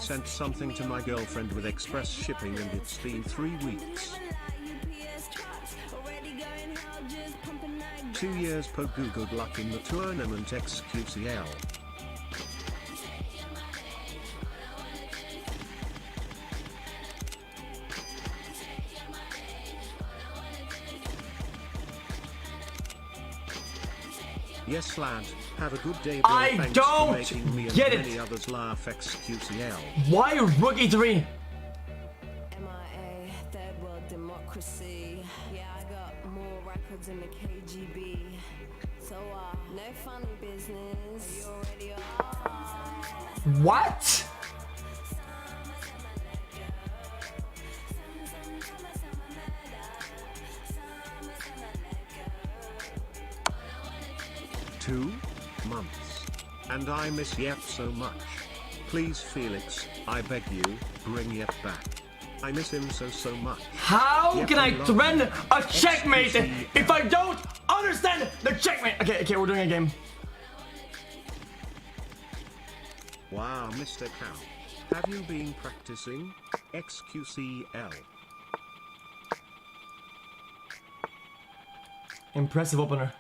sent something to my girlfriend with express shipping and it's been 3 weeks. 2 years Pogu, good luck in the tournament XQCL. Yes lad, have a good day bro. I Thanks don't for making me and get many it. others laugh XQCL. Why rookie 3? MIA, third world democracy. Yeah, I got more records in the KGB. So, no funny business. You already are. What? Two months. And I miss Yep so much. Please Felix, I beg you, bring Yep back. I miss him so much. How Yep, can I love threaten you. a checkmate XQCL. if I don't understand the checkmate? Okay, we're doing a game. Wow, Mr. Cow. Have you been practicing? XQCL. Impressive opener.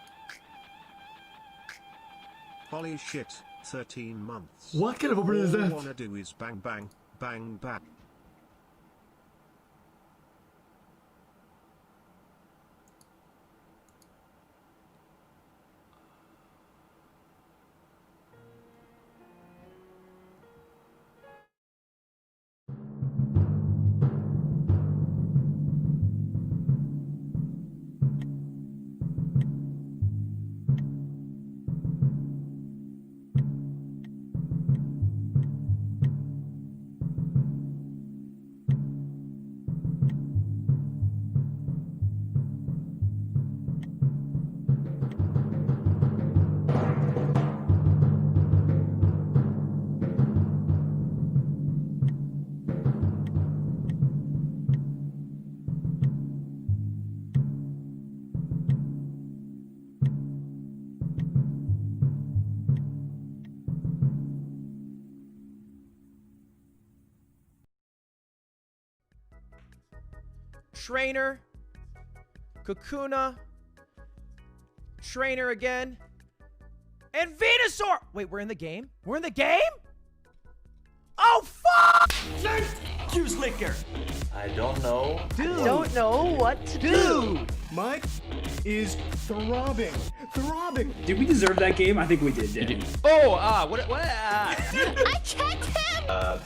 Holy shit, 13 months. What kind of opener is All I that? wanna do is bang bang, bang bang. Trainer, Kakuna, Trainer again, and Venusaur! Wait, we're in the game? We're in the game? Oh, fuck! Juice liquor. I don't know. Don't know what to do. Mike is throbbing. Did we deserve that game? I think we did, didn't we? Oh, what? I checked him.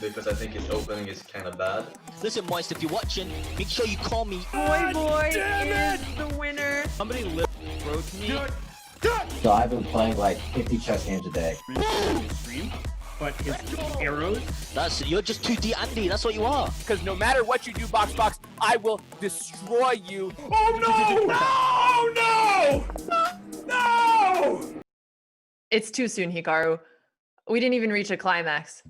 Because I think his opening is kind of bad. Listen, Moist, if you're watching, make sure you call me. Boy is the winner. Somebody wrote me. So I've been playing like 50 chess games a day. But his arrows. You're just too Andy. That's what you are. Because no matter what you do, Box, I will destroy you. Oh no! No! It's too soon, Hikaru. We didn't even reach a climax.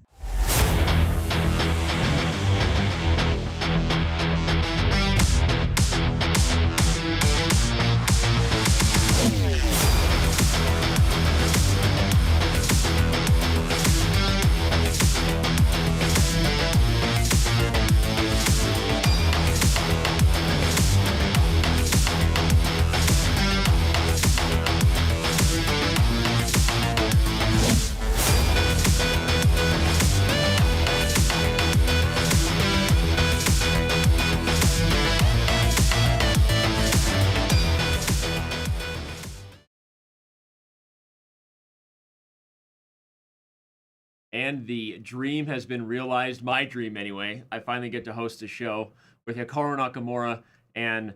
And the dream has been realized, my dream anyway. I finally get to host a show with Hikaru Nakamura and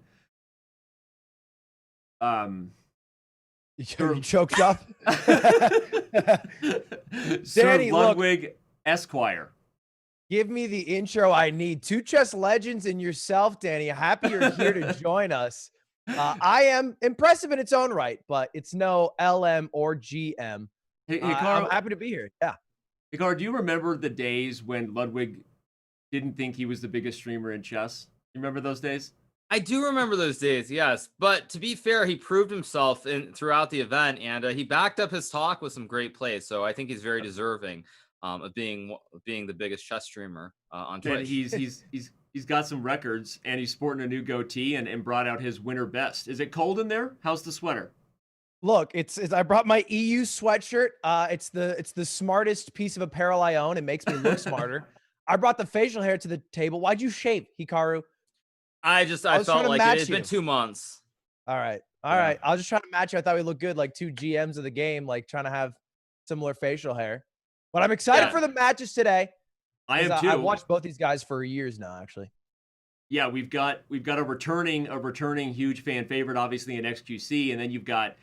You choked up? Sir Danny, Ludwig Esquire. Give me the intro I need. Two chess legends and yourself, Danny. Happy you're here to join us. I am impressive in its own right, but it's no LM or GM. I'm happy to be here. Yeah. Hikaru, do you remember the days when Ludwig didn't think he was the biggest streamer in chess? You remember those days? I do remember those days, yes. But to be fair, he proved himself throughout the event, and he backed up his talk with some great plays. So I think he's very deserving. of being the biggest chess streamer on And Twitch. he's got some records, and he's sporting a new goatee and brought out his winter best. Is it cold in there? How's the sweater? Look, it's I brought my EU sweatshirt. It's the smartest piece of apparel I own. It makes me look smarter. I brought the facial hair to the table. Why'd you shave, Hikaru? I was felt trying to like match it's been you. 2 months. All right. I was just trying to match you. I thought we looked good, like two GMs of the game, like trying to have similar facial hair. But I'm excited for the matches today. I am too. I've watched both these guys for years now, actually. Yeah, we've got a returning huge fan favorite, obviously in XQC, and then you've got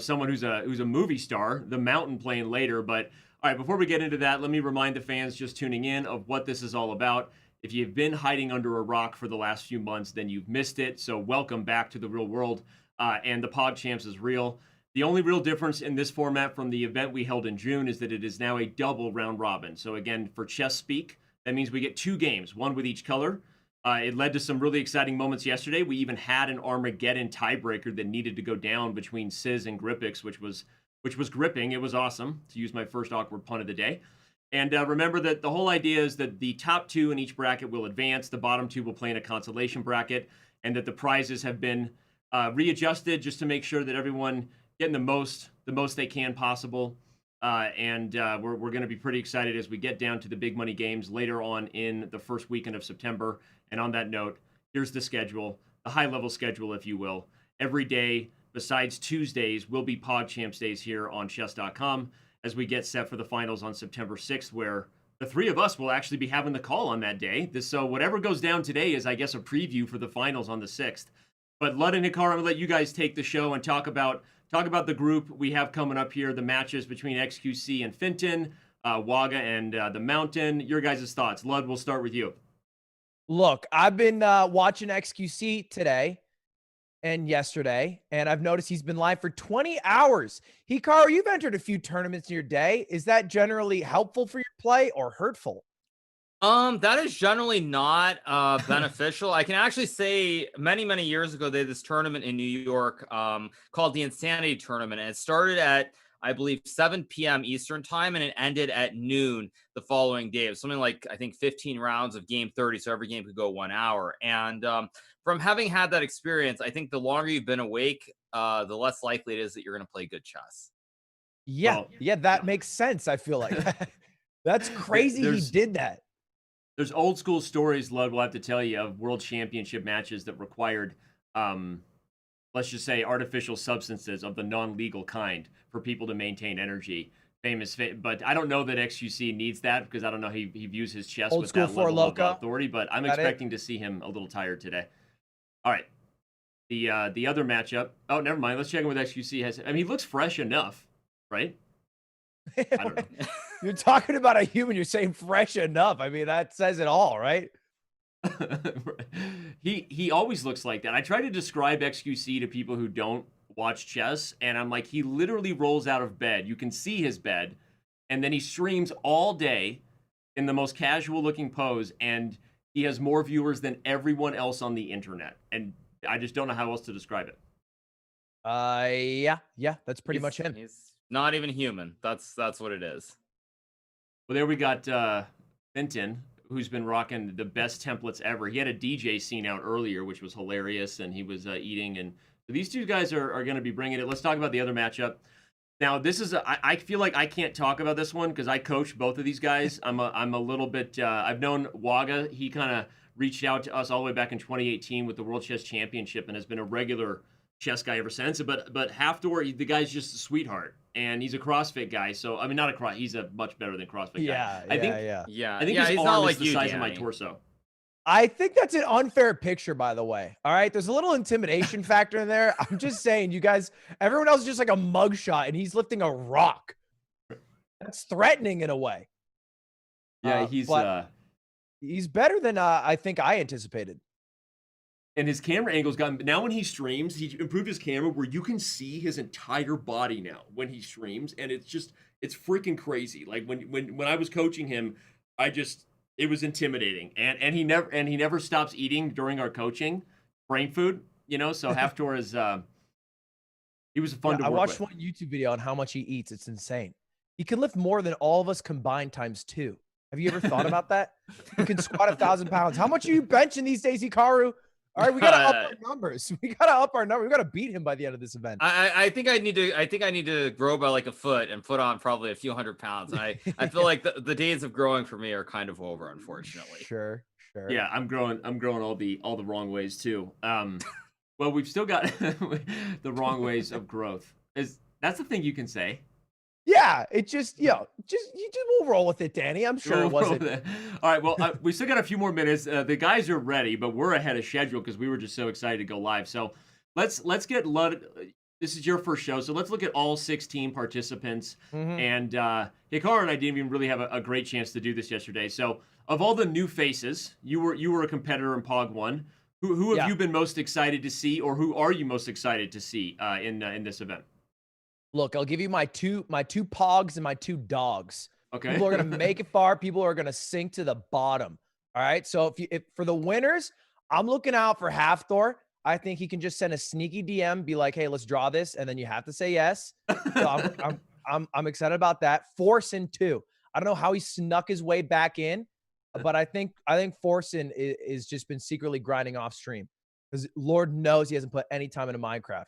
someone who's a movie star, the Mountain, playing later. But all right, before we get into that, let me remind the fans just tuning in of what this is all about. If you've been hiding under a rock for the last few months, then you've missed it. So welcome back to the real world, and the PogChamps is real. The only real difference in this format from the event we held in June is that it is now a double round robin. So again, for chess speak, that means we get 2 games, one with each color. It led to some really exciting moments yesterday. We even had an Armageddon tiebreaker that needed to go down between Sizz and Grippix, which was gripping. It was awesome, to use my first awkward pun of the day. And remember that the whole idea is that the top 2 in each bracket will advance, the bottom 2 will play in a consolation bracket, and that the prizes have been readjusted just to make sure that everyone getting the most they can possible. We're going to be pretty excited as we get down to the big money games later on in the first weekend of September. And on that note, here's the schedule, the high-level schedule, if you will. Every day besides Tuesdays will be PogChamps days here on Chess.com as we get set for the finals on September 6th, where the 3 of us will actually be having the call on that day. So whatever goes down today is, I guess, a preview for the finals on the 6th. But Lud and Hikaru, I'm going to let you guys take the show and talk about the group we have coming up here, the matches between XQC and Finton, Waga and the Mountain. Your guys' thoughts. Lud, we'll start with you. Look, I've been watching XQC today and yesterday, and I've noticed he's been live for 20 hours. Hikaru, you've entered a few tournaments in your day. Is that generally helpful for your play or hurtful? That is generally not beneficial. I can actually say many years ago, they had this tournament in New York called the Insanity Tournament, and it started at, I believe, 7 p.m. Eastern time, and it ended at noon the following day. It was something like, I think, 15 rounds of game 30, so every game could go 1 hour. And from having had that experience, I think the longer you've been awake, the less likely it is that you're going to play good chess. Yeah, that makes sense, I feel like. That's crazy he did that. There's old school stories, Lud, we'll have to tell you, of world championship matches that required, let's just say, artificial substances of the non-legal kind for people to maintain energy. But I don't know that XQC needs that, because I don't know he views his chess Old with school that for level of Loca. authority, but I'm expecting to see him a little tired today. All right. The other matchup. Oh, never mind. Let's check in with XQC. He looks fresh enough, right? I don't know. You're talking about a human. You're saying fresh enough. I mean, that says it all, right? He always looks like that. I try to describe XQC to people who don't watch chess, and I'm like, he literally rolls out of bed. You can see his bed, and then he streams all day in the most casual looking pose, and he has more viewers than everyone else on the internet. And I just don't know how else to describe it. Yeah, that's pretty much him. He's not even human. That's what it is. Well, there we got Finton, who's been rocking the best templates ever. He had a DJ scene out earlier, which was hilarious, and he was eating. And these two guys are going to be bringing it. Let's talk about the other matchup. Now, this is I feel like I can't talk about this one because I coach both of these guys. I'm a little bit. I've known Waga. He kind of reached out to us all the way back in 2018 with the World Chess Championship and has been a regular chess guy ever since. But Halfdoor, the guy's just a sweetheart. And he's a CrossFit guy, so I mean, not a he's a much better than CrossFit guy. I think his he's arm not is like the you, size Danny. of my torso. I think that's an unfair picture, by the way. All right, there's a little intimidation factor in there. I'm just saying, you guys, everyone else is just like a mugshot, and he's lifting a rock. That's threatening in a way. Yeah, he's better than I think I anticipated. And his camera angle's gotten. Now when he streams, he improved his camera where you can see his entire body now when he streams, and it's freaking crazy. Like when I was coaching him, it was intimidating, and he never stops eating during our coaching, brain food. So Halfdoor is he was fun to work with. I watched one YouTube video on how much he eats. It's insane. He can lift more than all of us combined times 2. Have you ever thought about that? He can squat 1,000 pounds. How much are you benching these days, Hikaru? All right, we gotta up our numbers. We gotta up our number. We gotta beat him by the end of this event. I think I need to grow by like a foot and put on probably a few 100 pounds. And I feel like the days of growing for me are kind of over, unfortunately. Sure. Yeah, I'm growing all the wrong ways too. Well, we've still got the wrong ways of growth. That's the thing you can say. Yeah, it just we'll roll with it, Danny. I'm sure it wasn't. All right, well, we still got a few more minutes. The guys are ready, but we're ahead of schedule because we were just so excited to go live. So let's get this is your first show, so let's look at all 16 participants. And Hikaru and I didn't even really have a great chance to do this yesterday. So of all the new faces, you were a competitor in Pog 1. Who have you been most excited to see, or who are you most excited to see in this event? Look, I'll give you my two Pogs and my 2 dogs. Okay. People are gonna make it far. People are gonna sink to the bottom. All right. So if for the winners, I'm looking out for Halfthor. I think he can just send a sneaky DM, be like, "Hey, let's draw this," and then you have to say yes. So I'm excited about that. Forsen too. I don't know how he snuck his way back in, but I think Forsen is just been secretly grinding off stream because Lord knows he hasn't put any time into Minecraft.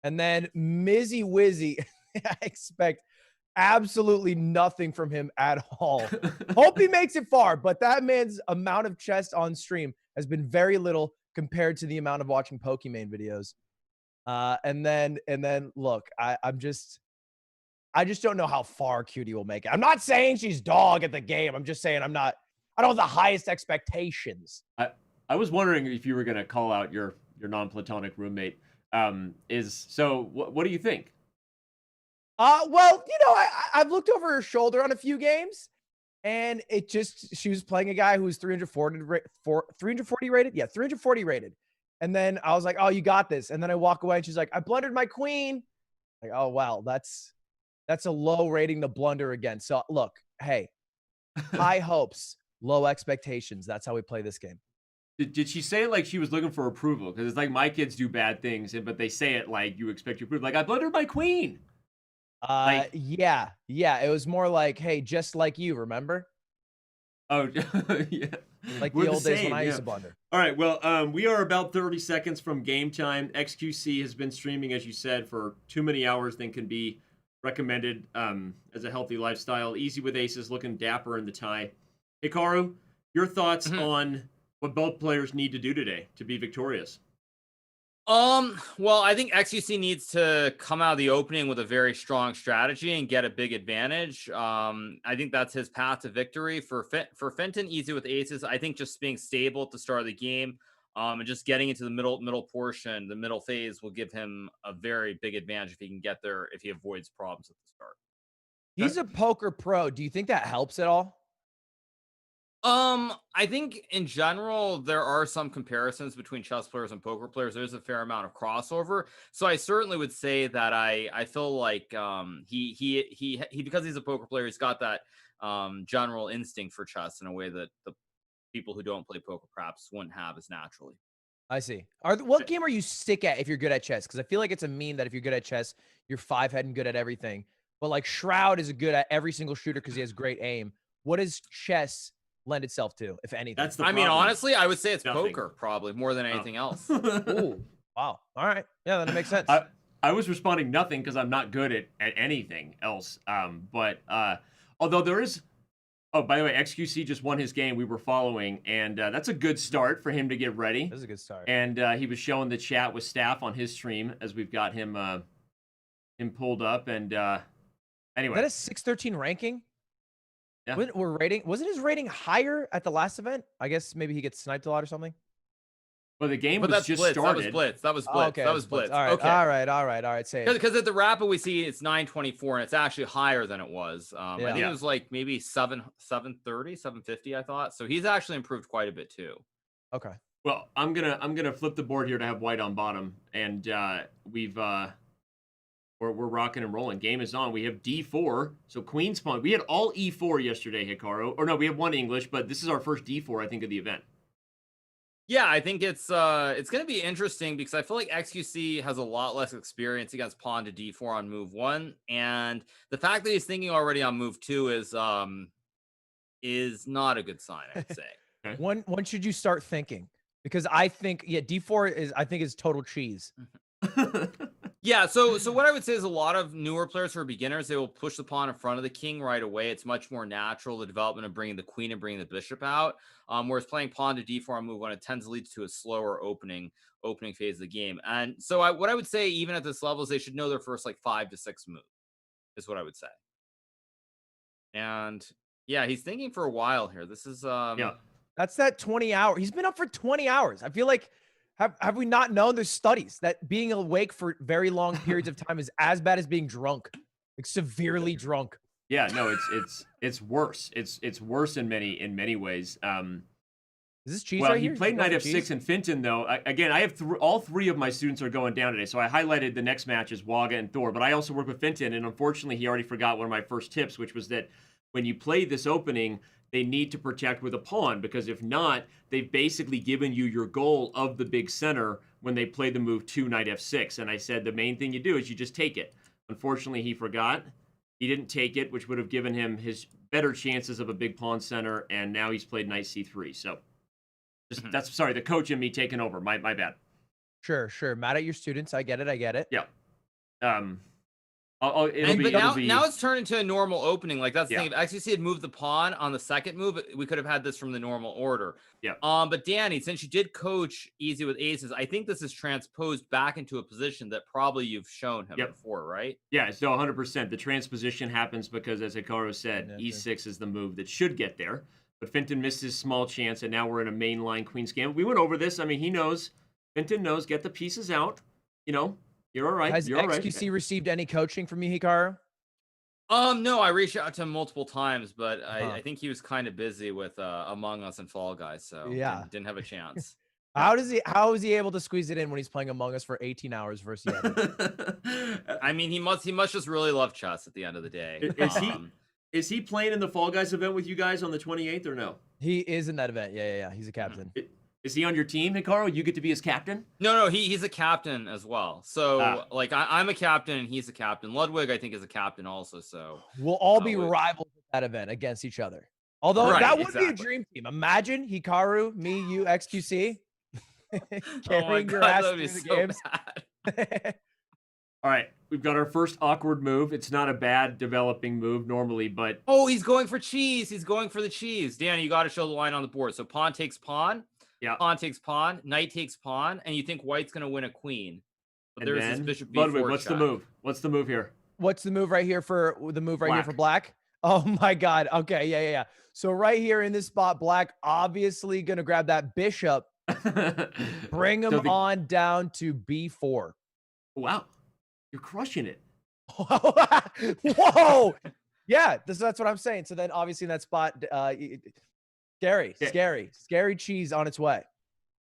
And then Mizzy Wizzy, I expect absolutely nothing from him at all. Hope he makes it far, but that man's amount of chess on stream has been very little compared to the amount of watching Pokemon videos. And then look, I just don't know how far Cutie will make it. I'm not saying she's dog at the game. I'm just saying I don't have the highest expectations. I was wondering if you were going to call out your non-platonic roommate. What do you think? Well, I've looked over her shoulder on a few games, and she was playing a guy who was 340 rated. Yeah, 340 rated. And then I was like, "Oh, you got this." And then I walk away, and she's like, "I blundered my queen." Like, oh wow, that's a low rating to blunder again. So look, hey, high hopes, low expectations. That's how we play this game. Did she say it like she was looking for approval? Because it's like my kids do bad things, but they say it like you expect to approve. Like, I blundered my queen. Yeah. It was more like, hey, just like you, remember? Oh, yeah. Like the old days when I used to blunder. All right, well, we are about 30 seconds from game time. XQC has been streaming, as you said, for too many hours than can be recommended as a healthy lifestyle. Easy with aces, looking dapper in the tie. Hikaru, your thoughts on what both players need to do today to be victorious? Well, I think XQC needs to come out of the opening with a very strong strategy and get a big advantage. I think that's his path to victory. For Fenton, easy with aces. I think just being stable at the start of the game, and just getting into the middle portion, the middle phase will give him a very big advantage if he can get there, if he avoids problems at the start. He's a poker pro. Do you think that helps at all? I think in general, there are some comparisons between chess players and poker players. There's a fair amount of crossover. So I certainly would say that I feel like he because he's a poker player, he's got that general instinct for chess in a way that the people who don't play poker perhaps wouldn't have as naturally. I see. What game are you sick at if you're good at chess? Because I feel like it's a meme that if you're good at chess, you're 5-head and good at everything. But like Shroud is good at every single shooter because he has great aim. What does chess lend itself to, if anything? That's the I mean, problem. honestly, I would say it's poker probably more than anything else. Ooh, wow. All right. Yeah, that makes sense. I was responding nothing because I'm not good at anything else. But although there is, oh, by the way, XQC just won his game. We were following, and that's a good start for him to get ready. That's a good start. And he was showing the chat with staff on his stream as we've got him pulled up. And anyway, is that a 613 ranking? Yeah. Wasn't his rating higher at the last event? I guess maybe he gets sniped a lot or something. Well, the game was just blitz. started. That was blitz. Oh, okay. That was blitz. All right. Okay. All right. Say it. Because at the rapid we see it's 924 and it's actually higher than it was. I think it was like maybe 730, 750. I thought so. He's actually improved quite a bit too. Okay. Well, I'm gonna flip the board here to have white on bottom, and we're rocking and rolling. Game is on. We have D4, so Queen's pawn. We had all E4 yesterday, Hikaru. Or no, we have one English, but this is our first D4, I think, of the event. Yeah, I think it's going to be interesting because I feel like XQC has a lot less experience against pawn to d4 on move 1, and the fact that he's thinking already on move 2 is not a good sign, I would say. Okay. When should you start thinking? Because I think d4 is total cheese. Yeah, so what I would say is a lot of newer players who are beginners, they will push the pawn in front of the king right away. It's much more natural, the development of bringing the queen and bringing the bishop out. Whereas playing pawn to d4 on move 1, it tends to lead to a slower opening phase of the game. And so what I would say, even at this level, is they should know their first like 5 to 6 moves, is what I would say. And yeah, he's thinking for a while here. This is yeah. That's that 20 hour. He's been up for 20 hours. I feel like have we not known there's studies that being awake for very long periods of time is as bad as being drunk, like severely drunk. Yeah, no, it's worse. It's worse in many ways. Is this cheese well, right he here? played knight f6 cheese? in Finton, though. Again, I have all 3 of my students are going down today, so I highlighted the next matches, Waga and Thor. But I also work with Finton, and unfortunately, he already forgot one of my first tips, which was that when you play this opening, they need to protect with a pawn, because if not, they've basically given you your goal of the big center when they play the move 2 knight f6. And I said the main thing you do is you just take it. Unfortunately, he forgot. He didn't take it, which would have given him his better chances of a big pawn center, and now he's played knight c3. So that's sorry, the coach and me taking over. My bad. Sure. Mad at your students. I get it. Yeah. Now it's turned into a normal opening. Like that's the thing. If XQC had moved the pawn on the second move, we could have had this from the normal order. Yeah. But Danny, since you did coach easy with aces, I think this is transposed back into a position that probably you've shown him before, right? Yeah, so 100%. The transposition happens because, as Hikaru said, e6 is the move that should get there. But Finton missed his small chance, and now we're in a mainline queen's gambit. We went over this. I mean, he knows. Finton knows. Get the pieces out. You know, you're all right. Has you're all right. XQC received any coaching from you, Hikaru? No, I reached out to him multiple times, but I think he was kind of busy with Among Us and Fall Guys, so didn't have a chance. How is he able to squeeze it in when he's playing Among Us for 18 hours versus the other? I mean, he must just really love chess at the end of the day. Is he playing in the Fall Guys event with you guys on the 28th or no? He is in that event. Yeah. He's a captain. Is he on your team, Hikaru? You get to be his captain? No, he's a captain as well. So, like, I'm a captain and he's a captain. Ludwig, I think, is a captain also. So we'll all be rivals at that event against each other. Although that would be a dream team. Imagine Hikaru, me, you, XQC, carrying your ass through the games. All right, we've got our first awkward move. It's not a bad developing move normally, but... Oh, he's going for cheese. He's going for the cheese. Danny, you got to show the line on the board. So pawn takes pawn. Yeah. Pawn takes pawn. Knight takes pawn. And you think white's going to win a queen. But there's this bishop b4 Ludwig, what's the move? What's the move here? What's the move right here for black? Oh, my God. Okay, yeah. So right here in this spot, black obviously going to grab that bishop, bring him on down to b4. Wow. You're crushing it. Whoa. Yeah, that's what I'm saying. So then obviously in that spot, scary cheese on its way.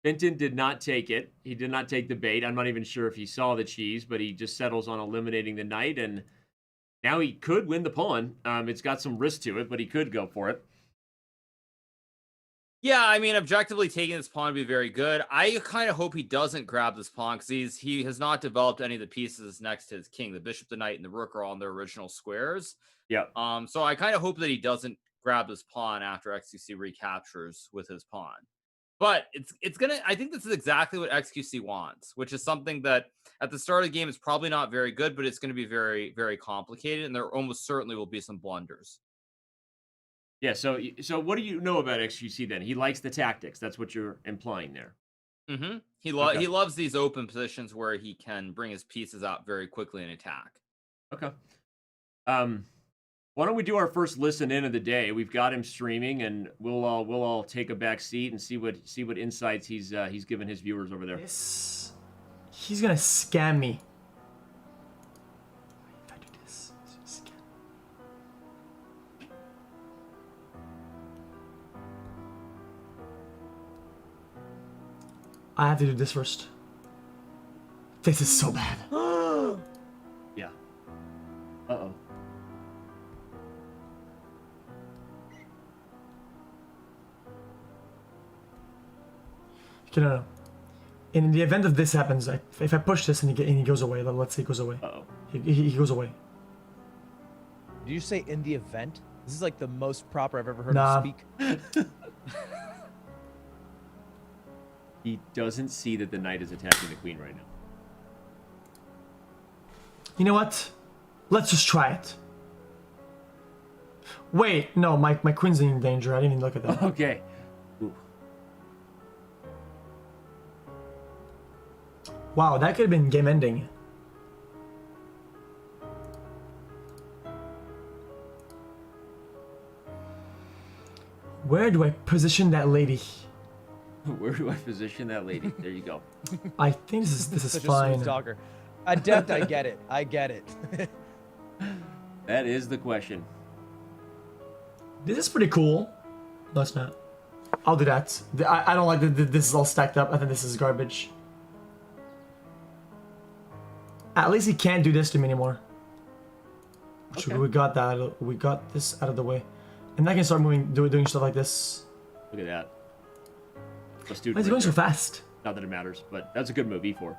Finton did not take it. He did not take the bait. I'm not even sure if he saw the cheese, but he just settles on eliminating the knight, and now he could win the pawn. It's got some risk to it, but he could go for it. Yeah, I mean, objectively taking this pawn would be very good. I kind of hope he doesn't grab this pawn because he has not developed any of the pieces next to his king. The bishop, the knight, and the rook are all on their original squares. Yeah. So I kind of hope that he doesn't grab this pawn after XQC recaptures with his pawn. But it's gonna. I think this is exactly what XQC wants, which is something that at the start of the game is probably not very good, but it's going to be very, very complicated, and there almost certainly will be some blunders. Yeah, so what do you know about XQC then? He likes the tactics. That's what you're implying there. Mm-hmm. He loves these open positions where he can bring his pieces out very quickly and attack. Okay. Why don't we do our first listen in of the day? We've got him streaming, and we'll all take a back seat and see what insights he's given his viewers over there. He's gonna scam me. If I do this, he's gonna scam me. I have to do this first. This is so bad. Yeah. Uh-oh. Okay, no. In the event of this happens, if I push this and he goes away, let's say he goes away. Uh-oh. He goes away. Did you say in the event? This is like the most proper I've ever heard Nah. him speak. He doesn't see that the knight is attacking the queen right now. You know what? Let's just try it. Wait, no, my queen's in danger. I didn't even look at that. Okay. Ooh. Wow, that could have been game ending. Where do I position that lady? Where do I position that lady? There you go. I think this is Such fine. a smooth talker. Adept, I get it. I get it. That is the question. This is pretty cool. No, it's not. I'll do that. I don't like that this is all stacked up. I think this is garbage. At least he can't do this to me anymore. Okay. We got that. We got this out of the way, and I can start doing stuff like this. Look at that. Let's do it. Why is it going so fast? Not that it matters, but that's a good move, E4.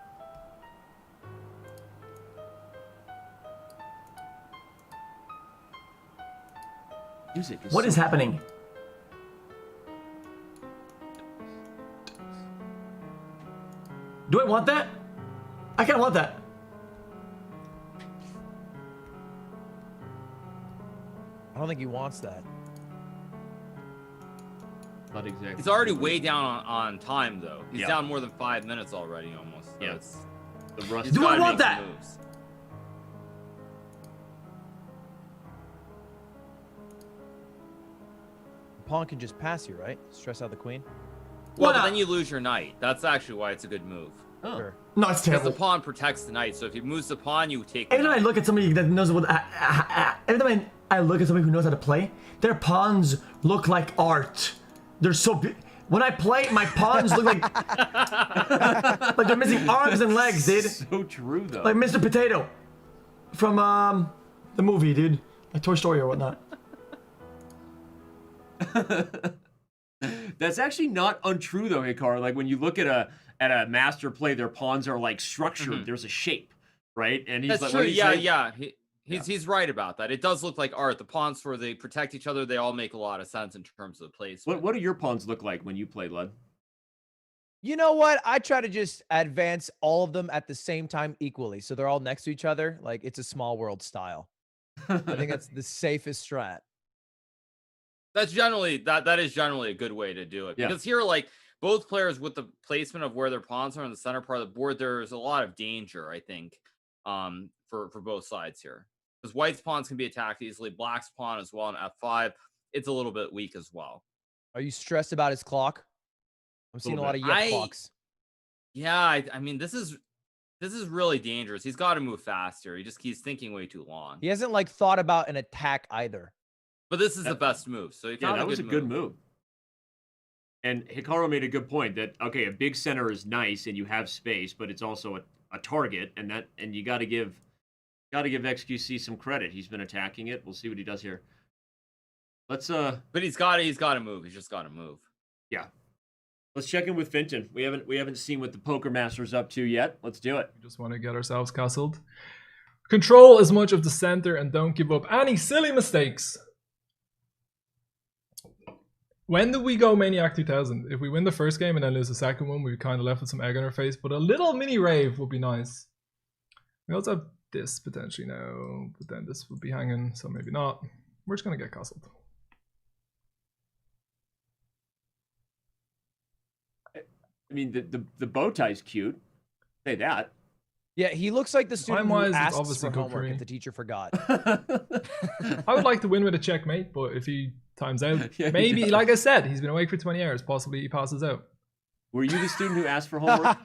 Music is What so is happening? Do I want that? I kind of want that. I don't think he wants that. Not exactly. He's already way down on time, though. He's Yeah. down more than 5 minutes already, almost. So Yeah. it's, The rust. he's Do I gotta want make some that? moves. Pawn can just pass you, right? Stress out the queen. Well, Why but not? then you lose your knight. That's actually why it's a good move. Oh. Sure. No, it's Because terrible. the pawn protects the knight. So if he moves the pawn, you take the Every time I knight. look at somebody that knows what, every time I look at somebody who knows how to play, their pawns look like art. They're so when I play, my pawns look like like they're missing arms and legs, dude. So true, though. Like Mr. Potato from the movie, dude, like Toy Story or whatnot. That's actually not untrue, though, Hikaru. Like when you look at a master play, their pawns are like structured. There's a shape, right? And he's That's like, true. what did he say? Yeah. He's right about that. It does look like art. The pawns, where they protect each other, they all make a lot of sense in terms of the place. What do your pawns look like when you play, Lud? You know what? I try to just advance all of them at the same time equally. So they're all next to each other. Like it's a small world style. I think that's the safest strat. That's generally that is generally a good way to do it, Yeah. because here, like, both players with the placement of where their pawns are in the center part of the board, there's a lot of danger, I think, for both sides here, because white's pawns can be attacked easily, black's pawn as well on F5. It's a little bit weak as well. Are you stressed about his clock? I'm seeing a lot of yep clocks. Yeah, I mean, this is really dangerous. He's got to move faster. He's thinking way too long. He hasn't like thought about an attack either. But this is the best move. So he found that was a good move. And Hikaru made a good point that, okay, a big center is nice and you have space, but it's also a target, and you got to give XQC some credit. He's been attacking it. We'll see what he does here. Let's But he's got to move. He's just got to move. Yeah. Let's check in with Finton. We haven't seen what the Poker Master's up to yet. Let's do it. We just want to get ourselves castled. Control as much of the center and don't give up any silly mistakes. When do we go Maniac 2000? If we win the first game and then lose the second one, we're kind of left with some egg on our face, but a little mini rave would be nice. We also have this potentially now, but then this would be hanging, so maybe not. We're just going to get castled. I mean, the bow tie's cute. Say that. Yeah, he looks like the student who Time-wise, it's asks obviously for homework cookery. if the teacher forgot. I would like to win with a checkmate, but if he times out, Yeah, he maybe, does. like I said, he's been awake for 20 hours. Possibly he passes out. Were you the student who asked for homework?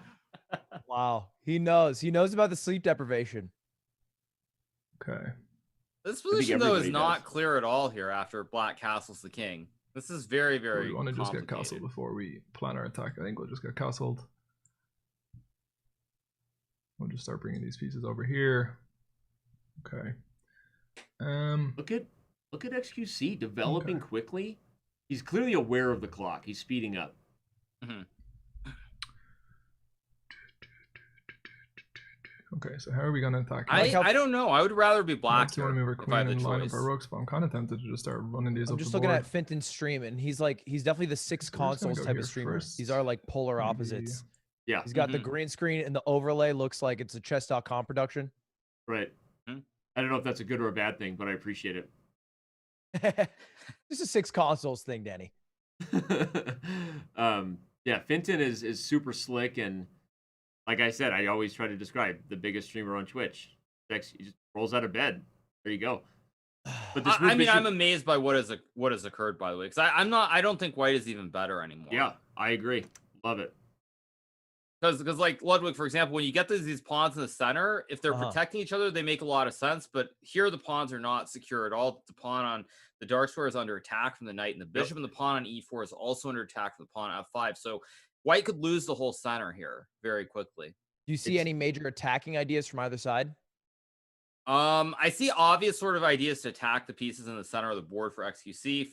Wow, he knows. He knows about the sleep deprivation. Okay. This position, though, is everybody not does. clear at all here after black castles the king. This is very, very We want to just get complicated. castled before we plan our attack. I think we'll just get castled. We'll just start bringing these pieces over here. Okay. Look at XQC developing quickly. He's clearly aware of the clock. He's speeding up. Okay, so how are we gonna attack? I don't know. I would rather be I black want to move our here if I had queen the and line up choice. our rooks, but I'm kind of tempted to just start running these I'm up just the looking board. at Finton's stream, and he's definitely the six So we're just gonna consoles go type here of streamer. first. These are like polar Maybe- opposites. Yeah. He's got the green screen, and the overlay looks like it's a Chess.com production. Right. I don't know if that's a good or a bad thing, but I appreciate it. This is a six consoles thing, Danny. Yeah, Finton is super slick, and like I said, I always try to describe the biggest streamer on Twitch. He just rolls out of bed. There you go. But this I mean, I'm amazed by what has occurred, by the way, because I don't think white is even better anymore. Yeah, I agree. Love it. Because like Ludwig, for example, when you get these pawns in the center, if they're protecting each other, they make a lot of sense. But here the pawns are not secure at all. The pawn on the dark square is under attack from the knight, and the bishop and the pawn on e4 is also under attack from the pawn on f5. So white could lose the whole center here very quickly. Do you see any major attacking ideas from either side? I see obvious sort of ideas to attack the pieces in the center of the board for XQC.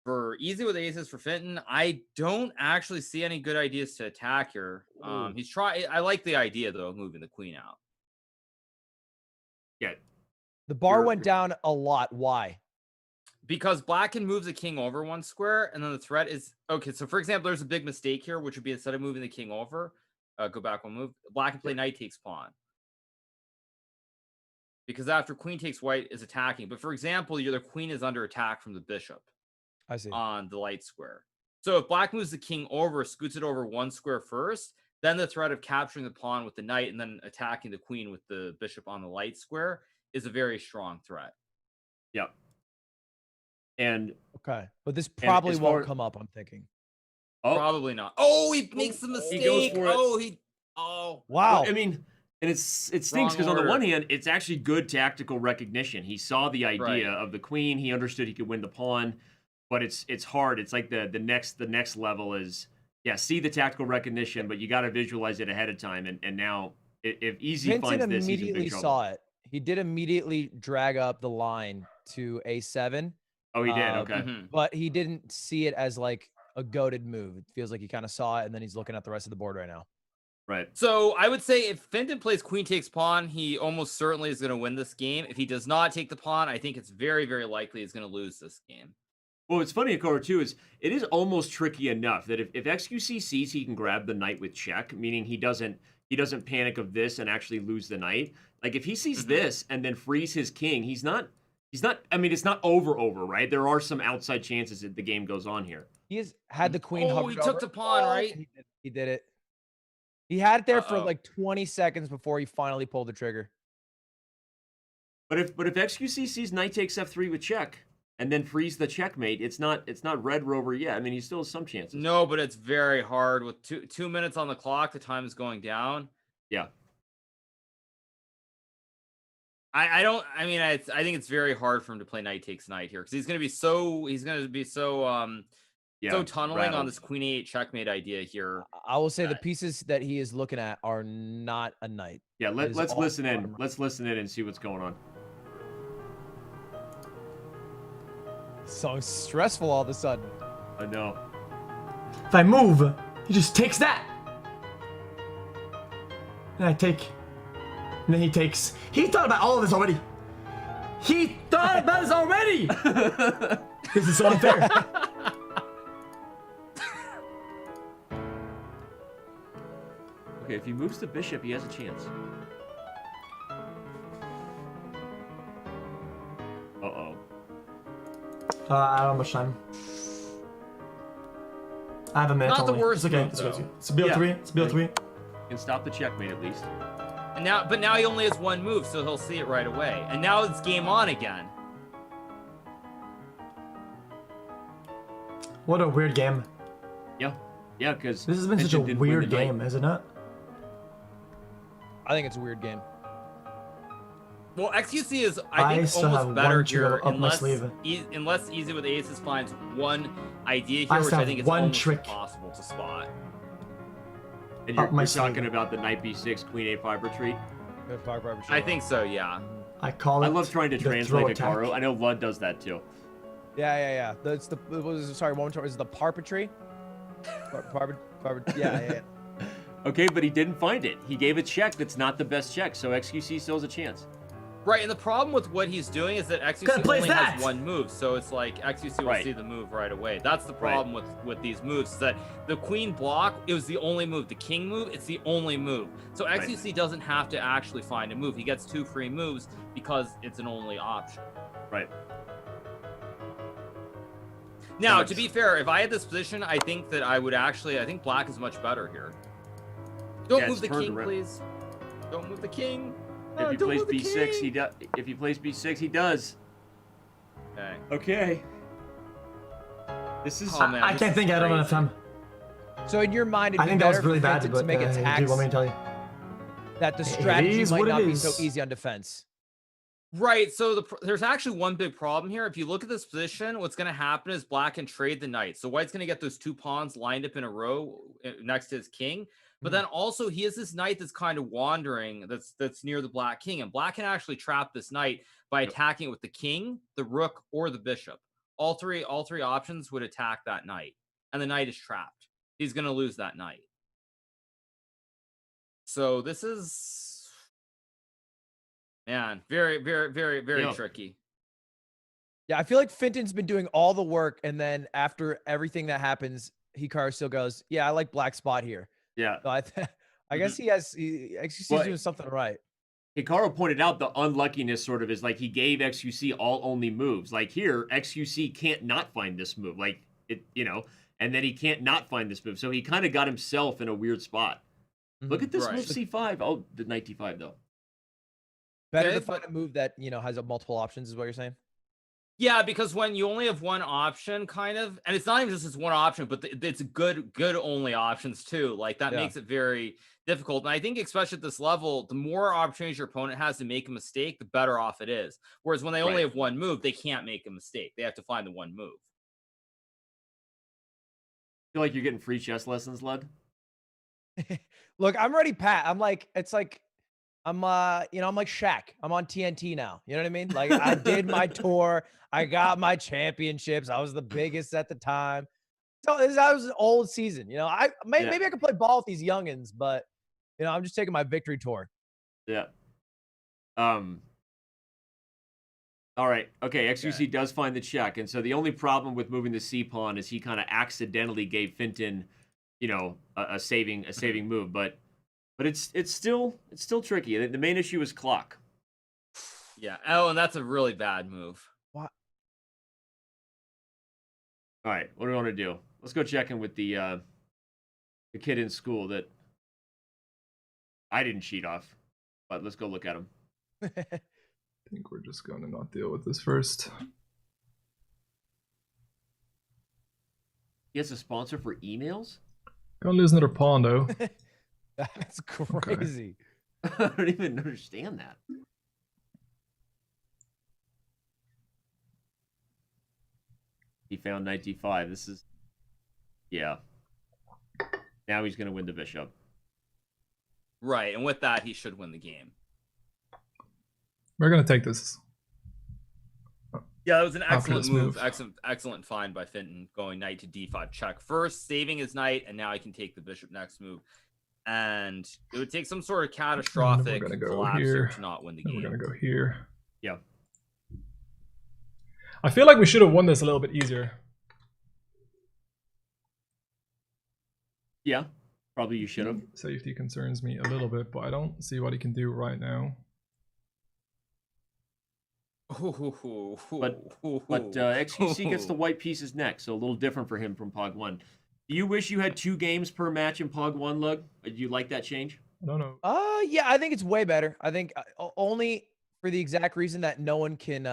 For easy with aces for Finton, I don't actually see any good ideas to attack here. He's trying. I like the idea though of moving the queen out. Yeah, the bar went down a lot. Why? Because black can move the king over one square, and then the threat is okay. So for example, there's a big mistake here, which would be instead of moving the king over, go back one move. Black can play knight takes pawn. Because after queen takes white is attacking, but for example, your queen is under attack from the bishop. I see. On the light square. So if black moves the king over, scoots it over one square first, then the threat of capturing the pawn with the knight and then attacking the queen with the bishop on the light square is a very strong threat. Yep. And okay, but this probably won't come up, I'm thinking. Oh, probably not. Oh, he makes the mistake. He goes for it. Wow. Well, I mean, and it stinks because on the one hand, it's actually good tactical recognition. He saw the idea of the queen. He understood he could win the pawn. But it's hard. It's like the next level is see the tactical recognition, but you got to visualize it ahead of time. And now if Easy Vincent finds this, he's in immediately big trouble. saw it. He did immediately drag up the line to a7. Oh, he did. Okay, but he didn't see it as like a goated move. It feels like he kind of saw it, and then he's looking at the rest of the board right now. Right. So I would say if Finton plays queen takes pawn, he almost certainly is going to win this game. If he does not take the pawn, I think it's very, very likely he's going to lose this game. Well, what's funny, Akara, too, is it is almost tricky enough that if XQC sees he can grab the knight with check, meaning he doesn't panic of this and actually lose the knight. Like if he sees this and then frees his king, he's not. I mean, it's not over, right? There are some outside chances that the game goes on here. He has had the queen. Oh, he took the pawn, right? He did it. He had it there for like 20 seconds before he finally pulled the trigger. But if XQC sees knight takes f3 with check and then frees the checkmate, it's not red rover yet. I mean, he still has some chances. No, but it's very hard with 2 minutes on the clock. The time is going down. Yeah. I think it's very hard for him to play knight takes knight here because he's going to be so tunneling on this queen e8 checkmate idea here. I will say the pieces that he is looking at are not a knight. Yeah, let's listen in. Let's listen in and see what's going on. So stressful all of a sudden. I know. If I move, he just takes that. And I take. And then he takes. He thought about all of this already. He thought about this already. This is so unfair. Okay, if he moves the bishop, he has a chance. Uh-oh. I don't have much time. I have a minute. Not the only. worst It's okay. move, It's though. okay. It's BL3. It's BL3. Can stop the checkmate at least. And now he only has one move, so he'll see it right away. And now it's game on again. What a weird game. Yeah, because this has been such a weird game, isn't it? I think it's a weird game. Well, XQC is, I think, still almost have better one jewel here, up my sleeve. unless Easy with Aces finds one idea I here, which still I have think is one almost trick. impossible to spot. And Up my you're sleeve. talking about the knight b6, queen a5 retreat? I think so, yeah. I call it. I love trying to the throw translate attack. Hikaru. I know Lud does that too. Yeah. That's sorry, one more time. Is it the parpetry? Yeah. Okay, but he didn't find it. He gave a check that's not the best check, so XQC still has a chance. Right, and the problem with what he's doing is that XQC only has one move, so it's like XQC will see the move right away. That's the problem with these moves, is that the queen block, it was the only move. The king move, it's the only move. So XQC doesn't have to actually find a move. He gets 2 free moves because it's an only option. Right. Now, to be fair, if I had this position, I think that I would actually, I think black is much better here. Don't move the king, please. Don't move the king. If he plays b6, he does. If he plays b6, he does. Okay. Okay. This is. I can't think. I don't know enough time. So in your mind, it'd I think be that was better really for bad, Fenton but to make do you attacks want me to tell you? that the strategy is might what not it be so is. easy on defense. Right, so there's actually one big problem here. If you look at this position, what's going to happen is black can trade the knight. So white's going to get those 2 pawns lined up in a row next to his king. But then also he has this knight that's kind of wandering that's near the black king. And black can actually trap this knight by attacking it with the king, the rook, or the bishop. All three options would attack that knight. And the knight is trapped. He's going to lose that knight. So this is... Man, very, very, very, very tricky. Yeah, I feel like Fenton's been doing all the work, and then after everything that happens, Hikaru still goes, "Yeah, I like black spot here." Yeah. So I guess he's doing something right. Hikaru pointed out the unluckiness sort of is like he gave XQC all only moves. Like here, XQC can't not find this move. Like it, and then he can't not find this move. So he kind of got himself in a weird spot. Look at this move C5. Oh, the knight D5 though. Better to find a move that has multiple options, is what you're saying. Yeah, because when you only have one option, kind of, and it's not even just this one option, but it's good only options too. Like that makes it very difficult. And I think especially at this level, the more opportunities your opponent has to make a mistake, the better off it is. Whereas when they only have one move, they can't make a mistake. They have to find the one move. Feel like you're getting free chess lessons, Lud? Look, I'm already Pat. I'm like, it's like, I'm I'm like Shaq. I'm on TNT now. You know what I mean? Like I did my tour. I got my championships. I was the biggest at the time. So that was an old season. Maybe I could play ball with these youngins, but I'm just taking my victory tour. Yeah. All right. Okay. XQC does find the check, and so the only problem with moving the C pawn is he kind of accidentally gave Fenton, a saving move, but it's still tricky. The main issue is clock. Yeah. Oh, and that's a really bad move. What? All right. What do we want to do? Let's go check in with the kid in school that I didn't cheat off, but let's go look at him. I think we're just going to not deal with this first. He has a sponsor for emails? Gonna lose another pawn, though. That's crazy. Okay. I don't even understand that. He found knight d5. This is... Yeah. Now he's going to win the bishop. Right, and with that, he should win the game. We're going to take this. Yeah, that was an excellent move. Excellent find by Fenton, going knight to d5 check first, saving his knight, and now he can take the bishop next move. And it would take some sort of catastrophic collapse here to not win the game. We're going to go here. Yeah. I feel like we should have won this a little bit easier. Yeah, probably you should have. Safety concerns me a little bit, but I don't see what he can do right now. But XQC gets the white pieces next, so a little different for him from Pog 1. Do you wish you had 2 games per match in Pog 1, Lug? Do you like that change? I don't know. Yeah, I think it's way better. I think only for the exact reason that no one can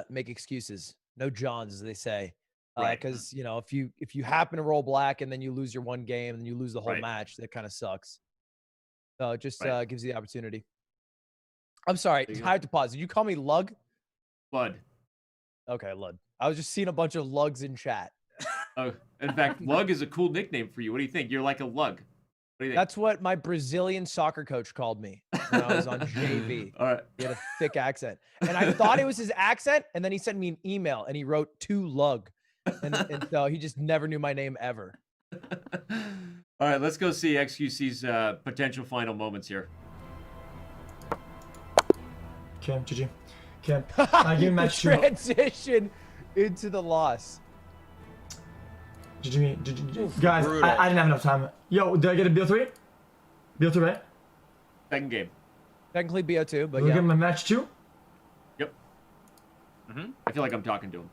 make excuses. No Johns, as they say. Because, if you happen to roll black and then you lose your one game and you lose the whole match, that kind of sucks. So it just gives you the opportunity. I'm sorry. I have to pause. Did you call me Lug? Lud. Okay, Lud. I was just seeing a bunch of lugs in chat. Oh, in fact, Lug is a cool nickname for you. What do you think? You're like a lug. What do you think? That's what my Brazilian soccer coach called me when I was on JV. All right. He had a thick accent. And I thought it was his accent, and then he sent me an email, and he wrote 2 lug. And so he just never knew my name ever. All right, let's go see XQC's potential final moments here. Okay, GG. Okay, I give him match 2. Transition into the loss. GG. Guys, I didn't have enough time. Yo, did I get a BO3? BO3, right? Second game. Technically BO2, but We'll yeah. give him a match 2. Yep. I feel like I'm talking to him.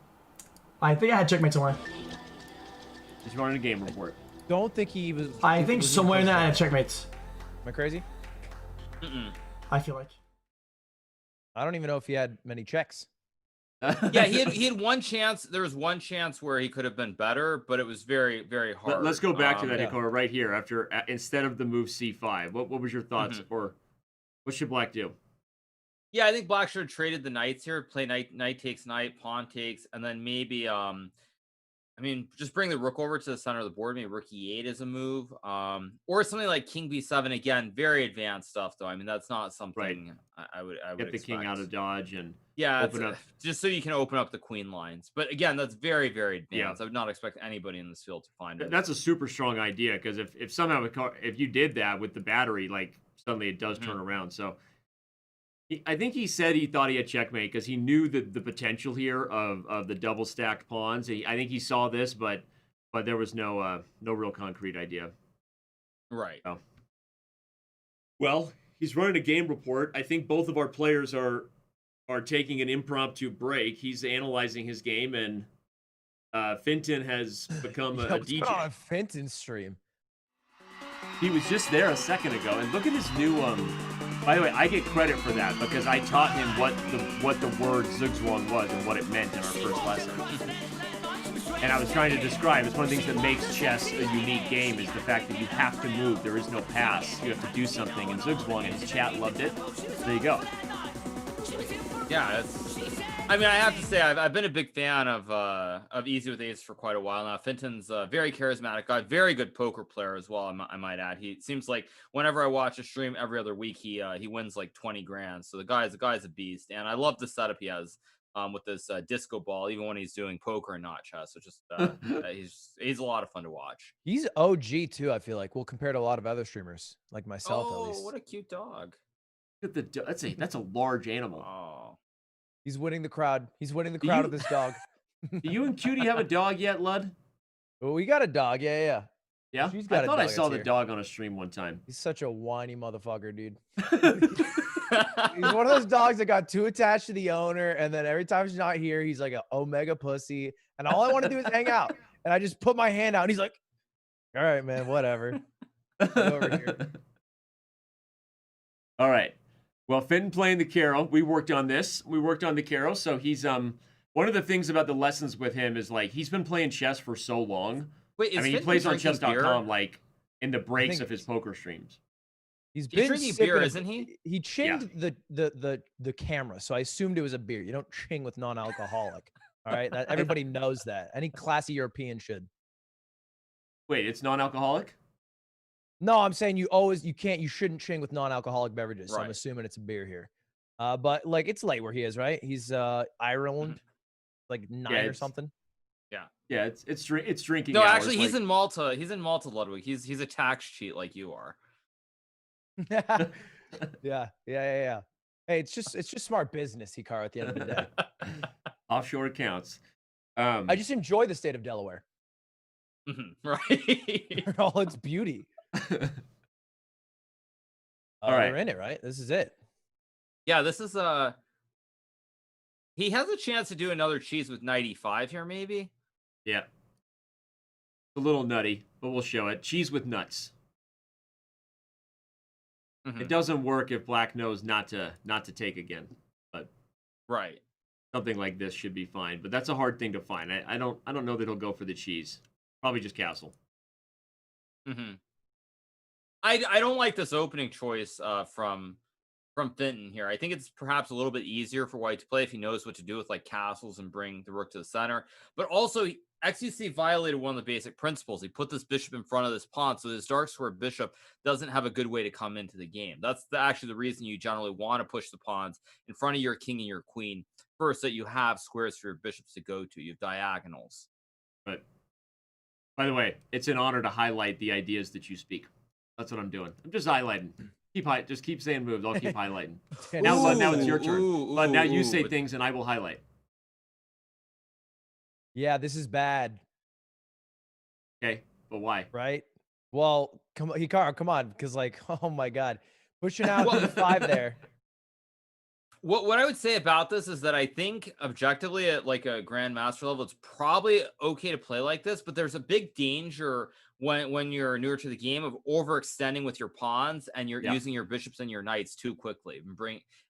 I think I had checkmate somewhere. He's running a game report. Don't think he was. I think somewhere in there I had checkmates. Am I crazy? I feel like. I don't even know if he had many checks. Yeah, he had one chance. There was one chance where he could have been better, but it was very, very hard. Let's go back to that, yeah. Hikaru, right here. After instead of the move C5, what was your thoughts, or what should Black do? Yeah, I think Black should have traded the knights here. Play knight takes knight, pawn takes, and then maybe I mean, just bring the rook over to the center of the board. Maybe rook e8 is a move, or something like king b7. Again, very advanced stuff, though. I mean, that's not something I would Get the expect. king out of dodge and open up just so you can open up the queen lines. But again, that's very, very advanced. I would not expect anybody in this field to find it. That's a super strong idea, because if somehow if you did that with the battery, like suddenly it does turn around. So I think he said he thought he had checkmate because he knew the potential here of the double stacked pawns. I think he saw this, but there was no real concrete idea. Right. So. Well, he's running a game report. I think both of our players are taking an impromptu break. He's analyzing his game, and Finton has become a DJ. What's on Finton's stream? He was just there a second ago, and look at his new By the way, I get credit for that because I taught him what the word zugzwang was and what it meant in our first lesson. And I was trying to describe, it's one of the things that makes chess a unique game is the fact that you have to move. There is no pass. You have to do something. And zugzwang and his chat loved it. There you go. Yeah, I mean, I have to say, I've been a big fan of Easy with Ace for quite a while now. Finton's a very charismatic guy, very good poker player as well, I might add. He seems like whenever I watch a stream every other week, he wins like 20 grand. So the guy's a beast, and I love the setup he has with this disco ball, even when he's doing poker and not chess. So just he's a lot of fun to watch. He's OG too. I feel like, well, compared to a lot of other streamers, like myself at least. Oh, what a cute dog! Look at that's a large animal. Oh. He's winning the crowd. He's winning the crowd of this dog. Do you and Cutie have a dog yet, Lud? Well, we got a dog. Yeah. Yeah? She's got I thought I dog saw that's the here. dog on a stream one time. He's such a whiny motherfucker, dude. He's one of those dogs that got too attached to the owner, and then every time she's not here, he's like an omega pussy. And all I want to do is hang out. And I just put my hand out, and he's like, "All right, man, whatever." Get over here. All right. Well, Finn playing the Carol. We worked on this. We worked on the Carol. So he's one of the things about the lessons with him is like he's been playing chess for so long. Wait, I mean, he plays on Chess.com like in the breaks of his poker streams. He's been drinking beer, isn't he? He chinged the camera, so I assumed it was a beer. You don't ching with non-alcoholic. All right, everybody knows that. Any classy European should. Wait, it's non-alcoholic? No, I'm saying you shouldn't ching with non-alcoholic beverages. So I'm assuming it's a beer here. But like it's late where he is, right? He's Ireland, like 9 or something. Yeah, it's drinking. No, hours, actually, he's in Malta. He's in Malta, Ludwig. He's a tax cheat like you are. Yeah. Hey, it's just smart business, Hikaru. At the end of the day, offshore accounts. I just enjoy the state of Delaware. Right. All its beauty. All right, we're in it, right? This is it. Yeah, this is he has a chance to do another cheese with knight e5 here, maybe. Yeah. A little nutty, but we'll show it. Cheese with nuts. It doesn't work if Black knows not to take again, but something like this should be fine. But that's a hard thing to find. I don't know that he'll go for the cheese. Probably just castle. I don't like this opening choice from Finton here. I think it's perhaps a little bit easier for White to play if he knows what to do with like castles and bring the rook to the center. But also, XQC violated one of the basic principles. He put this bishop in front of this pawn, so this dark square bishop doesn't have a good way to come into the game. That's actually the reason you generally want to push the pawns in front of your king and your queen first, that you have squares for your bishops to go to. You have diagonals. But By the way, it's an honor to highlight the ideas that you speak. That's what I'm doing. I'm just highlighting. Just keep saying moves. I'll keep highlighting. Now it's your turn. But now you say things and I will highlight. Yeah, this is bad. Okay, but why? Right? Well, come on, Hikaru, come on, because like, oh my god, pushing out E5 there. What I would say about this is that I think objectively at like a grandmaster level, it's probably okay to play like this, but there's a big danger when you're newer to the game of overextending with your pawns and you're using your bishops and your knights too quickly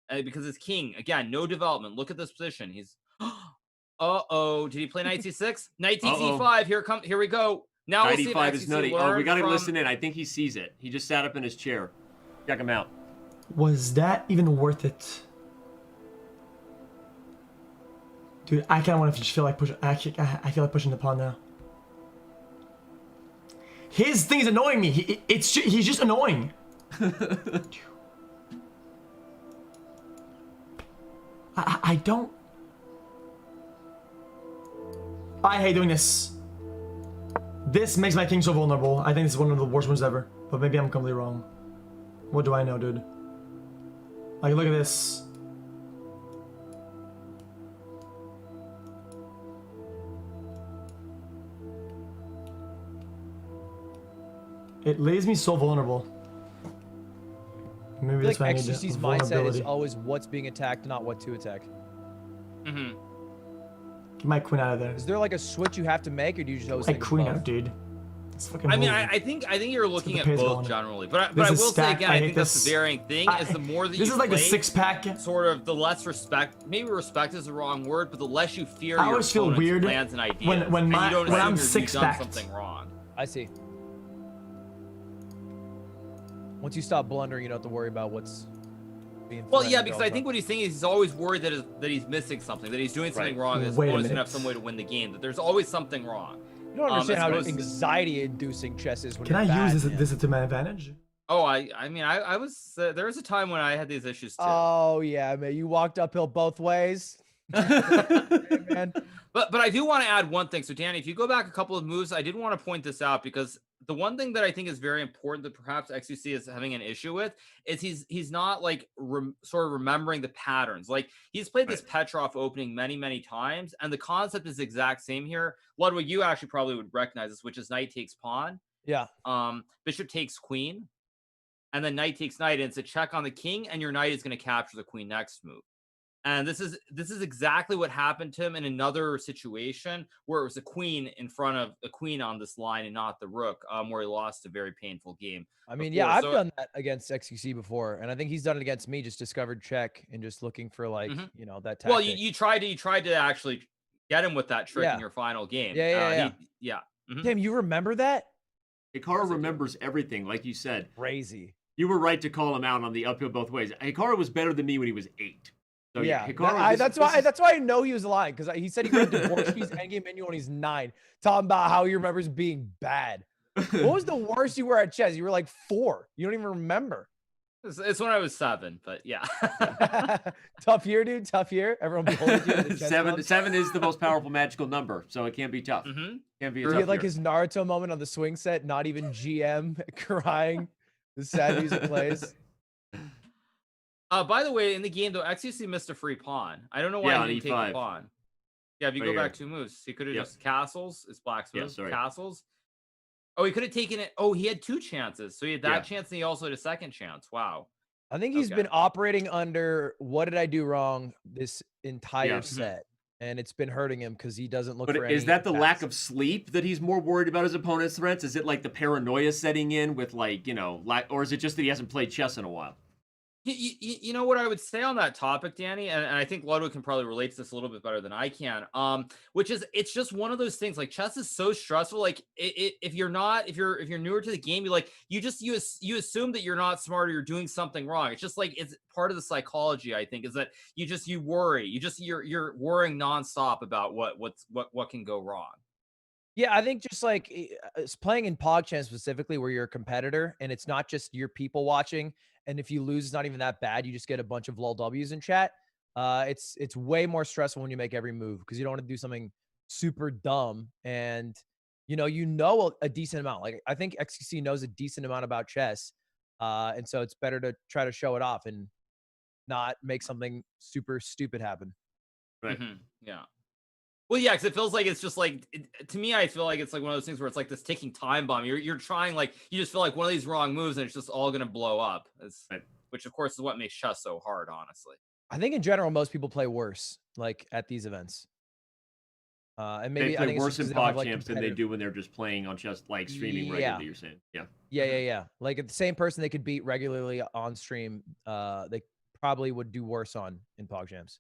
and because it's king again, no development. Look at this position. He's did he play knight c6? Knight c5. Here we go. Now Knight we'll see e5 if is nutty. Oh, we got to listen in. I think he sees it. He just sat up in his chair. Check him out. Was that even worth it? Dude, I kind of want to just feel like pushing. I feel like pushing the pawn now. His thing is annoying me. He's just annoying. I don't. I hate doing this. This makes my king so vulnerable. I think this is one of the worst ones ever. But maybe I'm completely wrong. What do I know, dude? Like, look at this. It leaves me so vulnerable. Maybe that's like why I need XGC's mindset is vulnerability. always what's being attacked, not what to attack. Mm-hmm. Get my queen out of there. Is there like a switch you have to make, or do you just always My think queen both? out, dude. It's fucking I mean, bullshit. I think you're looking at pace both going. generally, but This I is will say stacked. again, I I hate think that's this. the varying thing is the more that this you is like play, the 6-pack. sort of the less respect. Maybe respect is the wrong word, but the less you fear I your always feel opponent's weird plans and ideas. when and my- you don't when I'm assume you've done 6-packed. something wrong. I see. Once you stop blundering, you don't have to worry about what's being. Well, yeah, threatened because all I the think what he's saying is he's always worried that he's missing something, that he's doing something wrong, that his Wait a opponent's gonna minute. have some way to win the game, that there's always something wrong. You don't understand as how opposed to- anxiety-inducing chess is when Can you're I bad, use man. this to my advantage? Oh, I mean, I was there was a time when I had these issues too. Oh yeah, man, you walked uphill both ways. Hey, man. But I do want to add one thing. So Danny, if you go back a couple of moves, I did want to point this out because the one thing that I think is very important that perhaps XUC is having an issue with is he's not like sort of remembering the patterns. Like he's played this Petrov opening many times, and the concept is the exact same here. Ludwig, you actually probably would recognize this, which is knight takes pawn. Yeah. Bishop takes queen, and then knight takes knight, and it's a check on the king, and your knight is going to capture the queen next move. And this is exactly what happened to him in another situation where it was a queen in front of a queen on this line and not the rook, where he lost a very painful game. I mean, before. yeah, I've So- done that against XQC before, and I think he's done it against me. Just discovered check and just looking for like that tactic. Well, you tried to actually get him with that trick Yeah. in your final game. Yeah. Tim, you remember that? Hikaru remembers everything, like you said. Crazy. You were right to call him out on the uphill both ways. Hikaru was better than me when he was 8. So yeah, Hikaru, that's why I know he was lying, because he said he read Dvorsky's endgame menu when he's 9, talking about how he remembers being bad. What was the worst you were at chess? You were like 4. You don't even remember. It's when I was 7, but yeah. Tough year, dude. Tough year. Everyone be holding you. in the chess club. 7 is the most powerful magical number, so it can't be tough. Can't be a He tough had like year. his Naruto moment on the swing set, not even GM, crying. The sad music plays. By the way, in the game though, XUC missed a free pawn. I don't know why Yeah, he didn't on take E5. the pawn. Yeah, if you Right go here. back 2 moves, he could have Yep. just castles. It's black's Yeah, move. sorry. Castles. Oh, he could have taken it. Oh, he had 2 chances. So he had that Yeah. chance, and he also had a second chance. Wow. I think he's Okay. been operating under what did I do wrong this entire Yeah. set, and it's been hurting him because he doesn't look But for is any that the lack backs. of sleep that he's more worried about his opponent's threats? Is it like the paranoia setting in with like, or is it just that he hasn't played chess in a while? You know what I would say on that topic, Danny, and I think Ludwig can probably relate to this a little bit better than I can. Which is it's just one of those things. Like chess is so stressful. Like if you're newer to the game, you assume that you're not smart or you're doing something wrong. It's just like it's part of the psychology. I think is that you worry. You're worrying nonstop about what can go wrong. Yeah, I think just like it's playing in PogChamps specifically, where you're a competitor and it's not just your people watching. And if you lose, it's not even that bad. You just get a bunch of lol W's in chat. It's way more stressful when you make every move because you don't want to do something super dumb and you know a decent amount. Like I think XQC knows a decent amount about chess, and so it's better to try to show it off and not make something super stupid happen. Right. Yeah. Well, yeah, because it feels like it's just like to me. I feel like it's like one of those things where it's like this ticking time bomb. You're trying, like, you just feel like one of these wrong moves and it's just all gonna blow up. Which of course is what makes chess so hard, honestly. I think in general most people play worse like at these events. And maybe they I play think it's worse just in 'cause they don't have, like, PogChamps than they do when they're just playing on chess, like streaming regularly. You're saying, yeah. Yeah. Like if the same person they could beat regularly on stream, they probably would do worse on in PogChamps.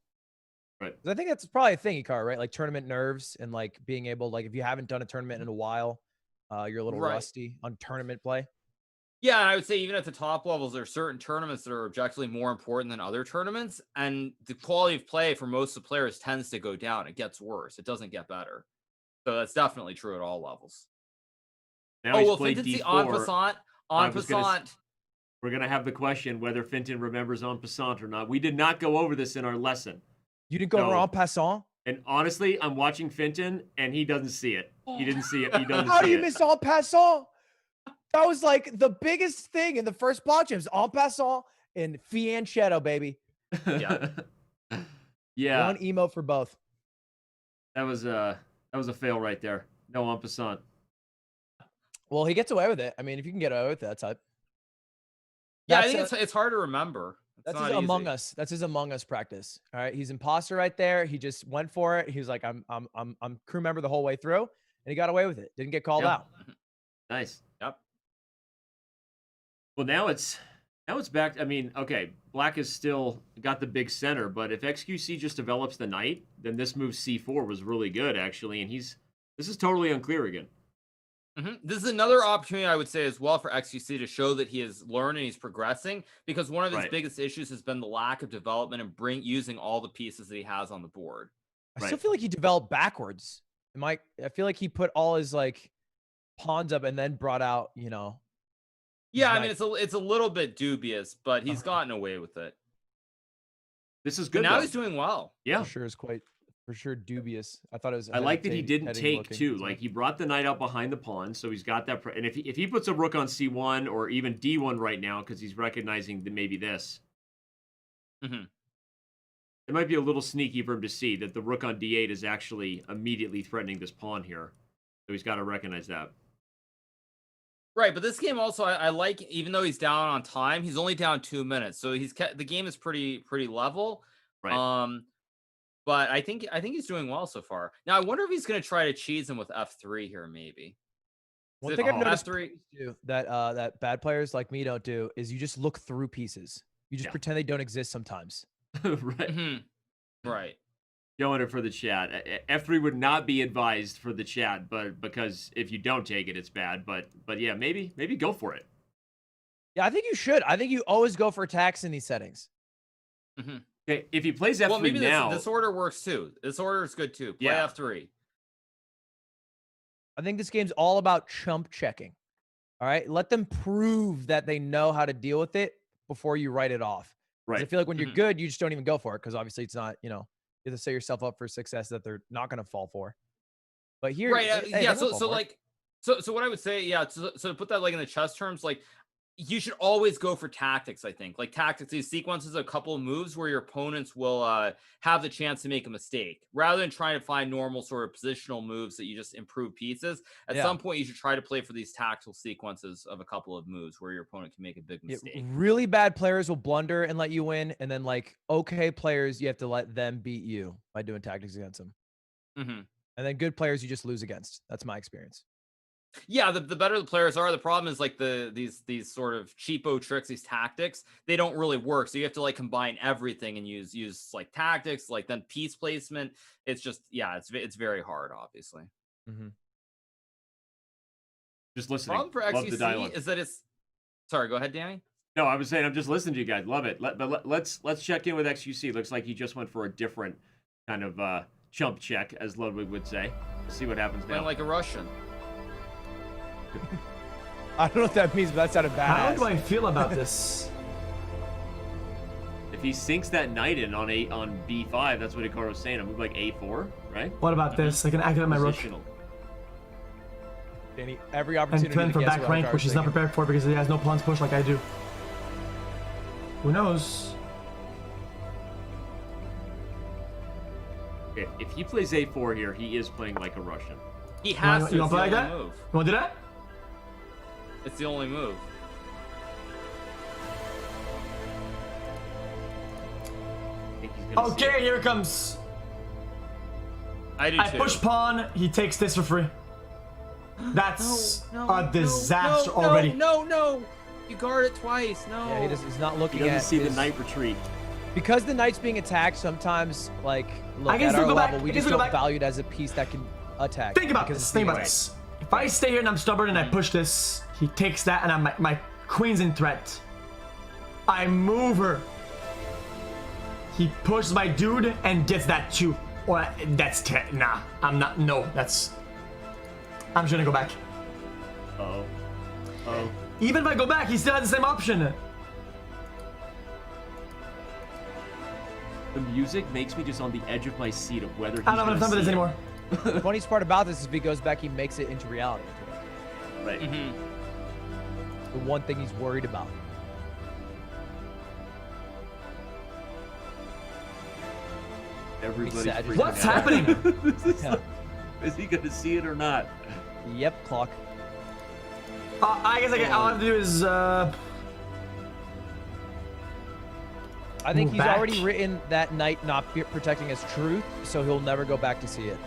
Right. I think that's probably a thing, Ikar, right? Like tournament nerves and like being able, like if you haven't done a tournament in a while, you're a little rusty on tournament play. Yeah, and I would say even at the top levels, there are certain tournaments that are objectively more important than other tournaments, and the quality of play for most of the players tends to go down. It gets worse. It doesn't get better. So that's definitely true at all levels. Now oh, he's well, played Finton's D4. en passant. En passant. We're going to have the question whether Finton remembers en passant or not. We did not go over this in our lesson. You didn't go over en passant? And honestly, I'm watching Finton, and he doesn't see it. He didn't see it. He doesn't see it. How do you miss en passant? That was like the biggest thing in the first PogChamps. En passant and fianchetto, baby. Yeah. Yeah. One emote for both. That was a fail right there. No en passant. Well, he gets away with it. I mean, if you can get away with that type. Yeah, I think it's hard to remember. That's his Among Us. That's his Among Us practice. All right, he's imposter right there. He just went for it. He was like, I'm crew member the whole way through, and he got away with it. Didn't get called out. Nice. Yep. Well, now it's back. I mean, okay, Black has still got the big center, but if XQC just develops the knight, then this move C4 was really good actually, and this is totally unclear again. This is another opportunity, I would say, as well for XQC to show that he has learned and he's progressing, because one of his biggest issues has been the lack of development and using all the pieces that he has on the board. I still feel like he developed backwards. I feel like he put all his like pawns up and then brought out, Yeah, I mean, it's a little bit dubious, but he's gotten away with it. This is good. But now he's doing well. Yeah, for sure dubious. I thought it was. I like that he didn't take too. Like he brought the knight out behind the pawn, so he's got that. And if he puts a rook on C1 or even D1 right now, because he's recognizing that maybe this, it might be a little sneaky for him to see that the rook on D8 is actually immediately threatening this pawn here. So he's got to recognize that. Right, but this game also, I like, even though he's down on time, he's only down 2 minutes, so the game is pretty level. Right. But I think he's doing well so far. Now I wonder if he's going to try to cheese him with F3 here, maybe. One thing I've noticed that bad players like me don't do is you just look through pieces. You just pretend they don't exist sometimes. Right. Right. Showing it for the chat. F3 would not be advised for the chat, but because if you don't take it, it's bad. But yeah, maybe go for it. Yeah, I think you should. I think you always go for attacks in these settings. Okay, if he plays F3 maybe now, this order works too. This order is good too. Play F3. I think this game's all about chump checking. All right, let them prove that they know how to deal with it before you write it off. Right. I feel like when you're good, you just don't even go for it because obviously it's not. You have to set yourself up for success that they're not going to fall for. But here, right? Yeah. So what I would say, So to put that like in the chess terms, like, you should always go for tactics. I think like tactics, these sequences, a couple of moves where your opponents will have the chance to make a mistake, rather than trying to find normal sort of positional moves that you just improve pieces. At some point, you should try to play for these tactical sequences of a couple of moves where your opponent can make a big mistake. Really bad players will blunder and let you win, and then like okay players, you have to let them beat you by doing tactics against them. And then good players, you just lose against. That's my experience. Yeah, the better the players are, the problem is like these sort of cheapo tricks, these tactics, they don't really work. So you have to like combine everything and use like tactics, like then piece placement. It's just it's very hard, obviously. Just listening. Problem for XQC is that it's. Sorry, go ahead, Danny. No, I was saying I'm just listening to you guys. Love it. But let's check in with XQC. Looks like he just went for a different kind of chump check, as Ludwig would say. Let's see what happens now. Like a Russian. I don't know what that means, but that sounded bad. How do I feel about this? If he sinks that knight in on B5, that's what Hikaru was saying. A move like A4, right? What about this? I can activate my rook. Danny, every And opportunity Clint to for guess back what rank, Hikaru's which he's not thinking. prepared for because he has no pawns push like I do. Who knows? If he plays a4 here, he is playing like a Russian. He has to. You It's wanna the play like only that? move. You wanna do that? It's the only move. I think he's gonna see Okay, it. here it comes. I do I too. push pawn, he takes this for free. That's a disaster no, already. No. You guard it twice. No. Yeah, he's not He looking doesn't at see the his- knight retreat. Because the knight's being attacked, sometimes, like, look, I can at still our go back. level, we I can just still go don't back. value it as a piece that can attack. Think about because this. it's Think being about this. If I stay here and I'm stubborn and I push this, he takes that and my queen's in threat. I move her. He pushes my dude and gets that too. Or that's nah. I'm not. No, that's. I'm just gonna go back. Oh. Even if I go back, he still has the same option. The music makes me just on the edge of my seat of whether he's I don't have enough time for this anymore. The funniest part about this is if he goes back, he makes it into reality. Right. The one thing he's worried about. Everybody's sad. freaking What's out. happening? Is he gonna see it or not? Yep, clock. I guess all I have to do is I think move he's back. already written that knight not protecting his truth, so he'll never go back to see it.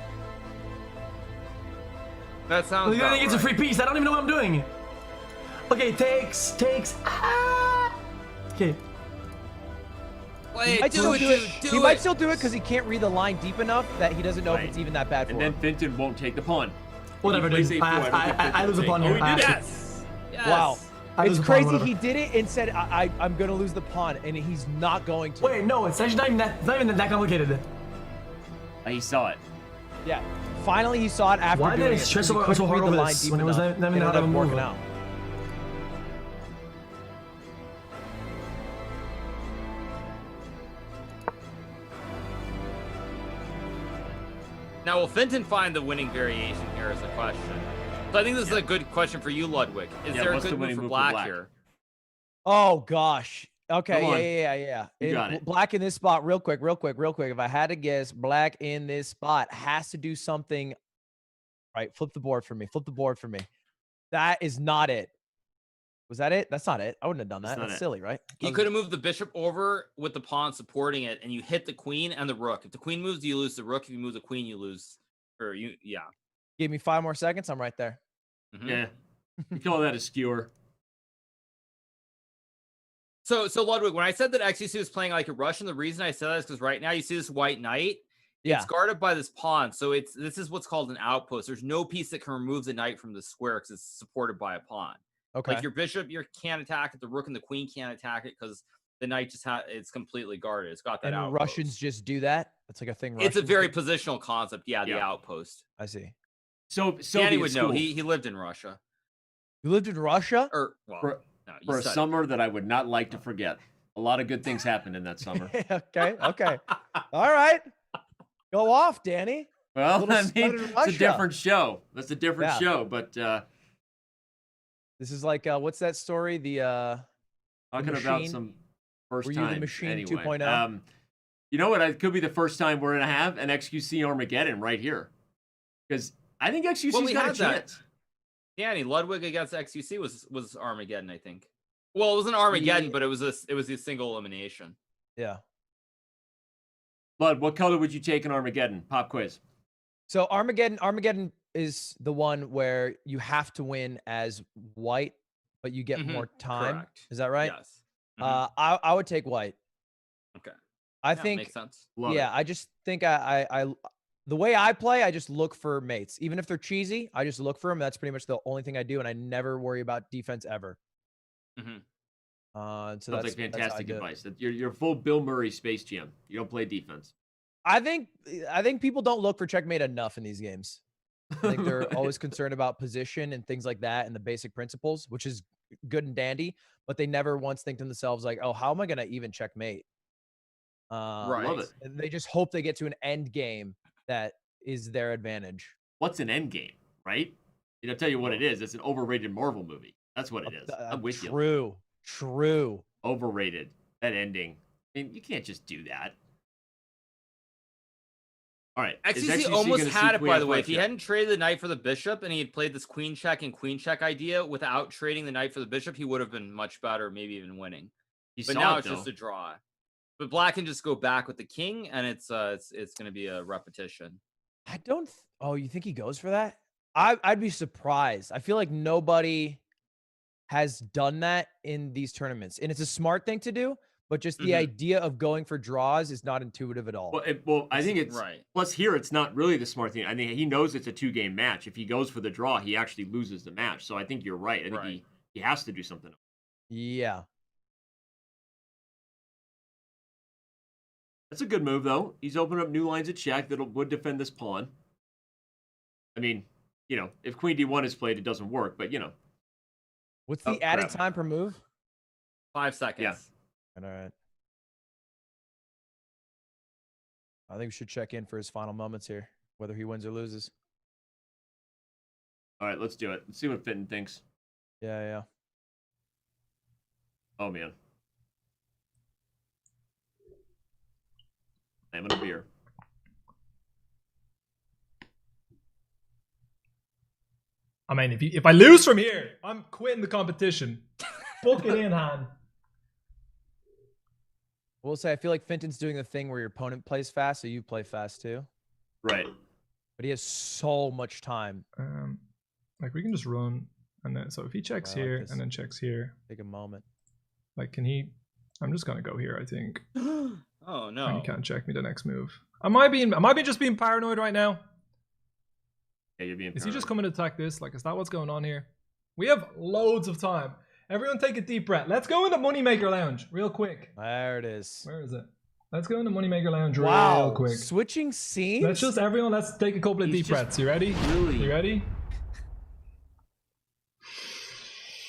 That sounds. Well, he gets a free piece. I don't even know what I'm doing. Okay, takes. Okay. He might still do it. He might still do it because he can't read the line deep enough that he doesn't know if it's even that bad for And him. then Finton won't take the pawn. Whatever, If he plays dude. A4, I don't think Finton I will lose a take pawn it. here. Oh, he I did have it. to- Yes. Wow. I lose It's a pawn, crazy. whatever. He did it and said, I'm going to lose the pawn, and he's not going to. Wait, no, it's actually not even that complicated. He saw it. Yeah. Finally, he saw it after Why did doing I it. stress because he so couldn't hard read over the line this deep when it was enough. not even It how to ended up move working it? out. Now, will Finton find the winning variation here is the question. So I think this is a good question for you, Ludwig. Is there a what's the good move winning for move for black, black? here? Oh, gosh. Okay, Come on. yeah. You got it. Black in this spot, real quick. If I had to guess, black in this spot has to do something. Right, flip the board for me. That is not it. Was that it? That's not it. I wouldn't have done that. not That's it. silly, right? You could have moved the bishop over with the pawn supporting it, and you hit the queen and the rook. If the queen moves, you lose the rook. If you move the queen, you lose. Or you, yeah. Give me 5 more seconds. I'm right there. Mhm. Yeah. You call that a skewer. So Ludwig, when I said that XUC was playing like a Russian, the reason I said that is because right now you see this white knight. Yeah. It's guarded by this pawn, so this is what's called an outpost. There's no piece that can remove the knight from the square because it's supported by a pawn. Okay. Like your bishop, you can't attack it. The rook and the queen can't attack it because the knight just it's completely guarded. It's got that And outpost. Russians just do that. That's like a thing. It's a Russians very do? positional concept. Yeah, the Yeah. outpost. I see. So Danny Soviet would know. school. He lived in Russia. You lived in Russia? Or well, For- no, you for a studied. summer that I would not like to forget. A lot of good things happened in that summer. Okay. All right. Go off, Danny. Well, Little I stud mean, in it's a Russia. different show. That's a different Yeah. show. But This is like what's that story? The talking about machine? some first Were you the times machine anyway. 2.0? You know what? It could be the first time we're gonna have an XQC Armageddon right here, because I think XQC's Well, we got a had that. chance. Danny, Ludwig against XUC was Armageddon, I think. Well, it wasn't Armageddon, but it was a single elimination. yeah. Bud, what color would you take in Armageddon? Pop quiz. So Armageddon is the one where you have to win as white, but you get Mhm. more time. Correct. Is that right? Yes. Mhm. I would take white. Okay. I Yeah, think makes sense. Love yeah, it. I just think I the way I play, I just look for mates. Even if they're cheesy, I just look for them. That's pretty much the only thing I do, and I never worry about defense ever. Mhm. So Sounds that's like that's how I fantastic do it. advice. You're full Bill Murray Space Jam. You don't play defense. I think people don't look for checkmate enough in these games. I think they're always concerned about position and things like that and the basic principles, which is good and dandy, but they never once think to themselves like, oh, how am I going to even checkmate? Right. Love it. And they just hope they get to an end game that is their advantage. What's an end game, right? I'll tell you what it is. It's an overrated Marvel movie. That's what it is. I'm with you. True. Overrated. That ending. I mean, you can't just do that. All right. Is XQC XQC almost gonna see had it, queen by the way. F5 If he check? hadn't traded the knight for the bishop and he had played this queen check and queen check idea without trading the knight for the bishop, he would have been much better, maybe even winning. He But saw now it, it's just though. a draw. But black can just go back with the king, and it's going to be a repetition. I don't. Oh, you think he goes for that? I'd be surprised. I feel like nobody has done that in these tournaments, and it's a smart thing to do. But just the idea of going for draws is not intuitive at all. Well, I think it's right. Plus, here it's not really the smart thing. I think he knows it's a 2-game match. If he goes for the draw, he actually loses the match. So I think you're right. I think he has to do something. Yeah. That's a good move, though. He's opening up new lines of check that would defend this pawn. I mean, if queen d1 is played, it doesn't work. But What's the added time per move? 5 seconds. Yeah. All right. I think we should check in for his final moments here, whether he wins or loses. All right, let's do it. Let's see what Fitton thinks. Yeah. Oh, man. I'm in a beer. I mean, if I lose from here, I'm quitting the competition. Book it in, Han. I will say, I feel like Fenton's doing the thing where your opponent plays fast, so you play fast too. Right. But he has so much time. Like we can just run, and then so if he checks here and then checks here, take a moment. Like, can he? I'm just gonna go here, I think. Oh no! And he can't check me the next move. Am I just being paranoid right now? Yeah, you're being paranoid. Is he just coming to attack this? Like, is that what's going on here? We have loads of time. Everyone take a deep breath. Let's go into Moneymaker Lounge real quick. There it is. Where is it? Let's go into Moneymaker Lounge Wow. real quick. Switching scenes? Let's take a couple of deep breaths. You ready? Really? You ready?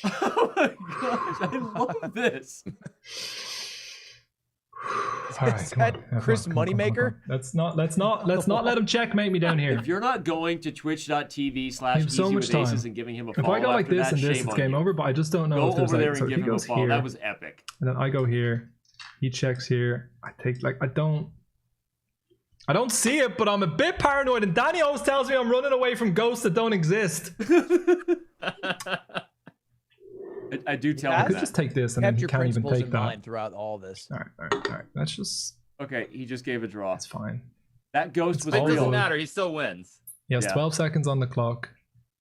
Oh my gosh, I love this. All right, Is come on. that Chris Moneymaker? Let's not let him checkmate me down here. If you're not going to twitch.tv/easy have so much with aces time. and giving him a If follow I go like after this that, and this, shame it's on game you. over. But I just don't know Go if there's over there like, and so give he him a goes follow. here, That was epic. and then I go here. He checks here. I don't see it, but I'm a bit paranoid. And Danny always tells me I'm running away from ghosts that don't exist. I do tell I him could that. just take this, and Kept then he your can't even principles take in that. mind throughout all this. All right. Let's just. Okay, he just gave a draw. It's fine. That ghost It's was But it all doesn't real. good. matter. He still wins. He has Yeah. 12 seconds on the clock.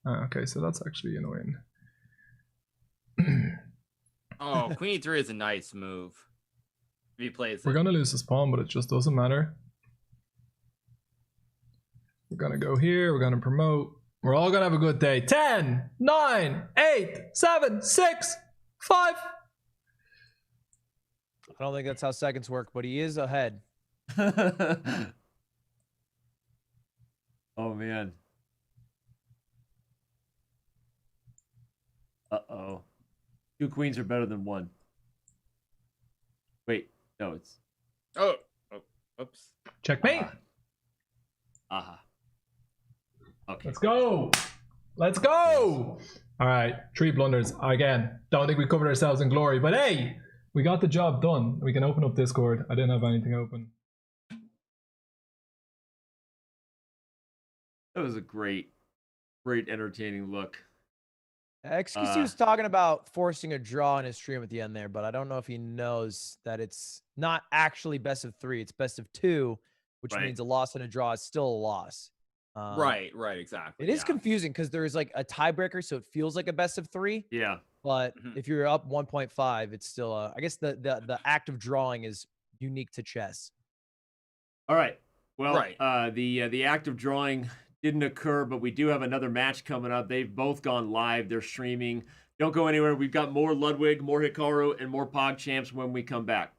Okay, so that's actually annoying. Oh, queen e3 is a nice move. If he plays it. We're gonna lose this pawn, but it just doesn't matter. We're gonna go here. We're gonna promote. We're all gonna have a good day. 10, 9, 8, 7, 6, 5. I don't think that's how seconds work, but he is ahead. Oh man. Uh-oh. 2 queens are better than 1. Wait, no, it's Oh, oops. Checkmate. aha. Okay. Let's go. Let's go. All right, 3 blunders. Again, don't think we covered ourselves in glory, but hey, we got the job done. We can open up Discord. I didn't have anything open. That was a great entertaining look. XQC was talking about forcing a draw in his stream at the end there, but I don't know if he knows that it's not actually best of 3. It's best of 2, which Right. means a loss and a draw is still a loss. Right, exactly. It is yeah. confusing because there is like a tiebreaker, so it feels like a best of 3. Yeah. But if you're up 1.5, it's still I guess the act of drawing is unique to chess. All right. Well, Right. The act of drawing didn't occur, but we do have another match coming up. They've both gone live. They're streaming. Don't go anywhere. We've got more Ludwig, more Hikaru, and more PogChamps when we come back.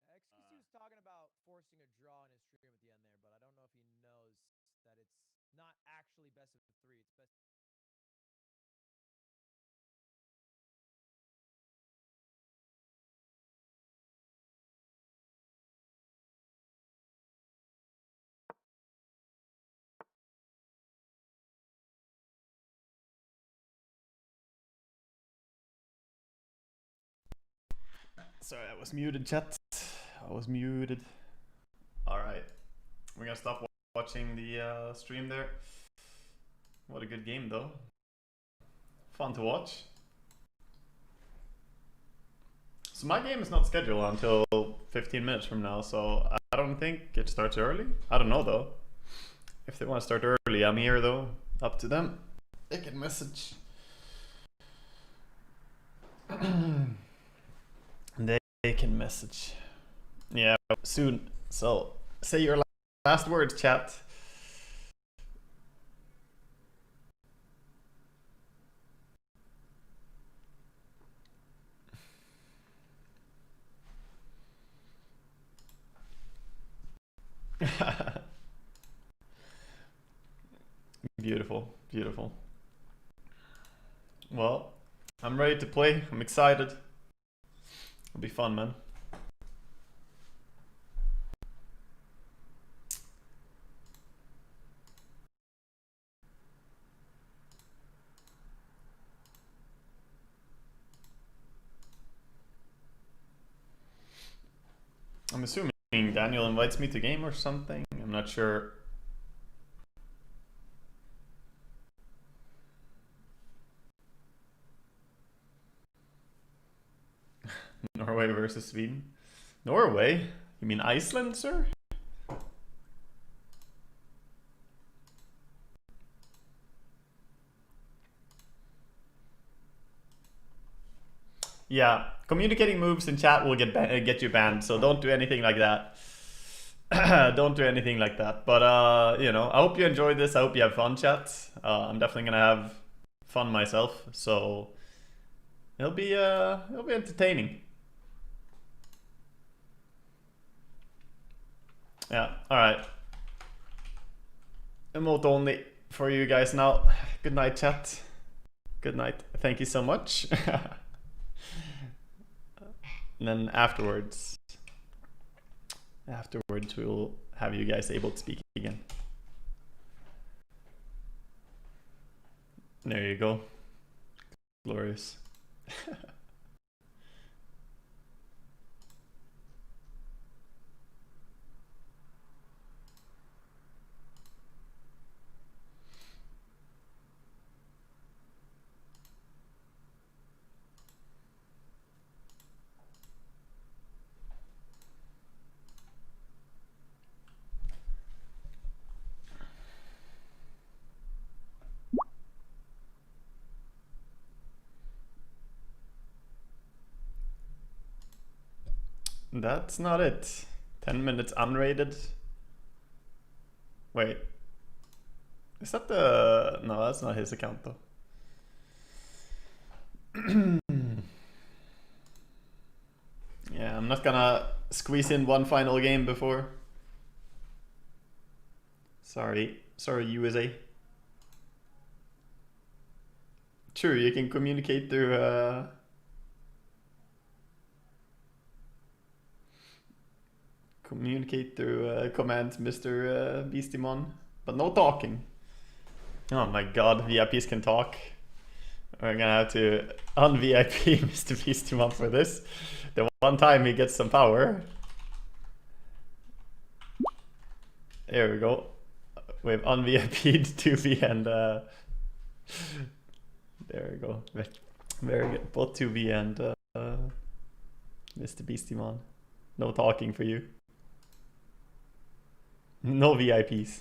XQC was talking about forcing a draw in his stream at the end there, but I don't know if he knows that it's not actually best of 3. It's best Sorry, I was muted, chat. I was muted. Alright. We're gonna stop watching the stream there. What a good game, though. Fun to watch. So my game is not scheduled until 15 minutes from now, so I don't think it starts early. I don't know, though. If they want to start early, I'm here, though. Up to them. They can message. They can message. Yeah, soon. So, say your last words, chat. Beautiful, beautiful. Well, I'm ready to play. I'm excited. It'll be fun, man. I'm assuming Daniel invites me to game or something. I'm not sure. Norway versus Sweden. Norway? You mean Iceland, sir? Yeah, communicating moves in chat will get you banned, so don't do anything like that. Don't do anything like that. But you know, I hope you enjoyed this. I hope you have fun, chat. I'm definitely gonna have fun myself, so it'll be entertaining. Yeah, alright. Emote only for you guys now. Good night, chat. Good night. Thank you so much. And then afterwards we will have you guys able to speak again. There you go. Glorious. That's not it. 10 minutes unrated. Wait. Is that the... No, that's not his account though. Yeah, I'm not gonna squeeze in one final game before. Sorry, USA. True, you can communicate through commands, Mr. Beastimon, but no talking. Oh my god, VIPs can talk. We're gonna have to un-VIP Mr. Beastimon for this. The one time he gets some power. There we go. We've un-VIP'd 2V and there we go. Very good. Both 2V and Mr. Beastimon. No talking for you. No VIPs.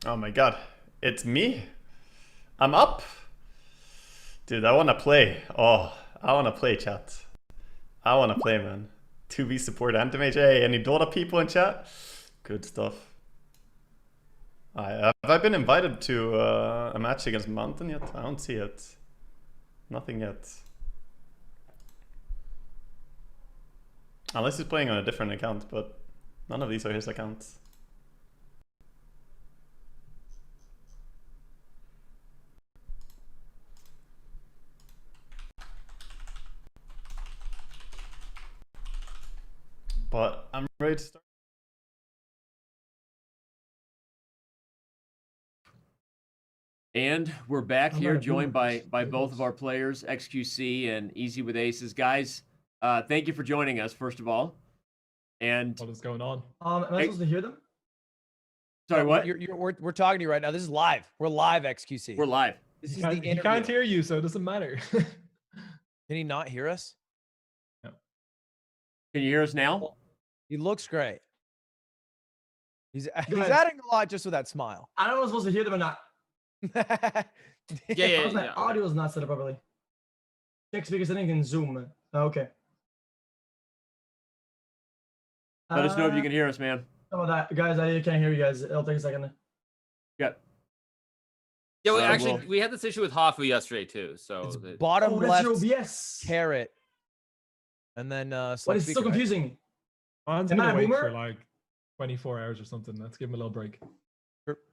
Oh my god, it's me? I'm up? Dude, I wanna play. Oh, I wanna play, chat. I wanna play, man. 2v support anti-mage. Hey, any Dota people in chat? Good stuff. Have I been invited to a match against Mountain yet? I don't see it. Nothing yet. Unless he's playing on a different account, but none of these are his accounts. But I'm ready to start. And we're back I'm here, not a joined boomer. by both of our players, XQC and Easy with Aces. Guys, thank you for joining us, first of all. And What is going on? Am I supposed to hear them? sorry, what? We're talking to you right now. This is live. We're live, XQC. We're live. This is He the can't, he interview. can't hear you, so it doesn't matter. Can he not hear us? Can you hear us now? He looks great. He's ahead. adding a lot just with that smile. I don't know if I'm supposed to hear them or not. Yeah. My audio is not set up properly. Check speaker settings in Zoom. Okay. Let us know if you can hear us, man. Some of that, guys. I can't hear you guys. It'll take a second. Yeah. Yeah, we well- we had this issue with Hafu yesterday too. So It's it- bottom Oh, that's left your OBS. carrot. And then But select it's so speaker, right? confusing. Mine's Am been I a awake boomer? for like 24 hours or something. Let's give him a little break.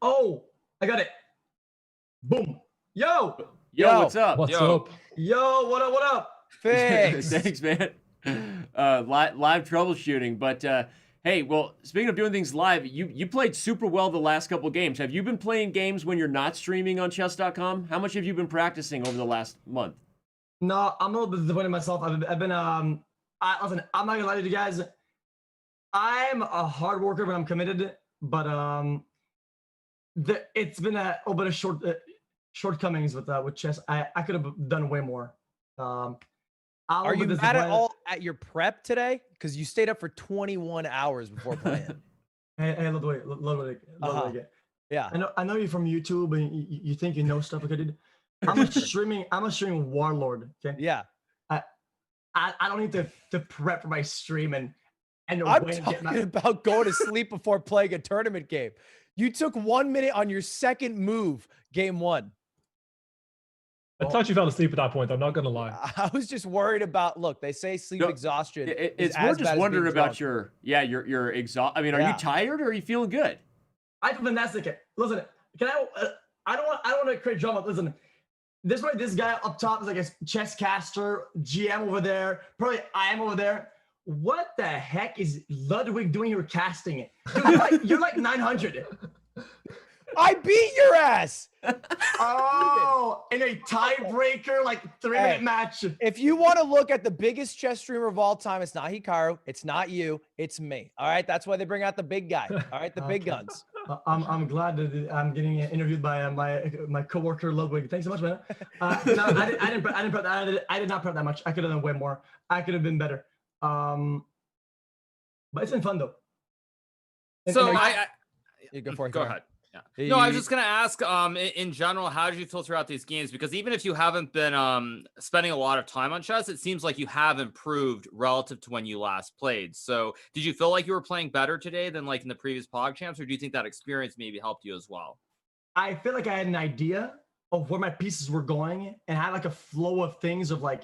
Oh, I got it. Boom. Yo. Yo, what's up? What's Yo. up? Yo, what up? What up? Thanks. Thanks, man. Live troubleshooting, but hey, well, speaking of doing things live, you played super well the last couple games. Have you been playing games when you're not streaming on Chess.com? How much have you been practicing over the last month? No, I'm a little bit disappointed in myself. I've been listen, I'm not gonna lie to you guys. I'm a hard worker when I'm committed, but it's been a little bit of shortcomings with chess. I could have done way more. Are you mad at all at your prep today? Because you stayed up for 21 hours before playing. Hey, Ludwig. Yeah. I know you're from YouTube and you think you know stuff. Okay, dude. I'm a streaming warlord. Okay. Yeah. I don't need to prep for my stream and I'm wait and get talking about going to sleep before playing a tournament game. You took 1 minute on your second move, game one. I thought you fell asleep at that point. I'm not gonna lie. I was just worried about. Look, they say sleep exhaustion. It's more just wondering about your exhaust. I mean, are you tired or are you feeling good? I feel fantastic. Listen, can I don't want to create drama. Listen, this guy up top is like a chess caster, GM over there. Probably I am over there. What the heck is Ludwig doing here casting it? Dude, you're like 900. I beat your ass. Oh, in a tiebreaker, like 3-minute match. If you want to look at the biggest chess streamer of all time, it's not Hikaru, it's not you, it's me. All right, that's why they bring out the big guy. All right, the big guns. I'm glad that I'm getting interviewed by my coworker Ludwig. Thanks so much, man. No, I didn't prep that. I did not prep that much. I could have done way more. I could have been better. But it's been fun though. So you go for it. Go ahead. Yeah. No, I was just gonna ask. In general, how did you filter out these games? Because even if you haven't been spending a lot of time on chess, it seems like you have improved relative to when you last played. So, did you feel like you were playing better today than like in the previous PogChamps, or do you think that experience maybe helped you as well? I feel like I had an idea of where my pieces were going, and had like a flow of things of like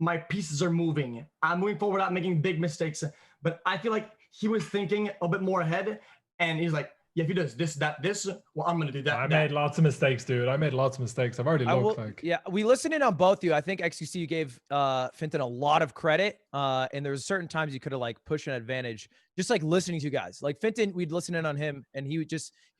my pieces are moving. I'm moving forward, not making big mistakes. But I feel like he was thinking a bit more ahead, and he's like, yeah, if he does this, that, this, well, I'm gonna do that. I made lots of mistakes, dude. I made lots of mistakes. I've already looked Yeah, we listened in on both of you. I think XQC, you gave Finton a lot of credit, and there was certain times you could have like pushed an advantage, just like listening to you guys. Like Finton, we'd listen in on him, and he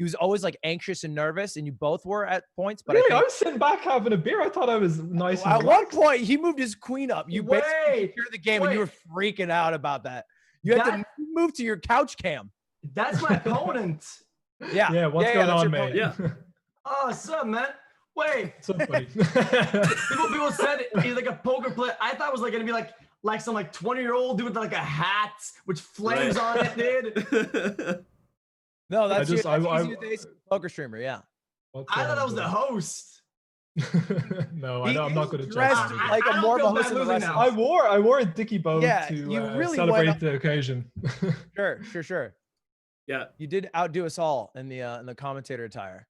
was always like anxious and nervous, and you both were at points. But really, I was sitting back having a beer. I thought I was nice. At one point, he moved his queen up. You basically secured the game, and you were freaking out about that. You had to move to your couch cam. That's my opponent. Yeah. What's going on, man? Yeah. Oh, what's up, man? Wait. What's up, buddy? people said he's like a poker player. I thought it was like gonna be like some like 20-year-old dude with like a hat with flames on it, dude. No, that's a poker streamer. Yeah. I thought that was the host. No, I'm not good at dressed chess. like a more of a host than the rest. I wore a dicky bow to you really celebrate the occasion. Sure. Yeah, you did outdo us all in the commentator attire.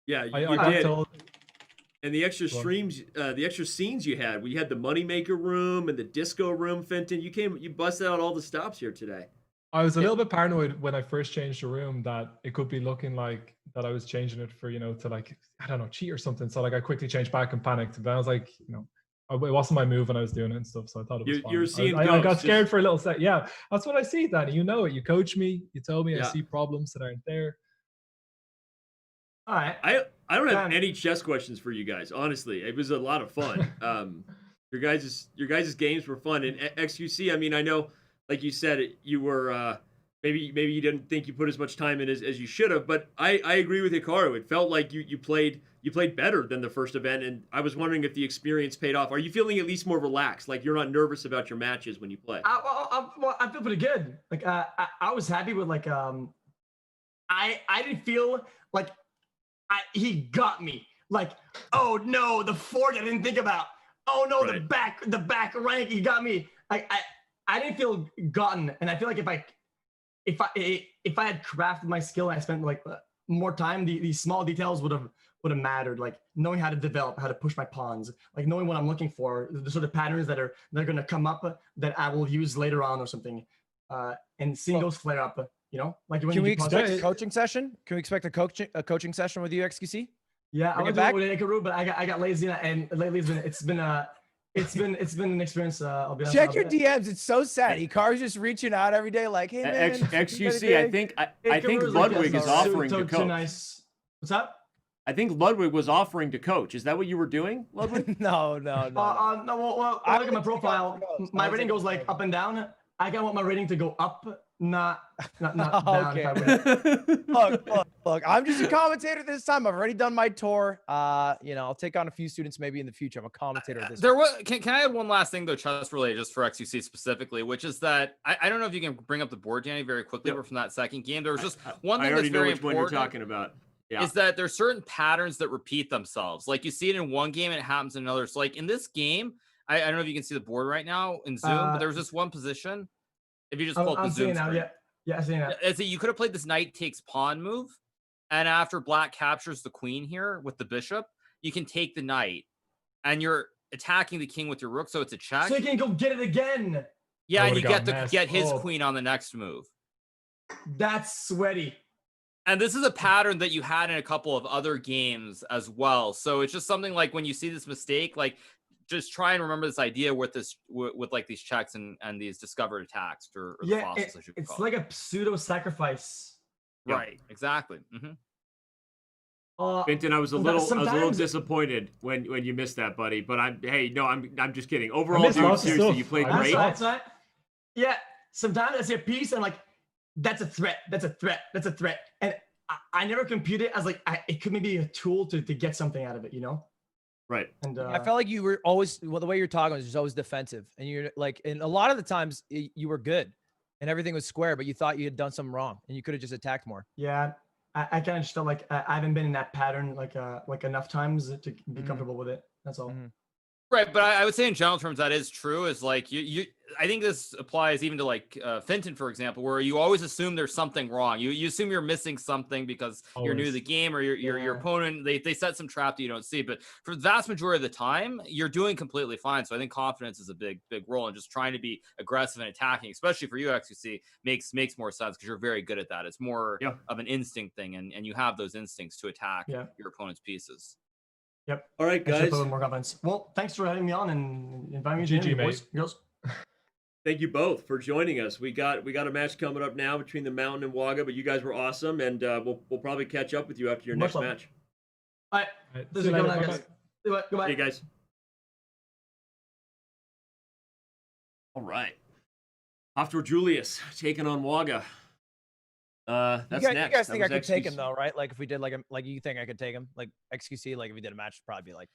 Yeah, I you got did. told. And the extra streams, the extra scenes you had, we had the moneymaker room and the disco room, Finton. You busted out all the stops here today. I was a little bit paranoid when I first changed the room that it could be looking like that I was changing it for, to like, I don't know, cheat or something. So like I quickly changed back and panicked. But I was like, It wasn't my move when I was doing it and stuff, so I thought it was fine. You're seeing I got ghosts, scared just- for a little sec. Yeah, that's what I see, Danny. You know it. You coach me. You tell me I Yeah. see problems that aren't there. All right. I don't have Dan. any chess questions for you guys. Honestly, it was a lot of fun. Your guys' games were fun. And XQC, I mean, I know, like you said, you were maybe you didn't think you put as much time in as you should have, but I agree with Hikaru. It felt like you played better than the first event, and I was wondering if the experience paid off. Are you feeling at least more relaxed, like you're not nervous about your matches when you play? I feel pretty good. Like I was happy with like I didn't feel like he got me. Like, oh no, the fort I didn't think about. Oh no, Right. the back rank he got me. I didn't feel gotten, and I feel like if I had crafted my skill and I spent like more time, these small details would have mattered. Like knowing how to develop, how to push my pawns, like knowing what I'm looking for, the sort of patterns that are going to come up that I will use later on or something, and seeing those flare up. You know, like when Can you we do expect puzzles. a coaching session? Can we expect a coaching session with you, XQC? Yeah, I Bring was it back? doing it with Ikaru, but I got lazy, and lately it's been an experience. I'll be honest. Check your DMs. It's so sad. Hikaru's just reaching out every day, like, hey man. XQC, I think Ludwig is offering to coach. Nice. What's up? I think Ludwig was offering to coach. Is that what you were doing, Ludwig? No. No. Well, I look at my profile. My rating goes like up and down. I want my rating to go up, not down. Okay. If I win. Look. I'm just a commentator this time. I've already done my tour. I'll take on a few students maybe in the future. I'm a commentator this. There was. Can I add one last thing though, chess related, just for XQC specifically, which is that I don't know if you can bring up the board, Danny, very quickly, but from that second game, there was just one thing I already that's know very which one important. you're talking about. Yeah. Is that there's certain patterns that repeat themselves. Like you see it in one game and it happens in another. So like in this game, I don't know if you can see the board right now in Zoom, but there was this one position. If you just pull up the I'm Zoom seeing now. screen. Yeah, I'm seeing that. It's that you could have played this knight takes pawn move, and after black captures the queen here with the bishop, you can take the knight, and you're attacking the king with your rook, so it's a check. So you can go get it again. Yeah, I and you would've get got his Oh. queen on the next move. That's sweaty. And this is a pattern that you had in a couple of other games as well. So it's just something like when you see this mistake, like just try and remember this idea with like these checks and these discovered attacks or the Yeah, fossils, as you could it's call like a pseudo sacrifice. it. Right, exactly. Vinton, I was a little sometimes- disappointed when you missed that, buddy. But I'm just kidding. Overall, missed dude, lots of seriously, stuff. you played I great. That's right. Yeah, sometimes I see a piece and I'm like, that's a threat. That's a threat. That's a threat. And I never compute it as like it could maybe be a tool to get something out of it, you know? Right. And I felt like you were always, well, the way you're talking was just always defensive, and you're like, and a lot of the times you were good, and everything was square, but you thought you had done something wrong, and you could have just attacked more. yeah, I kind of just felt like I haven't been in that pattern like enough times to be comfortable with it. That's all. Right, but I would say in general terms that is true. Is like you I think this applies even to like Finton, for example, where you always assume there's something wrong. You assume you're missing something because you're new to the game, or your opponent they set some trap that you don't see. But for the vast majority of the time, you're doing completely fine. So I think confidence is a big role, and just trying to be aggressive and attacking, especially for you, XQC, makes more sense because you're very good at that. It's more of an instinct thing, and you have those instincts to attack your opponent's pieces. Yep. All right, I should guys. put a little more confidence. Well, thanks for having me on and inviting me to GG, the mate. boys, girls. Thank you both for joining us. We got a match coming up now between the Mountain and Wagga, but you guys were awesome, and we'll probably catch up with you after your Much next love. match. All right. Right, This see is you going later. on, guys. Bye-bye. Goodbye. See you guys. All right. After Julius taking on Wagga. That's you next. guys That think I was could take him XQC. though, right? Like if we did like you think I could take him, like XQC, like if we did a match, it'd probably be like.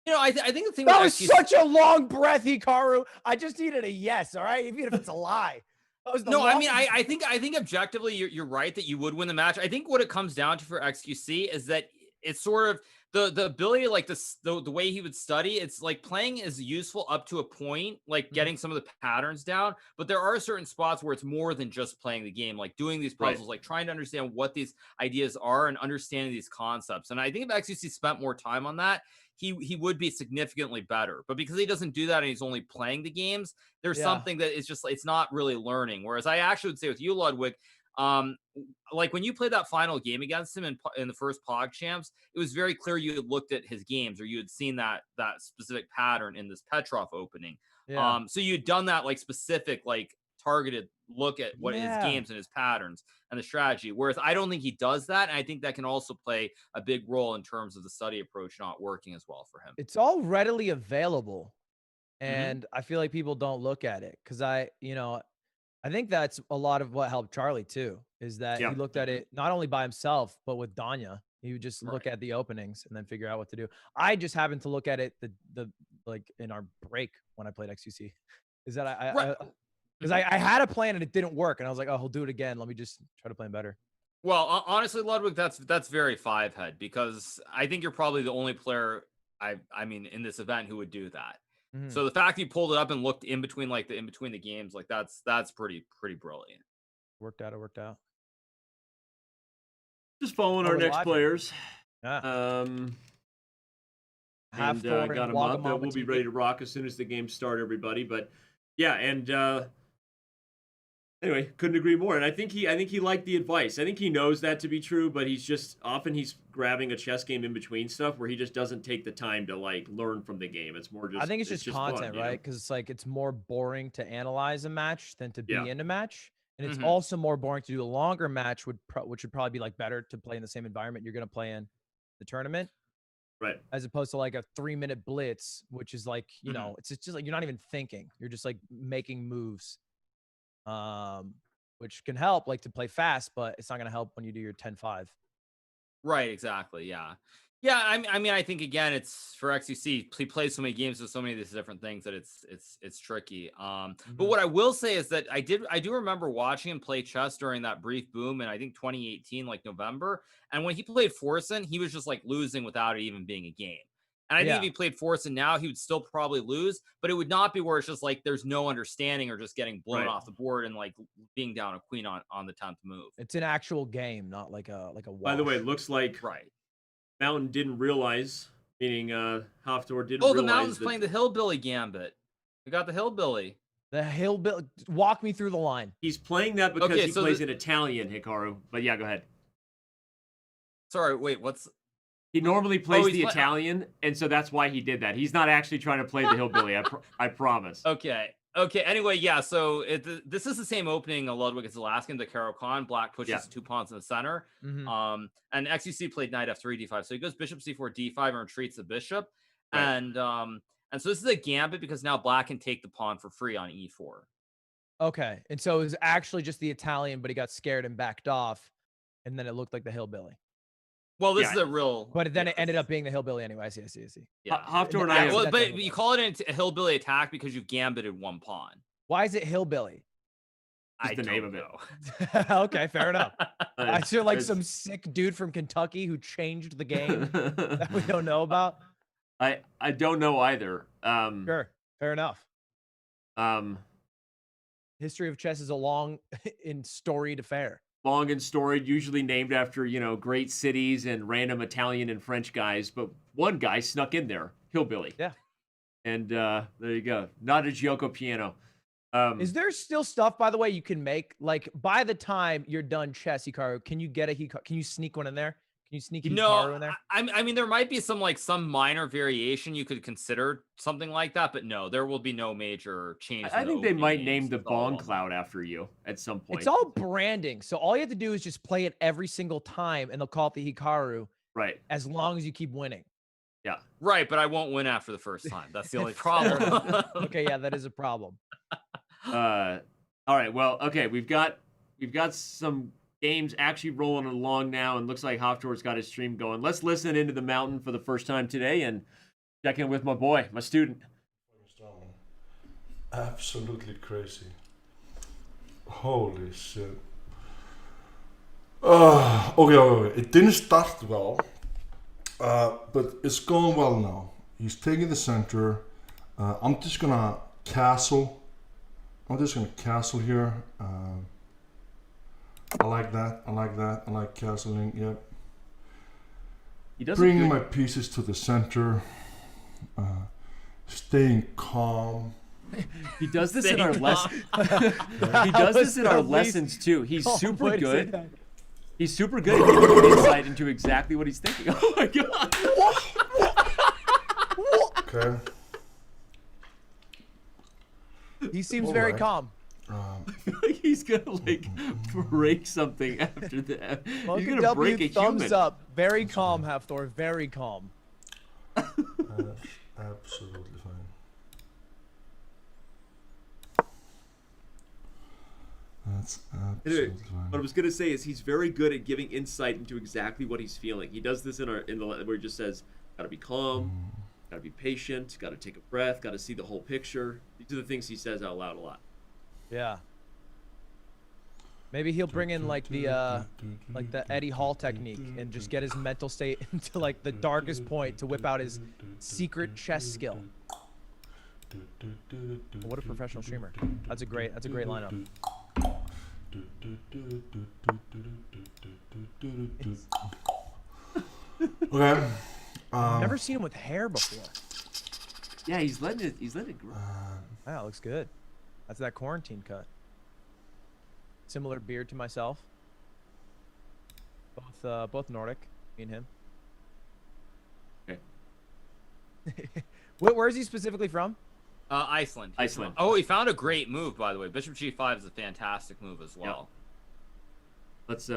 You know, I think the thing That with was XQC such a long breath, Hikaru. I just needed a yes, all right? Even if it's a lie. That was the No, I mean, longest- I think objectively you're right that you would win the match. I think what it comes down to for XQC is that it's sort of the ability, like the way he would study. It's like playing is useful up to a point, like getting some of the patterns down. But there are certain spots where it's more than just playing the game, like doing these puzzles, like trying to understand what these ideas are and understanding these concepts. And I think if XQC spent more time on that, he would be significantly better. But because he doesn't do that and he's only playing the games, there's something that is just, it's not really learning. Whereas I actually would say with you, Ludwig, Like when you played that final game against him in the first PogChamps, it was very clear you had looked at his games or you had seen that specific pattern in this Petrov opening. Yeah. So you'd done that like specific, like targeted look at what his games and his patterns and the strategy. Whereas I don't think he does that. And I think that can also play a big role in terms of the study approach not working as well for him. It's all readily available. And I feel like people don't look at it because I think that's a lot of what helped Charlie too, is that he looked at it not only by himself, but with Danya. He would just look at the openings and then figure out what to do. I just happened to look at it the like in our break when I played XQC. Is that because I had a plan and it didn't work. And I was like, oh, he'll do it again. Let me just try to play him better. Well, honestly, Ludwig, that's very five-head because I think you're probably the only player I mean in this event who would do that. So the fact he pulled it up and looked in between the games, like that's pretty brilliant. Worked out. Just following our next players. Yeah. And got him up. We'll be ready to rock as soon as the games start, everybody. But yeah, and anyway, couldn't agree more. And I think he liked the advice. I think he knows that to be true, but he's grabbing a chess game in between stuff where he just doesn't take the time to like learn from the game. It's more just I think it's just content, fun, right? Because it's like it's more boring to analyze a match than to be in a match. And it's Mhm. also more boring to do a longer match, which would probably be like better to play in the same environment you're going to play in the tournament. Right. As opposed to like a 3-minute blitz, which is like, you know, it's just like you're not even thinking. You're just like making moves. Which can help like to play fast, but it's not going to help when you do your 10-5. Right, exactly. Yeah, I mean, I think again, it's for XQC. He plays so many games with so many of these different things that it's tricky. But what I will say is that I do remember watching him play chess during that brief boom in I think 2018, like November. And when he played forsen, he was just like losing without it even being a game. And I think if he played forsen now, he would still probably lose, but it would not be where it's just like there's no understanding or just getting blown off the board and like being down a queen on the 10th move. It's an actual game, not like a wash. By the way, it looks like Mountain didn't realize, meaning Haftor didn't realize. Oh, the Mountain's playing the Hillbilly Gambit. We got the Hillbilly. The Hillbilly. Walk me through the line. He's playing that because he plays in Italian, Hikaru. But yeah, go ahead. Sorry, wait, what's... He normally plays the Italian, and so that's why he did that. He's not actually trying to play the Hillbilly, I promise. Okay. Anyway, yeah, so this is the same opening of Ludwig as the last game, the Caro Khan. Black pushes 2 pawns in the center. And XQC played knight f3, d5. So he goes bishop c4, d5, and retreats the bishop. And so this is a gambit because now black can take the pawn for free on e4. Okay. And so it was actually just the Italian, but he got scared and backed off. And then it looked like the Hillbilly. Well, this is a real... But then it ended up being the Hillbilly anyway. I see. Yeah. Haftor and I... Well, but you call it a Hillbilly attack because you've gambited 1 pawn. Why is it Hillbilly? Just the name of it. Okay, fair enough. I feel like some sick dude from Kentucky who changed the game that we don't know about. I don't know either. Sure, fair enough. History of chess is a long and storied affair. Long and storied, usually named after, great cities and random Italian and French guys. But one guy snuck in there, Hillbilly. Yeah. And there you go. Not a Gioco piano. Is there still stuff, by the way, you can make? Like, by the time you're done chess, Hikaru, can you get can you sneak one in there? Can you sneak Hikaru in there? I mean, there might be some minor variation you could consider something like that, but no, there will be no major change. I think they might name the Bong Cloud after you at some point. It's all branding. So all you have to do is just play it every single time, and they'll call it the Hikaru. Right. As long as you keep winning. Yeah. Right, but I won't win after the first time. That's the only problem. Okay, yeah, that is a problem. All right. Well, okay, we've got some games actually rolling along now, and looks like Haftor's got his stream going. Let's listen into the Mountain for the first time today and check in with my boy, my student. Absolutely crazy. Holy shit. Okay. It didn't start well, but it's going well now. He's taking the center. I'm just gonna castle. I'm just gonna castle here. I like that. I like castling. Yep. Bringing my pieces to the center. Staying calm. He does this in our lesson. He does this in our lessons too. He's super good. He's super good at giving insight into exactly what he's thinking. Oh my god. Okay. He seems very calm. I feel like he's gonna like break something after that. He's gonna W, break a thumbs human. up. Very calm, Hafthor. Very calm. Absolutely fine. That's absolutely fine. What I was gonna say is he's very good at giving insight into exactly what he's feeling. He does this in the where he just says, "Gotta be calm, gotta be patient, gotta take a breath, gotta see the whole picture." These are the things he says out loud a lot. Yeah. Maybe he'll bring in like the Eddie Hall technique and just get his mental state into like the darkest point to whip out his secret chess skill. What a professional streamer. That's a great lineup. Okay. Never seen him with hair before. Yeah, he's letting it grow. Wow, looks good. That's that quarantine cut. Similar beard to myself. Both Nordic, me and him. Okay. Where is he specifically from? Iceland. Iceland. Oh, he found a great move, by the way. Bishop G5 is a fantastic move as well. Yep.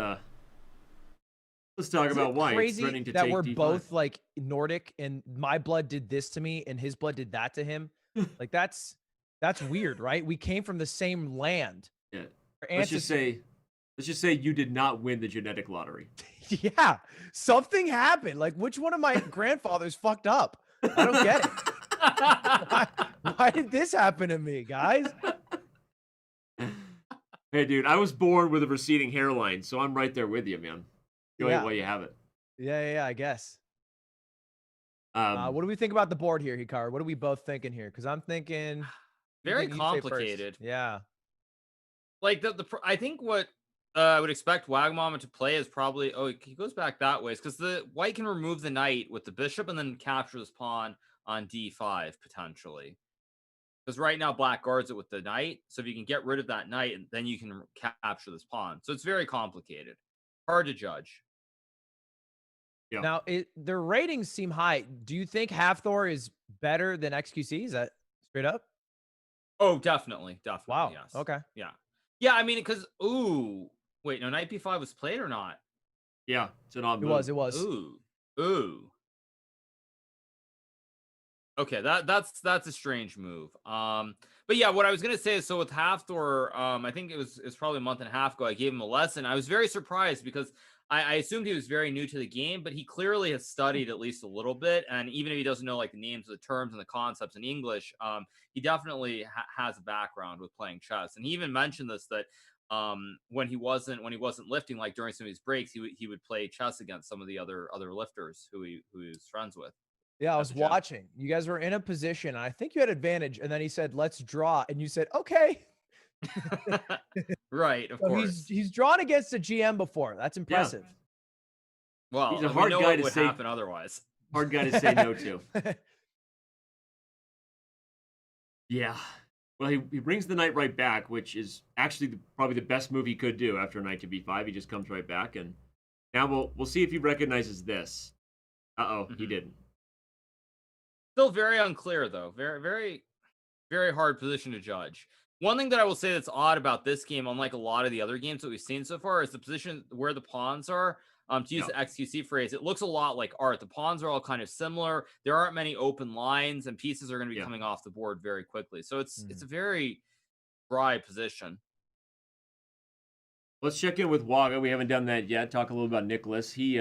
Let's talk about why crazy he's threatening to that take we're D5. both like Nordic and my blood did this to me and his blood did that to him. Like that's weird, right? We came from the same land. Yeah. Our Let's just say you did not win the genetic lottery. Yeah, something happened. Like, which one of my grandfathers fucked up? I don't get it. Why did this happen to me, guys? Hey, dude, I was born with a receding hairline, so I'm right there with you, man. Enjoy it while you have it. Yeah, I guess. What do we think about the board here, Hikaru? What are we both thinking here? Because I'm thinking Very you say first. complicated. Yeah. Like I think what I would expect Wagamama to play is probably he goes back that way because the white can remove the knight with the bishop and then capture this pawn on d5 potentially. Because right now black guards it with the knight, so if you can get rid of that knight, then you can capture this pawn. So it's very complicated, hard to judge. Yeah. Now their ratings seem high. Do you think Hafthor is better than XQC? Is that straight up? Oh, definitely. Wow. Yes. Okay. Yeah, I mean, because wait, no, knight b5 was played or not? Yeah, it's an odd move. It was. Ooh. Okay, that's a strange move. But yeah, what I was gonna say is, so with Hafthor, I think it was probably a month and a half ago, I gave him a lesson. I was very surprised because I assumed he was very new to the game, but he clearly has studied at least a little bit. And even if he doesn't know like the names of the terms and the concepts in English, he definitely has a background with playing chess. And he even mentioned this, that when he wasn't lifting, like during some of his breaks, he would play chess against some of the other lifters who he was friends with. Yeah, I was watching. You guys were in a position, and I think you had advantage. And then he said, "Let's draw," and you said, "Okay." Right, of So course. he's drawn against a GM before. That's impressive. Well, he's a hard guy to say. Happen otherwise. Hard guy to say no to. Yeah. Well, he brings the knight right back, which is actually probably the best move he could do after knight to b5. He just comes right back, and now we'll see if he recognizes this. He didn't. Still very unclear, though. Very, very, very hard position to judge. One thing that I will say that's odd about this game, unlike a lot of the other games that we've seen so far, is the position where the pawns are. To use the XQC phrase, it looks a lot like art. The pawns are all kind of similar. There aren't many open lines, and pieces are going to be coming off the board very quickly. So it's a very dry position. Let's check in with Waga. We haven't done that yet. Talk a little about Nicholas. He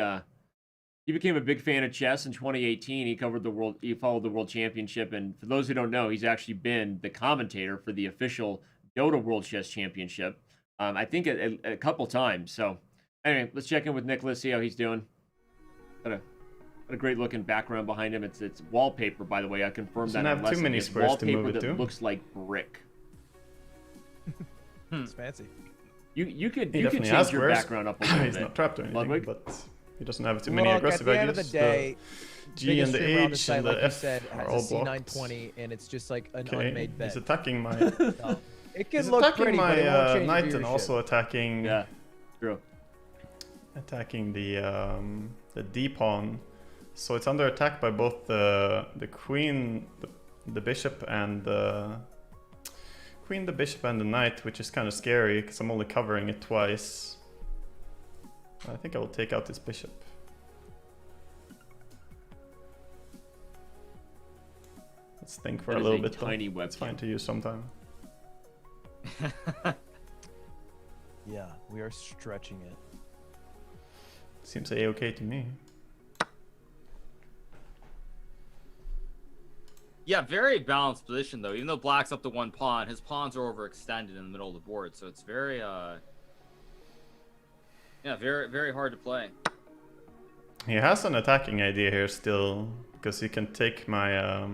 became a big fan of chess in 2018. He followed the World Championship, and for those who don't know, he's actually been the commentator for the official Dota World Chess Championship. I think a couple times. So anyway, let's check in with Nicholas, see how he's doing. Got a great looking background behind him. It's wallpaper, by the way. I confirmed that. Doesn't have too many squares to move it that to. looks like brick. It's fancy. You could He change definitely has your squares. background up a little bit. He's not trapped or anything, Ludwig? but He doesn't have too many Look, aggressive at the end of the ideas. day, G and the biggest streamer on the H site, and the like you F said, are has all a blocked. C920, and it's just like an Okay, unmade bet. he's attacking my. So, it can He's look attacking pretty, my but it won't change knight the and viewership. also attacking. Yeah, true. Attacking the D pawn, so it's under attack by both the queen, the bishop, and the queen, the bishop, and the knight, which is kind of scary because I'm only covering it twice. I think I will take out this bishop. Let's think for That a is little a bit. tiny It's fine to use sometime. Yeah, we are stretching it. Seems a-okay to me. Yeah, very balanced position though. Even though black's up to one pawn, his pawns are overextended in the middle of the board, so it's very yeah, very hard to play. He has an attacking idea here still, because he can take my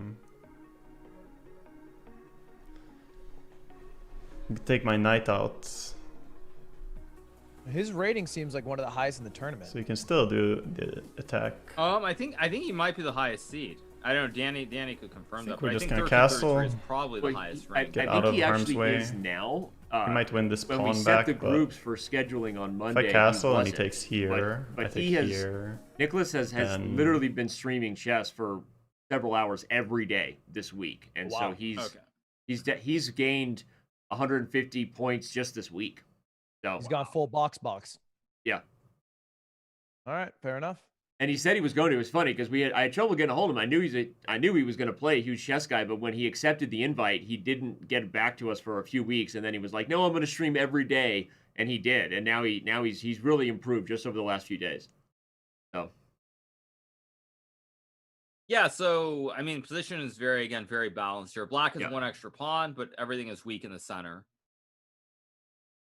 knight out. His rating seems like one of the highest in the tournament. So you can still do the attack. I think he might be the highest seed. I don't know. Danny could confirm that. We're But just I gonna think castle. 33 is probably the highest rank. Get I out think of he harm's actually way. is now. He might win this when pawn we set back, the but groups for scheduling on if Monday, I castle and he wasn't. takes here, but I take he has. here. Nicholas has then- literally been streaming chess for several hours every day this week, and so Wow. he's gained 150 points just this week. So He's gone full box. yeah. All right, fair enough. And he said he was going to. It was funny because I had trouble getting a hold of him. I knew he was going to play a huge chess guy, but when he accepted the invite, he didn't get back to us for a few weeks, and then he was like, "No, I'm going to stream every day," and he did. And now he's really improved just over the last few days. So Yeah, so I mean, position is very balanced here. Black has one extra pawn, but everything is weak in the center.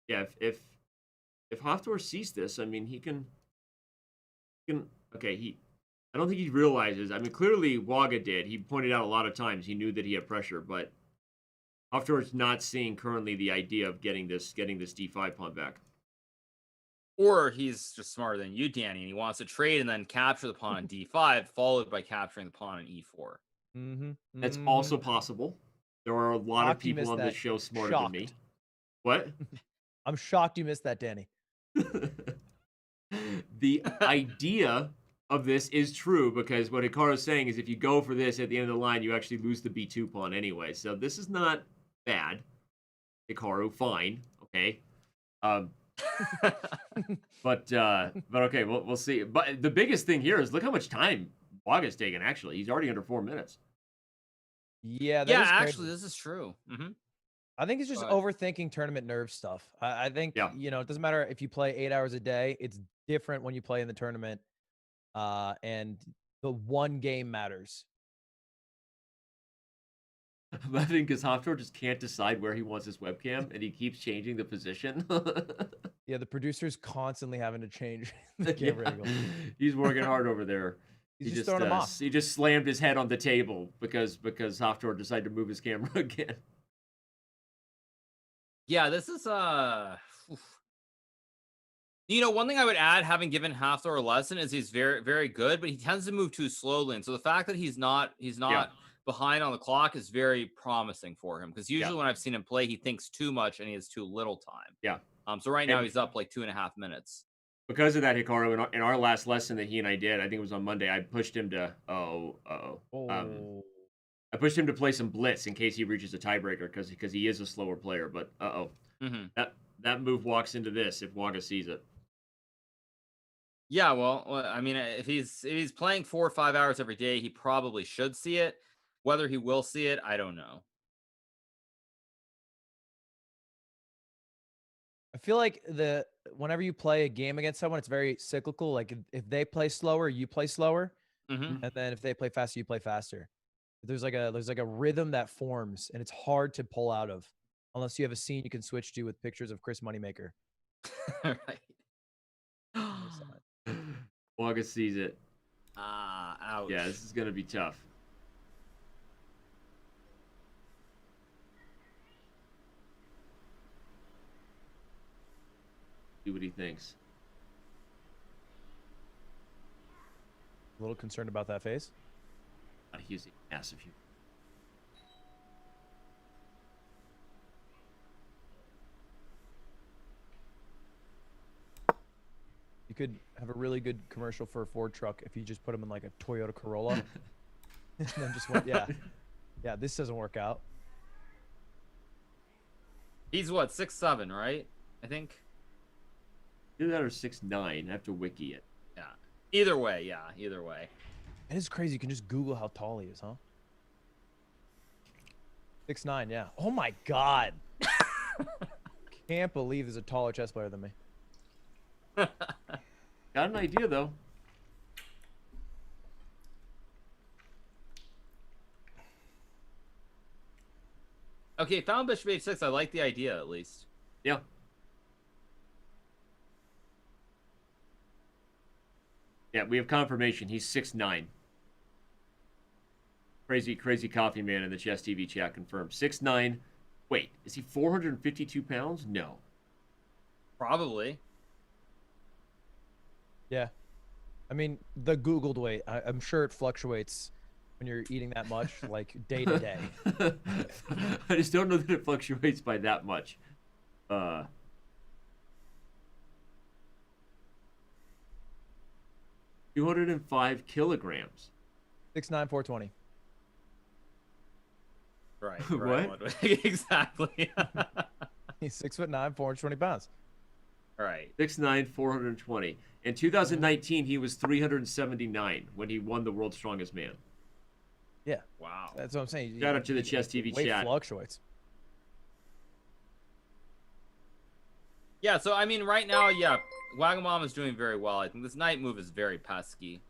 yeah, if Hafthor sees this, I mean, he can. Okay, I don't think he realizes. I mean, clearly Waga did. He pointed out a lot of times he knew that he had pressure, but Hafthor's not seeing currently the idea of getting this d5 pawn back. Or he's just smarter than you, Danny, and he wants to trade and then capture the pawn on d5, followed by capturing the pawn on e4. Mm-hmm. That's also possible. There are a lot of people on this show smarter than me. What? I'm shocked you missed that, Danny. The idea of this is true because what Hikaru's saying is if you go for this at the end of the line, you actually lose the b2 pawn anyway. So this is not bad. Hikaru, fine, okay. But okay, we'll see. But the biggest thing here is look how much time Waga's taken. Actually, he's already under 4 minutes. Yeah, actually, this is true. I think he's just overthinking tournament nerve stuff. I think, you know, it doesn't matter if you play 8 hours a day. It's different when you play in the tournament. And the one game matters. I think because Hafthor just can't decide where he wants his webcam, and he keeps changing the position. Yeah, the producer's constantly having to change the camera angle. He's working hard over there. He's just throwing him off. He just slammed his head on the table because Hafthor decided to move his camera again. Yeah, this is you know, one thing I would add, having given Hafthor a lesson, is he's very good, but he tends to move too slowly. And so the fact that he's not behind on the clock is very promising for him, because usually when I've seen him play, he thinks too much and he has too little time. Yeah. So right now he's up like 2.5 minutes. Because of that, Hikaru, in our last lesson that he and I did, I think it was on Monday, I pushed him to I pushed him to play some blitz in case he reaches a tiebreaker because he is a slower player. But that move walks into this if Waga sees it. Yeah, well, I mean, if he's playing 4 or 5 hours every day, he probably should see it. Whether he will see it, I don't know. I feel like whenever you play a game against someone, it's very cyclical. Like if they play slower, you play slower, and then if they play faster, you play faster. There's like a rhythm that forms, and it's hard to pull out of unless you have a scene you can switch to with pictures of Chris Moneymaker. Right. Waga sees it. Ouch. Yeah, this is gonna be tough. See what he thinks. little concerned about that face. He's massive. You could have a really good commercial for a Ford truck if you just put him in like a Toyota Corolla. And then just went, yeah. Yeah, this doesn't work out. He's what, 6'7", right? I think. Either that or 6'9". I have to wiki it. Yeah. Either way, yeah. Either way. It is crazy. You can just Google how tall he is, huh? 6'9", yeah. Oh my god. Can't believe there's a taller chess player than me. Got an idea though. Okay, found bishop h6. I like the idea at least. Yeah. Yeah, we have confirmation. He's 6'9". Crazy coffee man in the Chess TV chat confirmed. 6'9". Wait, is he 452 pounds? No. Probably. Yeah. I mean, the Googled weight, I'm sure it fluctuates when you're eating that much, like day to day. I just don't know that it fluctuates by that much. 205 kilograms. 6'9", 420. Right. What? Exactly. He's 6'9", 420 pounds. Right. 6'9", 420. In 2019, he was 379 when he won the World's Strongest Man. Yeah. Wow. That's what I'm saying. Shout out to the Chess TV weight chat. Fluctuates. Yeah, so I mean, right now, yeah, Wagamama is doing very well. I think this knight move is very pesky.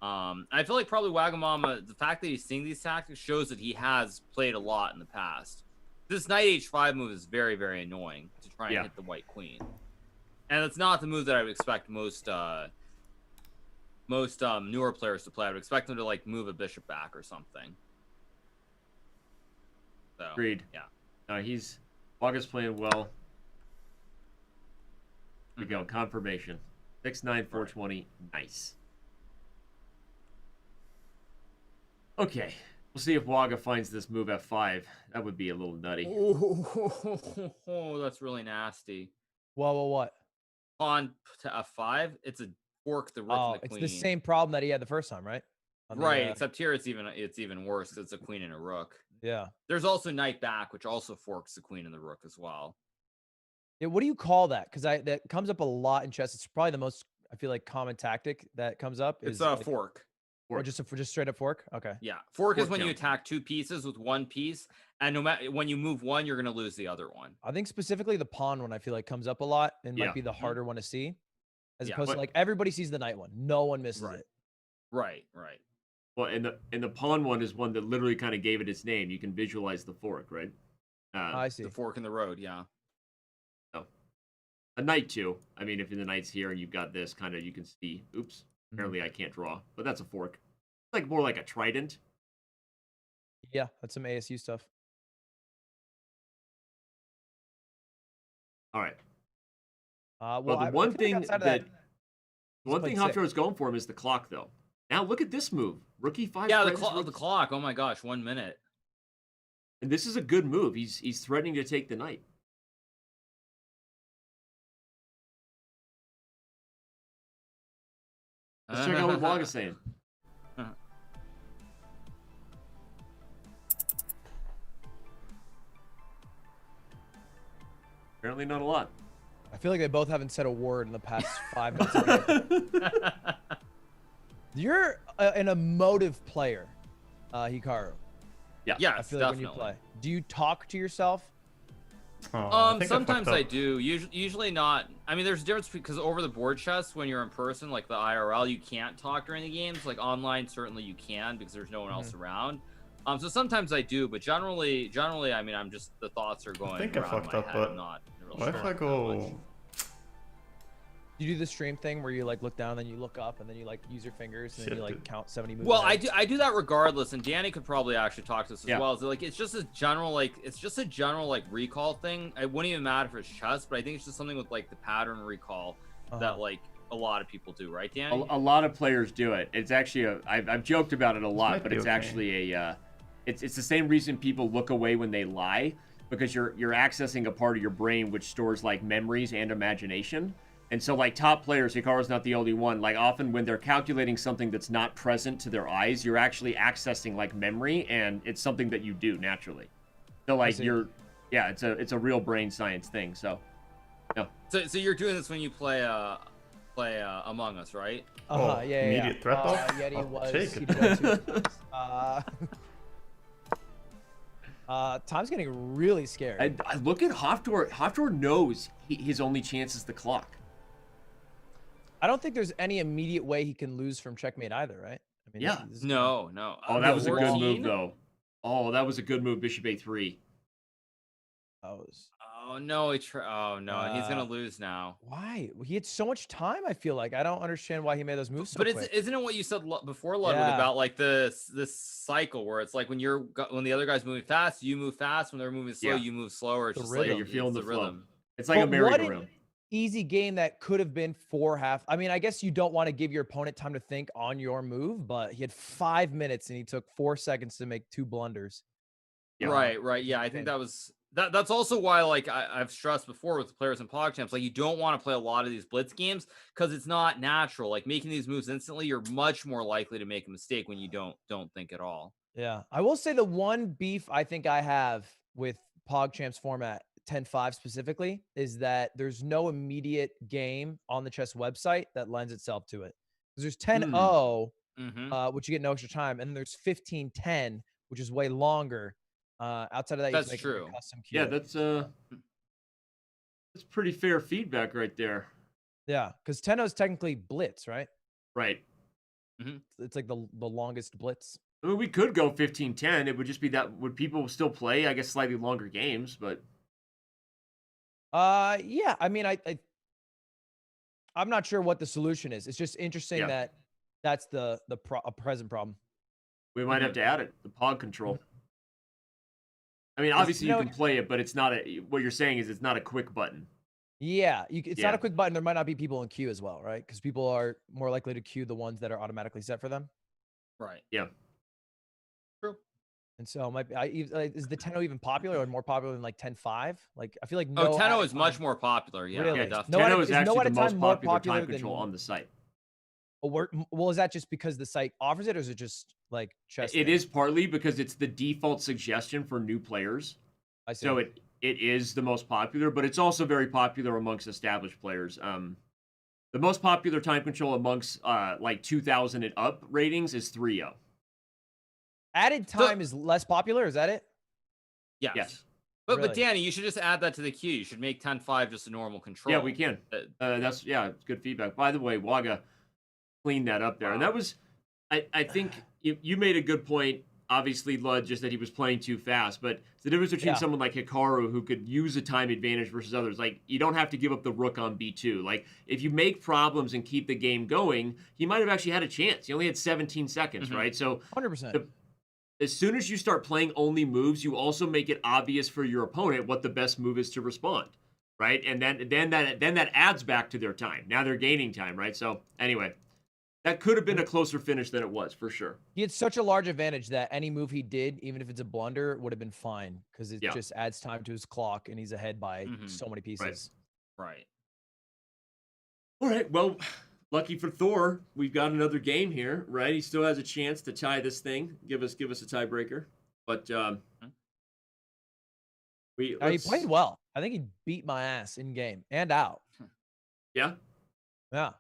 I feel like probably Wagamama, the fact that he's seeing these tactics shows that he has played a lot in the past. This knight h5 move is very, very annoying to try and hit the white queen. And it's not the move that I would expect most newer players to play. I would expect them to like move a bishop back or something. So, Agreed. Yeah. Waga's playing well. Here we go. Confirmation. 6'9", 420. Nice. Okay. We'll see if Waga finds this move f5. That would be a little nutty. Oh, that's really nasty. Well, what? Pawn to f5. It's a fork the rook and the queen. It's the same problem that he had the first time, right? Right, except here it's even worse because it's a queen and a rook. Yeah. There's also knight back, which also forks the queen and the rook as well. Yeah, what do you call that? Because that comes up a lot in chess. It's probably the most, I feel like, common tactic that comes up. It's a like, fork. Or just straight up fork? Okay. Yeah. Fork is when you attack two pieces with one piece, and no matter when you move one, you're going to lose the other one. I think specifically the pawn one, I feel like comes up a lot and might be the harder one to see. As opposed to like everybody sees the knight one. No one misses it. Right. Well, and the pawn one is one that literally kind of gave it its name. You can visualize the fork, right? I see. The fork in the road, yeah. Oh. A knight too. I mean, if the knight's here and you've got this kind of, you can see. Oops. Apparently I can't draw, but that's a fork. Like more like a trident. Yeah, that's some ASU stuff. All right. Well, the one thing Hofstra is going for him is the clock, though. Now look at this move, rook e5. Yeah, the clock. Oh my gosh, 1 minute. And this is a good move. He's threatening to take the knight. Let's check out what Wog is saying. Apparently not a lot. I feel like they both haven't said a word in the past 5 minutes. You're an emotive player, Hikaru. Yeah, I feel like when you play. Do you talk to yourself? Sometimes I do. Usually not. I mean, there's a difference because over the board chess, when you're in person, like the IRL, you can't talk during the games. Like online, certainly you can because there's no one else around. So sometimes I do, but generally, I mean, I'm just the thoughts are going. I think I fucked up, but what if I go? You do the stream thing where you like look down, then you look up, and then you like use your fingers, and then you like count 70 moves. Well, I do that regardless, and Danny could probably actually talk to us as well. So like, it's just a general recall thing. It wouldn't even matter if it's chess, but I think it's just something with like the pattern recall that like a lot of people do, right, Danny? A lot of players do it. It's actually I've joked about it a lot, might but be it's okay. actually it's the same reason people look away when they lie, because you're accessing a part of your brain which stores like memories and imagination. And so like top players, Hikaru's not the only one, like often when they're calculating something that's not present to their eyes, you're actually accessing like memory, and it's something that you do naturally. So like it's a real brain science thing. So no. So you're doing this when you play Among Us, right? Immediate threat though? Yeti I'll was. take He it. did too. Tom's getting really scared. I look at Hoftor. Hoftor knows his only chance is the clock. I don't think there's any immediate way he can lose from checkmate either, right? I mean, Yeah. No. Oh, that was a good 14? move though. Oh, that was a good move. Bishop A3. Oh no, he's gonna lose now. Why? He had so much time. I feel like I don't understand why he made those moves so But quick. isn't it what you said before, Ludwig, about like this cycle where it's like when the other guy's moving fast, you move fast. When they're moving slow, you move slower. It's The just rhythm. like You're feeling the rhythm. flow. It's like a But what merry-go-round. an easy game that could have been 4 half. I mean, I guess you don't want to give your opponent time to think on your move, but he had 5 minutes and he took 4 seconds to make 2 blunders. Yeah. Right. Yeah, I think that's also why, like I've stressed before with players in PogChamps, like you don't want to play a lot of these blitz games because it's not natural. Like making these moves instantly, you're much more likely to make a mistake when you don't think at all. Yeah. I will say the one beef I think I have with PogChamps format 10-5 specifically is that there's no immediate game on the chess website that lends itself to it. Because there's 10-0, which you get no extra time, and then there's 15-10, which is way longer. Outside of that, That's you can make true. a custom queue. Yeah, that's pretty fair feedback right there. Yeah, because 10-0 is technically blitz, right? Right. It's like the longest blitz. I mean, we could go 15-10. It would just be that would people still play, I guess, slightly longer games, but yeah. I mean, I'm not sure what the solution is. It's just interesting that that's a present problem. we might have to add it. The Pog control. I mean, obviously you can play it, but it's not what you're saying is it's not a quick button. Yeah, it's not a quick button. There might not be people in queue as well, right? Because people are more likely to queue the ones that are automatically set for them. Right. Yeah. True. And so it might be, is the 10-0 even popular or more popular than like 10-5? Like I feel like 10-0 is much more popular. Yeah, Really? yeah, definitely. 10-0 is actually the most more popular time than- control on the site. Well, is that just because the site offers it, or is it just like chess? It is partly because it's the default suggestion for new players. I see. So it is the most popular, but it's also very popular amongst established players. The most popular time control amongst like 2,000 and up ratings is 3-0. Added time is less popular. Is that it? Yes. Yes. But Danny, you should just add that to the queue. You should make 10-5 just a normal control. Yeah, we can. It's good feedback. By the way, Waga cleaned that up there. And that was, I think you made a good point, obviously, Lud, just that he was playing too fast. But the difference between someone like Hikaru who could use a time advantage versus others, like you don't have to give up the rook on B2. Like if you make problems and keep the game going, he might have actually had a chance. He only had 17 seconds, right? So 100%. As soon as you start playing only moves, you also make it obvious for your opponent what the best move is to respond, right? And then that adds back to their time. Now they're gaining time, right? So anyway, that could have been a closer finish than it was for sure. He had such a large advantage that any move he did, even if it's a blunder, would have been fine because it just adds time to his clock and he's ahead by so many pieces. Right. All right. Well, lucky for Thor, we've got another game here, right? He still has a chance to tie this thing, give us a tiebreaker. But he played well. I think he beat my ass in game and out. Yeah. Yeah.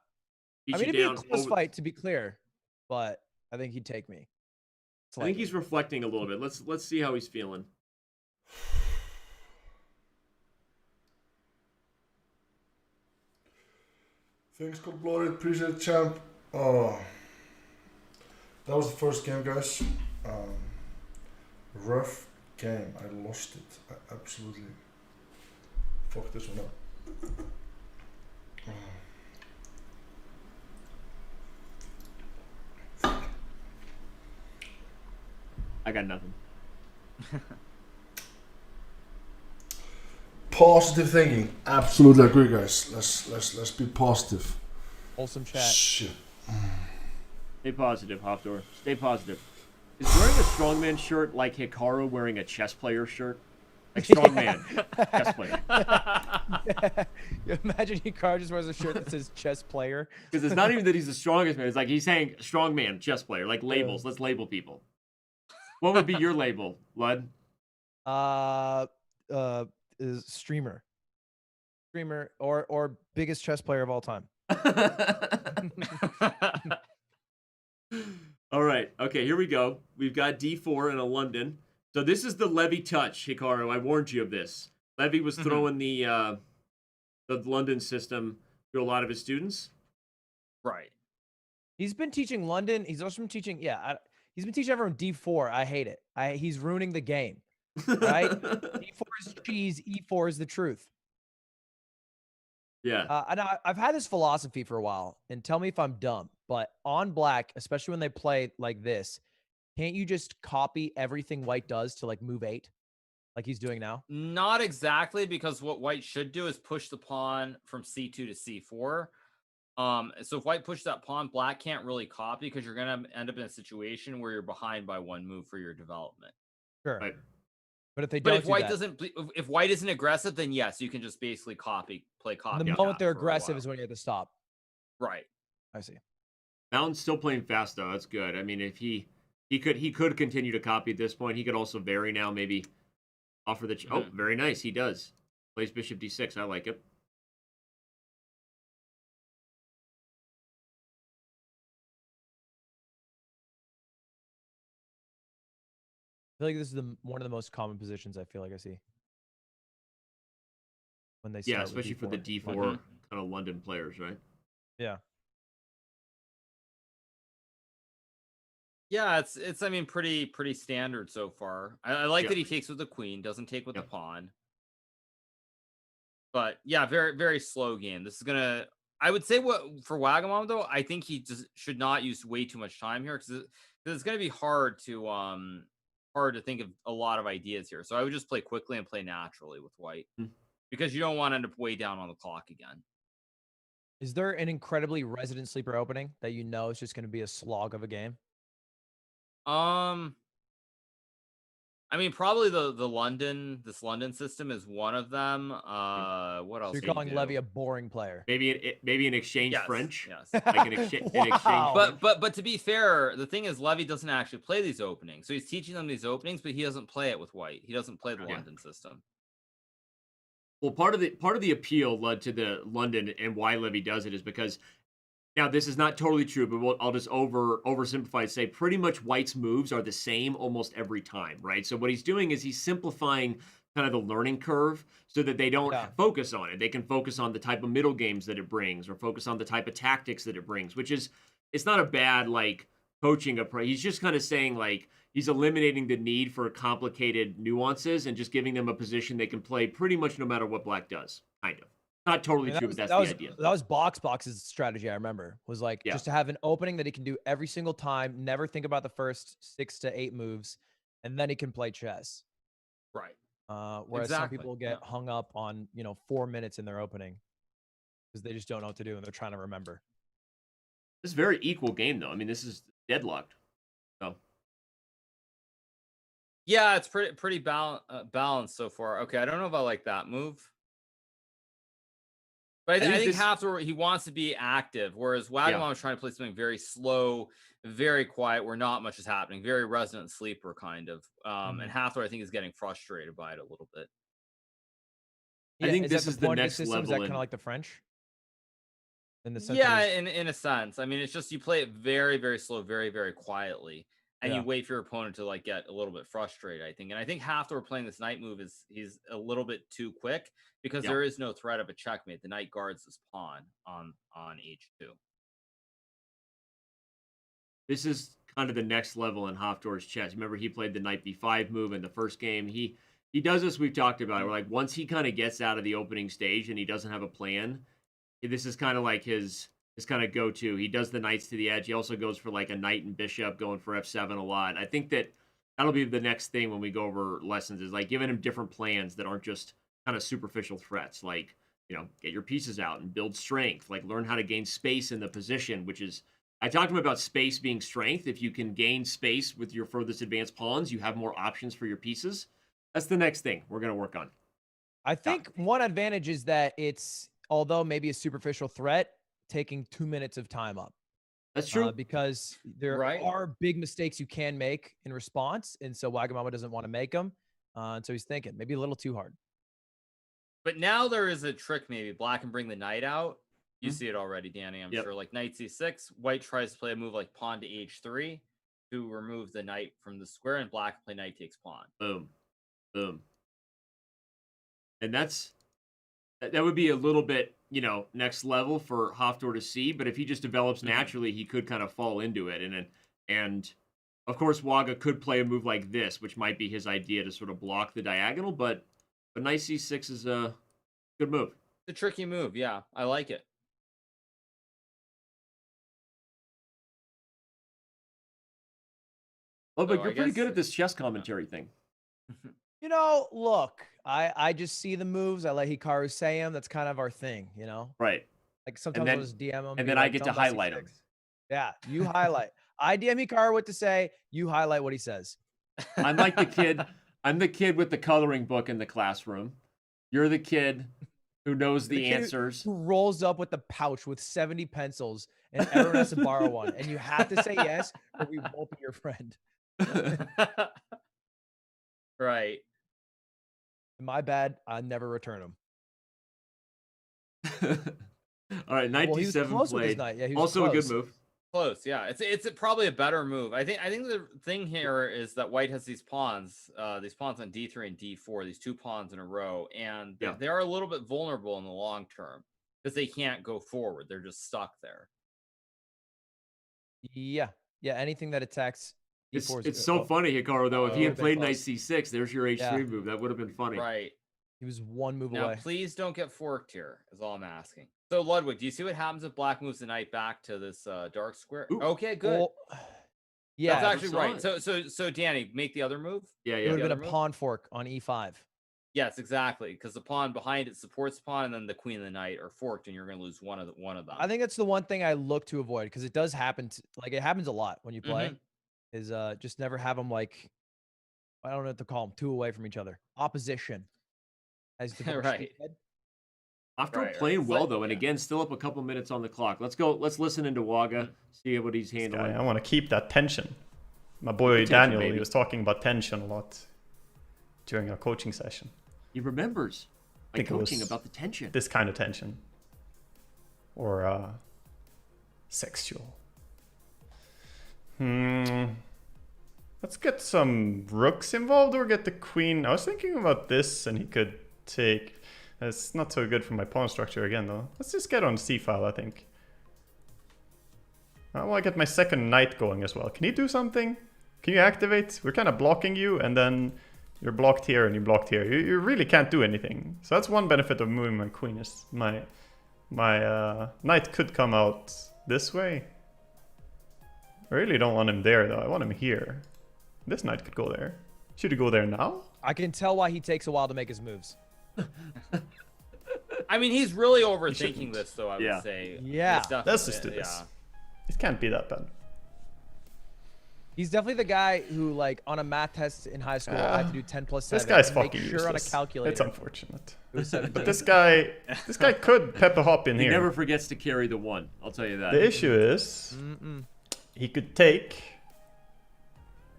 Beat I mean, you it'd down be a close fight, to be clear, but I think he'd take me. I think he's reflecting a little bit. Let's see how he's feeling. Thanks, Cold Blooded. Appreciate it, champ. Oh, that was the first game, guys. Rough game. I lost it. I absolutely fucked this one up. I got nothing. Positive thinking. Absolutely agree, guys. Let's be positive. Wholesome chat. Shit. Stay positive, Hofdor. Stay positive. Is wearing a strongman shirt like Hikaru wearing a chess player shirt? Like strongman, chess player. Imagine Hikaru just wears a shirt that says chess player. Because it's not even that he's the strongest man. It's like he's saying strongman, chess player. Like labels. Let's label people. What would be your label, Lud? Is streamer or biggest chess player of all time. All right. Okay, here we go. We've got D4 in a London. So this is the Levy touch, Hikaru. I warned you of this. Levy was throwing the London system to a lot of his students. Right. He's been teaching London. He's also been teaching. He's been teaching everyone D4. I hate it. He's ruining the game. Right? D4 is cheese. E4 is the truth. Yeah. And I've had this philosophy for a while, and tell me if I'm dumb, but on black, especially when they play like this, can't you just copy everything white does to like move 8 like he's doing now? Not exactly, because what white should do is push the pawn from c2 to c4. So if white pushes that pawn, black can't really copy because you're going to end up in a situation where you're behind by 1 move for your development. Sure. Right. But if they But don't if white do that, if white isn't aggressive, then yes, you can just basically play copy. the moment they're aggressive is when you have to stop. Right. I see. Mountain's still playing fast though. That's good. I mean, if he could continue to copy at this point. He could also vary now, maybe offer the oh, very nice. He does. Plays bishop d6. I like it. I feel like this is one of the most common positions I feel like I see when they start with especially for the D4 kind of London players, right? Yeah. Yeah, it's I mean pretty standard so far. I like that he takes with the queen, doesn't take with the pawn. But yeah, very very slow game. This is gonna. I would say for Wagamama though, I think he just should not use way too much time here because it's gonna be hard to think of a lot of ideas here. So I would just play quickly and play naturally with white because you don't want to end up way down on the clock again. Is there an incredibly resident sleeper opening that you know is just going to be a slog of a game? I mean, probably this London system is one of them. What else? So you're calling Levy a boring player? Maybe an exchange French. Yes. Like an exchange. But to be fair, the thing is, Levy doesn't actually play these openings. So he's teaching them these openings, but he doesn't play it with white. He doesn't play the London system. Well, part of the appeal led to the London and why Levy does it is because now this is not totally true, but I'll just oversimplify and say pretty much white's moves are the same almost every time, right? So what he's doing is he's simplifying kind of the learning curve so that they don't focus on it. They can focus on the type of middle games that it brings or focus on the type of tactics that it brings, which is, it's not a bad like coaching approach. He's just kind of saying like, he's eliminating the need for complicated nuances and just giving them a position they can play pretty much no matter what black does, kind of. Not totally true, but that's the idea. That was Box's strategy, I remember, was like just to have an opening that he can do every single time, never think about the first 6 to 8 moves, and then he can play chess. Right. Whereas some people get hung up on, 4 minutes in their opening because they just don't know what to do and they're trying to remember. This is a very equal game, though. I mean, this is deadlocked. So. Yeah, it's pretty balanced so far. Okay, I don't know if I like that move. But I think Hafthor, he wants to be active, whereas Wagamama is trying to play something very slow, very quiet, where not much is happening, very resonant sleeper kind of. And Hafthor, I think, is getting frustrated by it a little bit. Yeah, I think this is the next level. Is that kind of like the French? In the sense in a sense. I mean, it's just you play it very, very slow, very, very quietly. And you wait for your opponent to like get a little bit frustrated, I think. And I think Hafthor playing this knight move he's a little bit too quick because there is no threat of a checkmate. The knight guards this pawn on h2. This is kind of the next level in Hafthor's chess. Remember, he played the knight b5 move in the first game. He does this, we've talked about it. We're like, once he kind of gets out of the opening stage and he doesn't have a plan, this is kind of like his kind of go-to. He does the knights to the edge. He also goes for like a knight and bishop, going for f7 a lot. I think that'll be the next thing when we go over lessons, is like giving him different plans that aren't just kind of superficial threats. Like, get your pieces out and build strength. Like learn how to gain space in the position, which is I talked to him about space being strength. If you can gain space with your furthest advanced pawns, you have more options for your pieces. That's the next thing we're going to work on. I think one advantage is that it's, although maybe a superficial threat, taking 2 minutes of time up. That's true. Because there are big mistakes you can make in response. And so Wagamama doesn't want to make them. And so he's thinking maybe a little too hard. But now there is a trick. Maybe black can bring the knight out. You see it already, Danny. I'm sure. Like knight c6. White tries to play a move like pawn to h3 to remove the knight from the square, and black play knight takes pawn. Boom. Boom. And that would be a little bit, next level for Hofstor to see. But if he just develops naturally, he could kind of fall into it. And of course, Waga could play a move like this, which might be his idea to sort of block the diagonal. But knight c6 is a good move. It's a tricky move. Yeah, I like it. Oh, but you're pretty good at this chess commentary thing. Look, I just see the moves. I let Hikaru say them. That's kind of our thing, Right. Like sometimes I'll just DM them. And then I get to highlight them. Yeah, you highlight. I DM Hikaru what to say. You highlight what he says. I'm like the kid. I'm the kid with the coloring book in the classroom. You're the kid who knows the answers. Who rolls up with the pouch with 70 pencils and everyone has to borrow one. And you have to say yes or we won't be your friend. Right. My bad. I never return them. All right, knight d7 played. Yeah, also close. A good move. Close, yeah. It's probably a better move. I think the thing here is that white has these pawns on d3 and d4, these 2 pawns in a row, and they are a little bit vulnerable in the long term because they can't go forward. They're just stuck there. Yeah. Anything that attacks. It's so funny, Hikaru, though. If he had played knight c6, there's your h3 move. That would have been funny. Right. He was one move now, away. Please don't get forked here, is all I'm asking. So, Ludwig, do you see what happens if black moves the knight back to this dark square? Ooh. Okay, good. Well, yeah. That's actually right. So, Danny, make the other move. Yeah. It would have been a pawn fork on e5. Yes, exactly. Because the pawn behind it supports the pawn, and then the queen and the knight are forked, and you're going to lose one of them. I think that's the one thing I look to avoid because it does happen. It happens a lot when you play. Is just never have them like, I don't know what to call them, 2 away from each other. Opposition. As the right. After playing well though, and again, still up a couple minutes on the clock. Let's go. Let's listen into Waga, see what he's handling. I want to keep that tension. My boy Daniel, he was talking about tension a lot during our coaching session. He remembers my coaching about the tension. This kind of tension, or sexual. Let's get some rooks involved or get the queen. I was thinking about this, and he could take. It's not so good for my pawn structure again, though. Let's just get on c-file, I think. I want to get my second knight going as well. Can you do something? Can you activate? We're kind of blocking you, and then you're blocked here and you're blocked here. You really can't do anything. So that's one benefit of moving my queen is my knight could come out this way. I really don't want him there, though. I want him here. This knight could go there. Should he go there now? I can tell why he takes a while to make his moves. I mean, he's really overthinking this, though, I would say. Yeah. Let's just do this. It can't be that bad. He's definitely the guy who, like, on a math test in high school, I had to do 10 plus 7. This guy's fucking useless. On a calculator. It's unfortunate. But this guy could pepper hop in here. He never forgets to carry the 1. I'll tell you that. The issue is, he could take,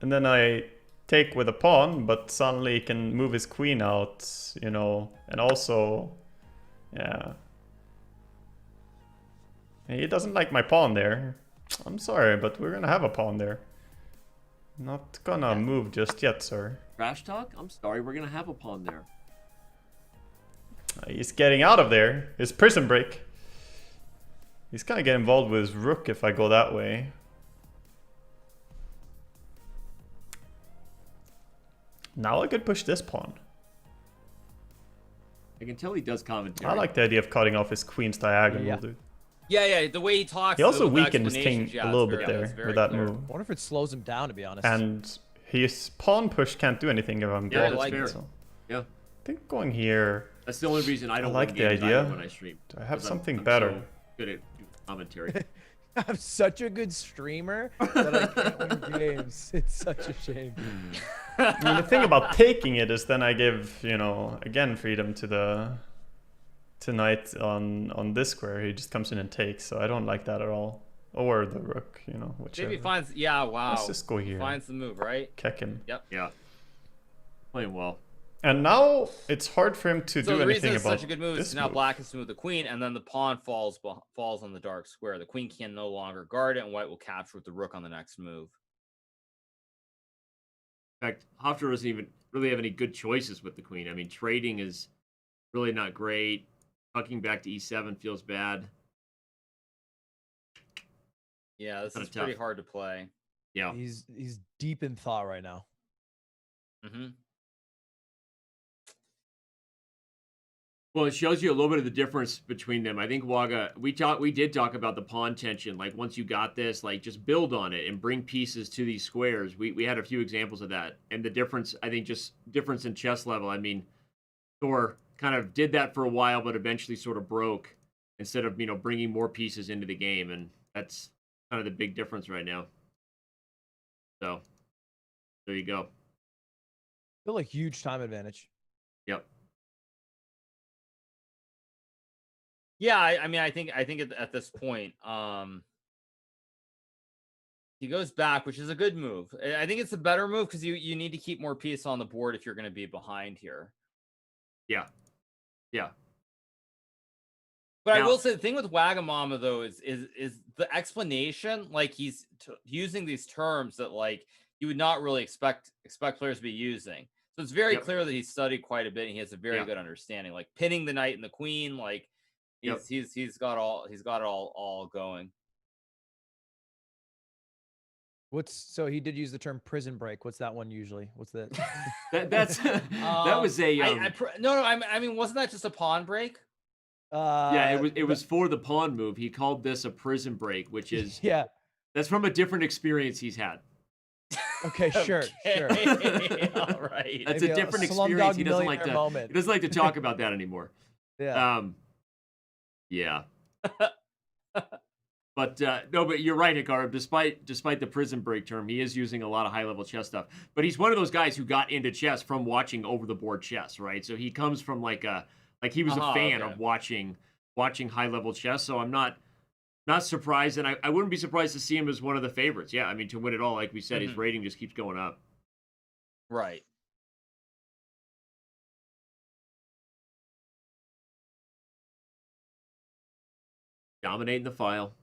and then I take with a pawn, but suddenly he can move his queen out, and also, yeah. He doesn't like my pawn there. I'm sorry, but we're gonna have a pawn there. Not gonna move just yet, sir. Trash talk? I'm sorry, we're gonna have a pawn there. He's getting out of there. His prison break. He's gonna get involved with his rook if I go that way. Now I could push this pawn. I can tell he does commentary. I like the idea of cutting off his queen's diagonal, dude. Yeah, the way he talks. He also weakened his king a little bit there with that move. I wonder if it slows him down, to be honest. And his pawn push can't do anything if I'm blocking. Like so. Yeah. I think going here. That's the only reason I don't like win the games idea. when I stream. Do I have 'Cause something I'm better? so good at commentary. I'm such a good streamer that I can't win games. It's such a shame. I mean, the thing about taking it is then I give, you know, again, freedom to the knight on this square. He just comes in and takes, so I don't like that at all. Or the rook, you know, whichever. Maybe finds. Yeah, wow. Let's just go here. Finds the move, right? Kick him. Yep. Yeah. Playing well. And now it's hard for him to So do the reason anything it's about such a good move is this now move. black is to move the queen, and then the pawn falls on the dark square. The queen can no longer guard it, and white will capture with the rook on the next move. In fact, Hofstra doesn't even really have any good choices with the queen. I mean, trading is really not great. Tucking back to e7 feels bad. Yeah, this Kinda is pretty tough. hard to play. Yeah. He's deep in thought right now. Mm-hmm. Well, it shows you a little bit of the difference between them. I think Waga, we did talk about the pawn tension. Like once you got this, like just build on it and bring pieces to these squares. We had a few examples of that, and the difference, I think, just difference in chess level. I mean, Thor kind of did that for a while, but eventually sort of broke instead of bringing more pieces into the game, and that's kind of the big difference right now. So there you go. Still a huge time advantage. Yep. Yeah, I mean, I think at this point, he goes back, which is a good move. I think it's a better move because you need to keep more pieces on the board if you're going to be behind here. Yeah. Yeah. But Now, I will say the thing with Wagamama though is the explanation. Like he's using these terms that like you would not really expect players to be using. So it's very clear that he's studied quite a bit and he has a very good understanding. Like pinning the knight and the queen, like he's got it all going. So he did use the term prison break. What's that one usually? What's that? that's that was a no. I mean, wasn't that just a pawn break? Yeah, it was for the pawn move. He called this a prison break, which is that's from a different experience he's had. Okay, sure. All right. That's a different experience. He doesn't like to moment. He doesn't like to talk about that anymore. Yeah. Yeah. But no, but you're right, Hikaru. Despite the prison break term, he is using a lot of high level chess stuff. But he's one of those guys who got into chess from watching over the board chess, right? So he comes from like he was a fan of watching high level chess. So I'm not surprised, and I wouldn't be surprised to see him as one of the favorites. Yeah, I mean to win it all, like we said, his rating just keeps going up. Right. Dominating the file.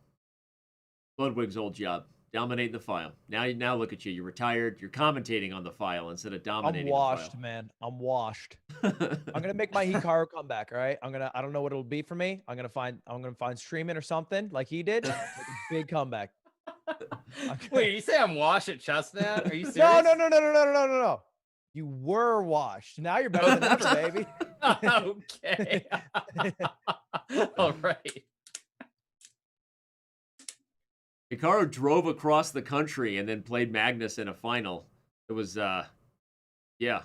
Ludwig's old job. Dominating the file. Now look at you. You're retired. You're commentating on the file instead of dominating I'm washed, the file. man. I'm washed. I'm gonna make my Hikaru comeback. All right. I don't know what it'll be for me. I'm gonna find streaming or something like he did. Make a big comeback. Wait, you say I'm washed at chess, man? Are you serious? No. You were washed. Now you're better than ever, baby. Okay. All right. Hikaru drove across the country and then played Magnus in a final. It was, yeah.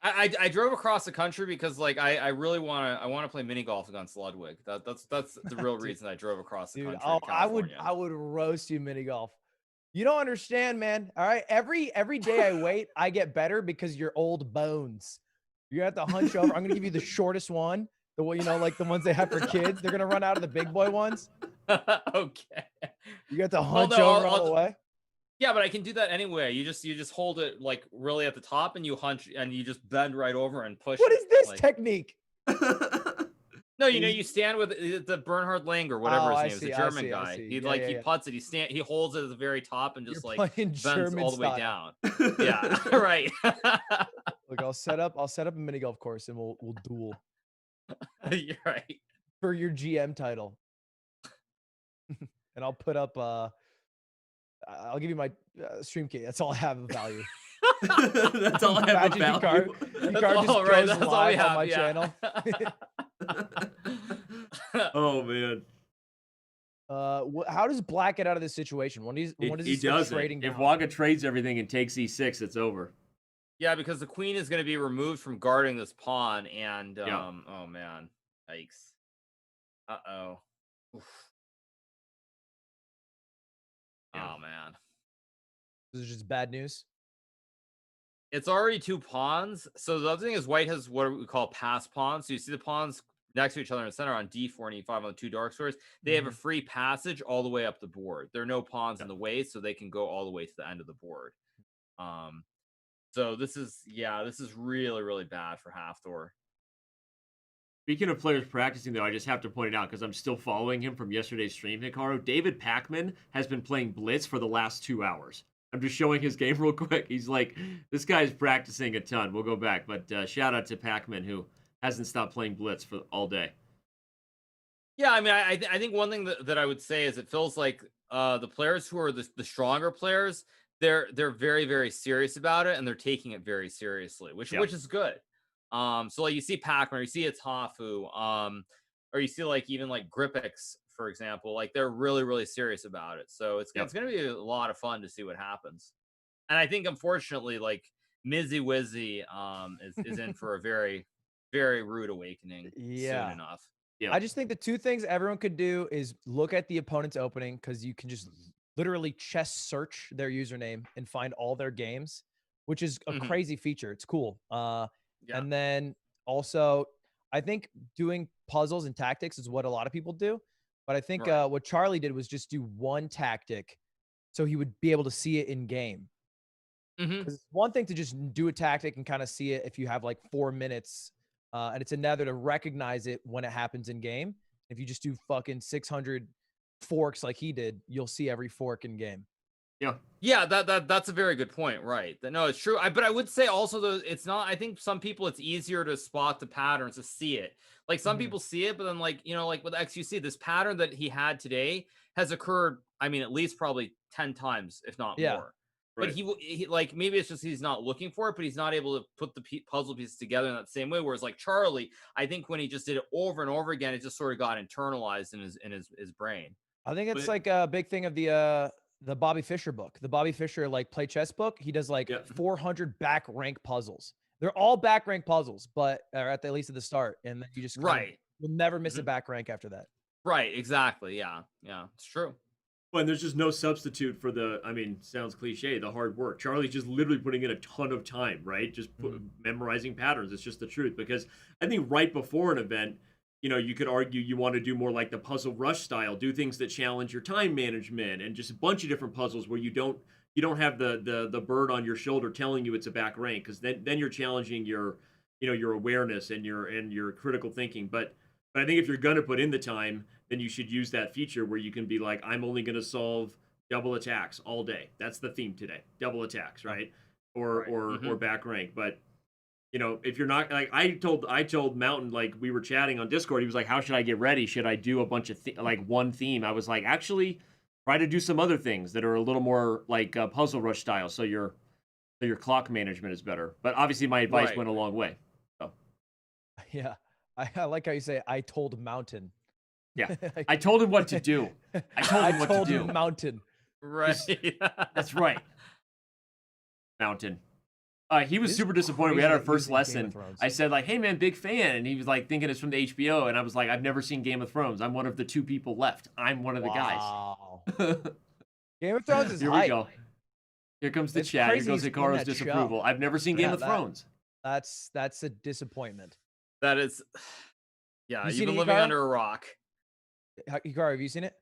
I drove across the country because, like, I really want to play mini golf against Ludwig. That's the real reason I drove across the country. Oh, I would roast you mini golf. You don't understand, man. All right, every day I wait, I get better because you're old bones. You have to hunch over. I'm gonna give you the shortest one. The one, like the ones they have for kids. They're gonna run out of the big boy ones. Okay. You got to hunch over all the way. Yeah, but I can do that anyway. You just hold it like really at the top, and you hunch, and you just bend right over and push. What is this technique? No, you stand with the Bernhard Langer, whatever his name is, the German guy. He he putts it. He holds it at the very top and just bends German all the way style. down. Yeah, right. Look, I'll set up a mini golf course and we'll duel. You're right. For your GM title. And I'll put up I'll give you my stream key. That's all I have of value. That's all I have of value. Hikaru just goes That's all we live have, on my channel. Oh man. How does Black get out of this situation? When does he start doesn't. trading If down? Waga trades everything and takes e6, it's over. Yeah, because the queen is going to be removed from guarding this pawn, and oh man, yikes. Uh-oh. Oh man. This is just bad news. It's already 2 pawns. So the other thing is white has what we call pass pawns. So you see the pawns next to each other in the center on d4 and e5 on the 2 dark squares. They have a free passage all the way up the board. There are no pawns in the way, so they can go all the way to the end of the board. So this is really, really bad for Hafthor. Speaking of players practicing, though, I just have to point it out because I'm still following him from yesterday's stream, Hikaru. David Pacman has been playing Blitz for the last 2 hours. I'm just showing his game real quick. He's like, this guy's practicing a ton. We'll go back. But shout out to Pacman, who hasn't stopped playing Blitz for all day. Yeah, I mean, I think one thing that I would say is it feels like the players who are the stronger players, they're very, very serious about it, and they're taking it very seriously, which is good. So like you see Pacman, you see itshafu, or you see like even like Gripix, for example, like they're really, really serious about it. So it's going to be a lot of fun to see what happens. And I think unfortunately, like Mizzy Wizzy is in for a very, very rude awakening soon enough. Yeah. I just think the 2 things everyone could do is look at the opponent's opening, because you can just literally chess search their username and find all their games, which is a crazy feature. It's cool. And then also, I think doing puzzles and tactics is what a lot of people do. But I think what Charlie did was just do one tactic so he would be able to see it in game. Because it's one thing to just do a tactic and kind of see it if you have like 4 minutes. And it's another to recognize it when it happens in game. If you just do fucking 600 forks like he did, you'll see every fork in game. Yeah, that's a very good point, right? No, it's true. But I would say also though, it's not. I think some people it's easier to spot the patterns, to see it. Like some people see it, but then like like with XUC, this pattern that he had today has occurred. I mean, at least probably 10 times, if not more. But he like maybe it's just he's not looking for it, but he's not able to put the puzzle pieces together in that same way. Whereas like Charlie, I think when he just did it over and over again, it just sort of got internalized in his brain. I think it's like a big thing of the Bobby Fischer book. The Bobby Fischer like play chess book. He does like 400 back rank puzzles. They're all back rank puzzles, but at least at the start, and then you just you'll never miss a back rank after that. Right. Exactly. Yeah. It's true. Well, and there's just no substitute for the, I mean, sounds cliche, the hard work. Charlie's just literally putting in a ton of time, right? Just memorizing patterns. It's just the truth. Because I think right before an event, you could argue you want to do more like the puzzle rush style, do things that challenge your time management, and just a bunch of different puzzles where you don't have the bird on your shoulder telling you it's a back rank, because then you're challenging your your awareness and your critical thinking. But I think if you're gonna put in the time, then you should use that feature where you can be like, I'm only gonna solve double attacks all day. That's the theme today, double attacks, right? Or back rank. But if you're not, like I told Mountain, like we were chatting on Discord, he was like, how should I get ready? Should I do a bunch of like one theme? I was like, actually try to do some other things that are a little more like puzzle rush style, so your clock management is better. But obviously my advice went a long way. So yeah, I like how you say I told Mountain. Yeah, I told him what to do. I told him what to do. Mountain. Right. That's right. Mountain. He was super disappointed. We had our first lesson. I said like, hey man, big fan. And he was like thinking it's from the HBO. And I was like, I've never seen Game of Thrones. I'm one of the 2 people left. I'm one of the guys. Game of Thrones is Here we go. Here comes the chat. Here goes Hikaru's disapproval. I've never seen Game of Thrones. That's a disappointment. That is, you've been living under a rock. Hikaru, have you seen it?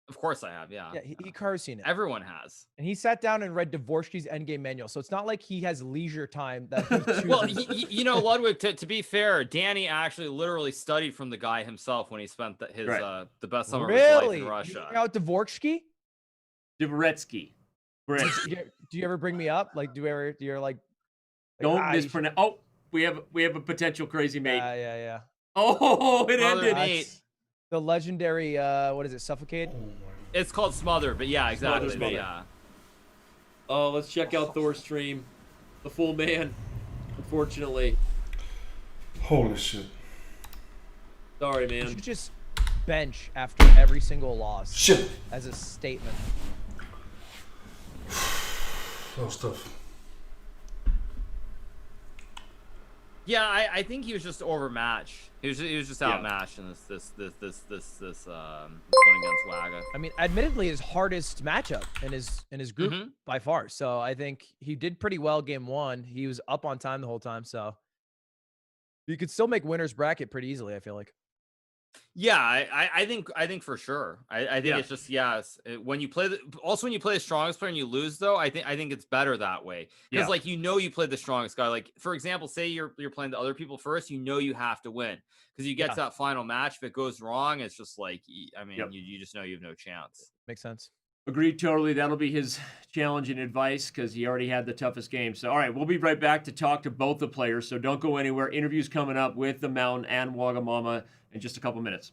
Of course I have, yeah. Yeah, Hikaru's seen it. Everyone has. And he sat down and read Dvorsky's Endgame Manual, so it's not like he has leisure time that he chooses. Well, Ludwig, to be fair, Danny actually literally studied from the guy himself when he spent the best summer of his life in Russia. You know Dvorsky? Dvoretsky. Do you ever bring me up? Like, you're like don't mispronounce. Oh, we have a potential crazy mate. Yeah. Oh, it ended. The legendary, what is it, Suffocate? It's called Smother, but yeah, exactly. Smother. Yeah. Oh, let's check out Thor's stream. The full man, unfortunately. Holy shit. Sorry, man. You should just bench after every single loss. Shit. As a statement. That was tough. Yeah, I think he was just overmatched. He was just outmatched in this one against Waga. I mean, admittedly, his hardest matchup in his group by far. So I think he did pretty well game 1. He was up on time the whole time, so you could still make winner's bracket pretty easily, I feel like. Yeah, I think for sure. I think it's just when you play when you play the strongest player and you lose though, I think it's better that way because like you played the strongest guy. Like for example, say you're playing the other people first, you have to win because you get to that final match. If it goes wrong, it's just like I mean you just know you have no chance. Makes sense. Agreed totally. That'll be his challenge and advice because he already had the toughest game. So, all right, we'll be right back to talk to both the players. So don't go anywhere. Interviews coming up with the Mountain and Wagamama in just a couple minutes.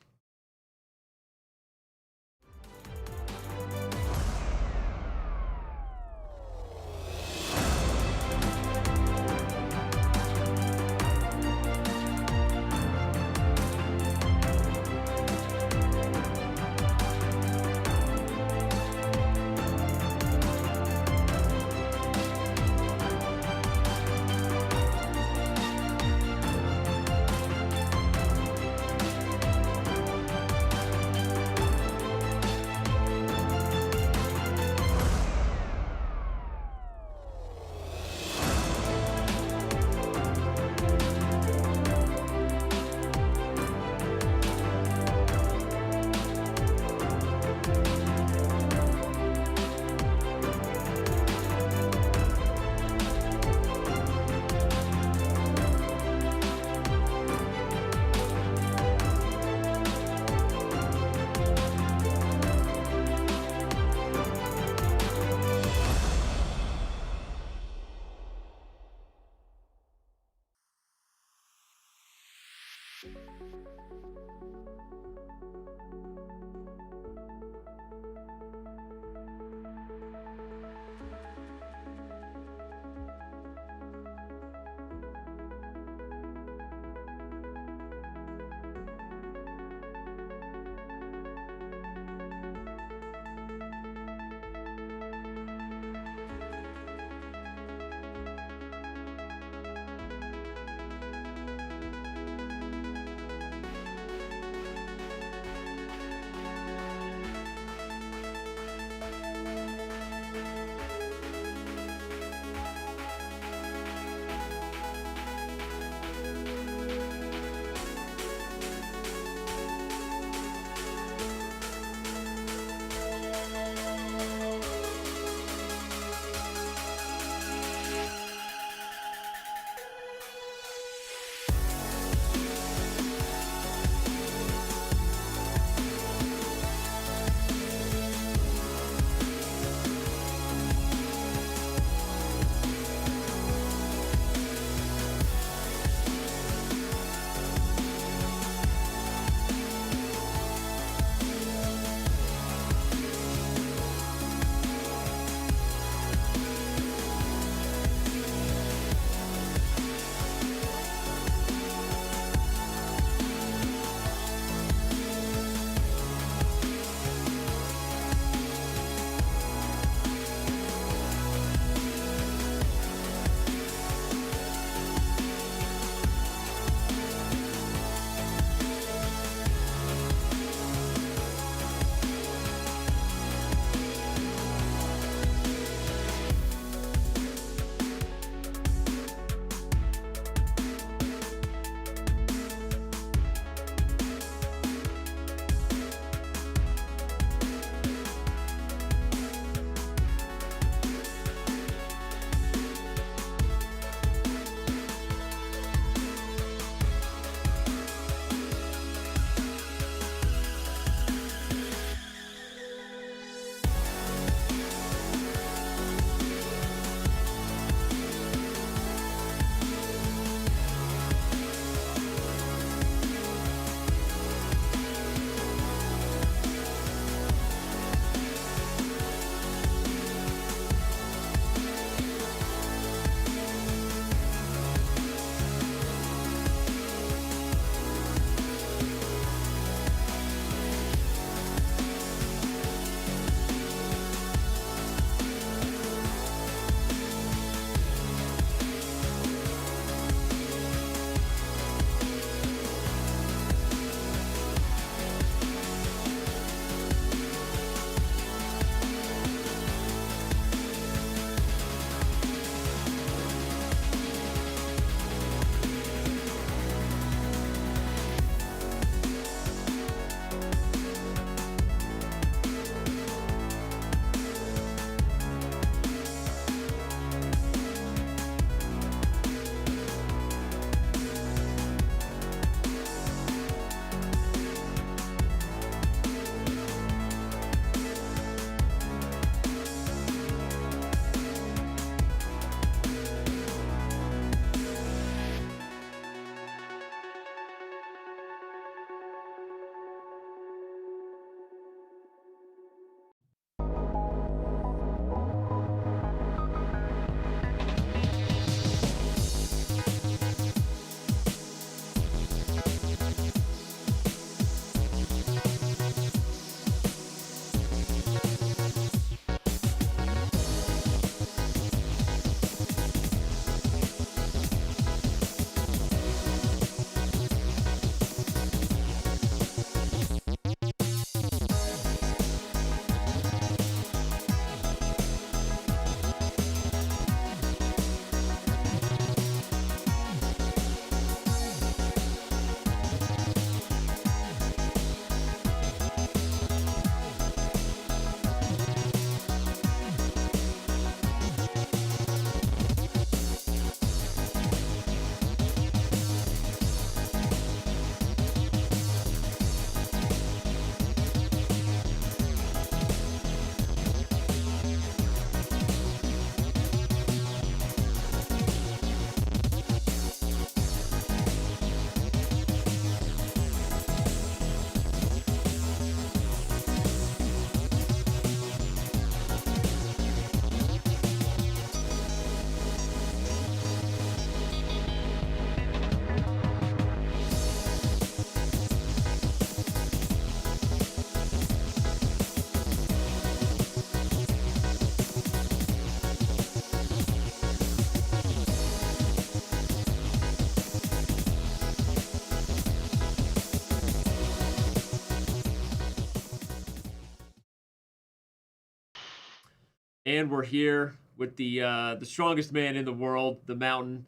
And we're here with the strongest man in the world, the Mountain.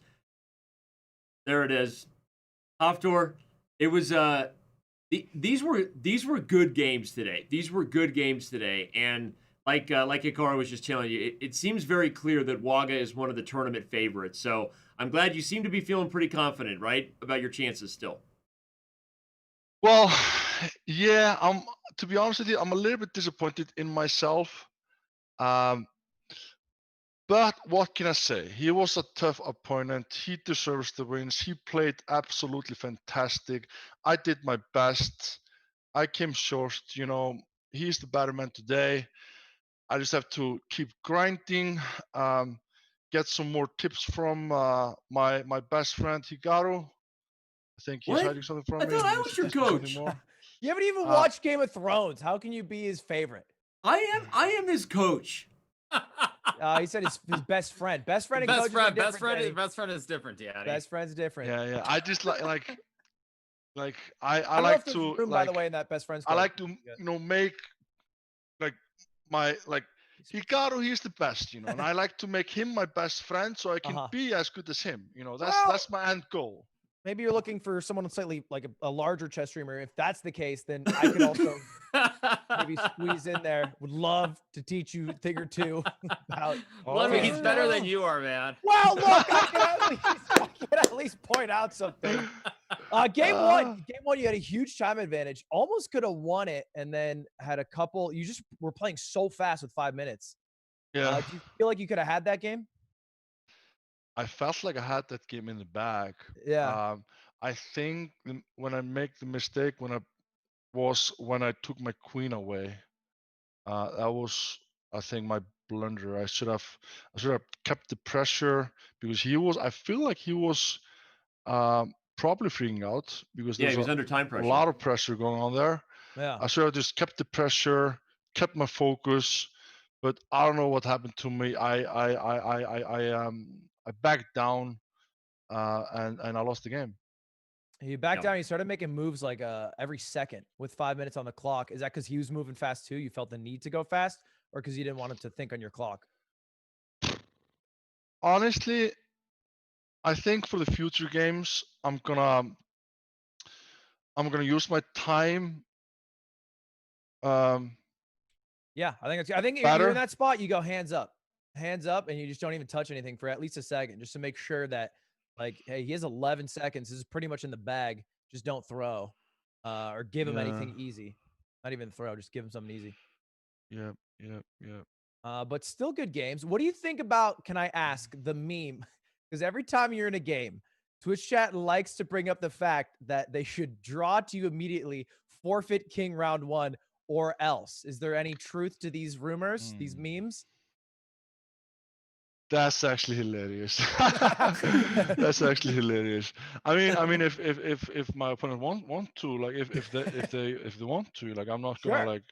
There it is. Haftor, it was these were good games today. These were good games today, and like Hikaru was just telling you, it seems very clear that Waga is one of the tournament favorites. So I'm glad you seem to be feeling pretty confident, right, about your chances still. Well, yeah, to be honest with you, I'm a little bit disappointed in myself. But what can I say? He was a tough opponent. He deserves the wins. He played absolutely fantastic. I did my best. I came short. You know, he's the better man today. I just have to keep grinding, get some more tips from my best friend Hikaru. I think he's hiding something from me. I thought I was your coach. You haven't even watched Game of Thrones. How can you be his favorite? I am his coach. He said his best friend. Best friend and Best coach friend, are different, best friend, Danny. best friend is different, yeah. Best friend's different. Yeah. I just like I like don't know if to there's room, by the way, in that best friend's. I like to make like Hikaru. He's the best, and I like to make him my best friend so I can be as good as him. That's my end goal. Maybe you're looking for someone slightly like a larger chess streamer. If that's the case, then I could also maybe squeeze in there. Would love to teach you a thing or two about. He's better than you are, man. Well, look, I can at least point out something. Game one, you had a huge time advantage. Almost could have won it, and then had a couple. You just were playing so fast with 5 minutes. Yeah. Do you feel like you could have had that game? I felt like I had that game in the bag. Yeah. I think when I make the mistake when I took my queen away. That was, I think, my blunder. I should have kept the pressure because I feel like he was probably freaking out because he was under time pressure. A lot of pressure going on there. Yeah. I should have just kept the pressure, kept my focus, but I don't know what happened to me. I backed down, and I lost the game. You backed down. You started making moves like every second with 5 minutes on the clock. Is that because he was moving fast too? You felt the need to go fast, or because you didn't want him to think on your clock? Honestly, I think for the future games, I'm gonna use my time. Yeah, I think you're in that spot. You go hands up, and you just don't even touch anything for at least a second, just to make sure that, like, hey, he has 11 seconds. This is pretty much in the bag. Just don't throw, or give him anything easy. Not even throw. Just give him something easy. Yeah. But still good games. What do you think about? Can I ask the meme? Because every time you're in a game, Twitch chat likes to bring up the fact that they should draw to you immediately, forfeit king round 1. Or else. Is there any truth to these rumors, these memes? That's actually hilarious. That's actually hilarious. I mean, if my opponent want to, like, if they want to, like, I'm not gonna like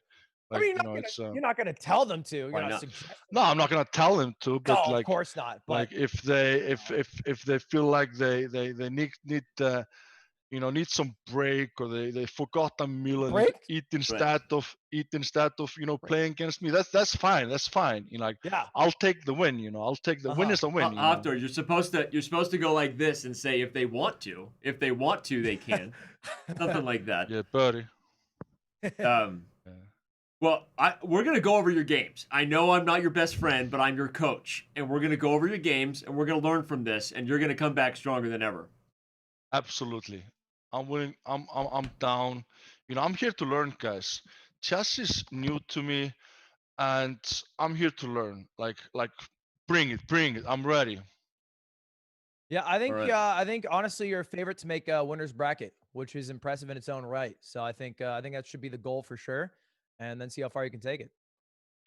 I mean, you're not gonna tell them to. You're not no, I'm not gonna tell them to. But no, like, of course not. But like, if they feel like they need some break, or they forgot a meal and eat instead of playing against me. That's fine. That's fine. Like, I'll take the win. I'll take the win as a win. After you're supposed to go like this and say if they want to, they can. Something like that. Yeah, buddy. Well, we're gonna go over your games. I know I'm not your best friend, but I'm your coach, and we're gonna go over your games, and we're gonna learn from this, and you're gonna come back stronger than ever. Absolutely. I'm willing. I'm down. I'm here to learn, guys. Chess is new to me, and I'm here to learn. Like, bring it. I'm ready. Yeah, I think honestly, you're a favorite to make a winner's bracket, which is impressive in its own right. So I think that should be the goal for sure, and then see how far you can take it.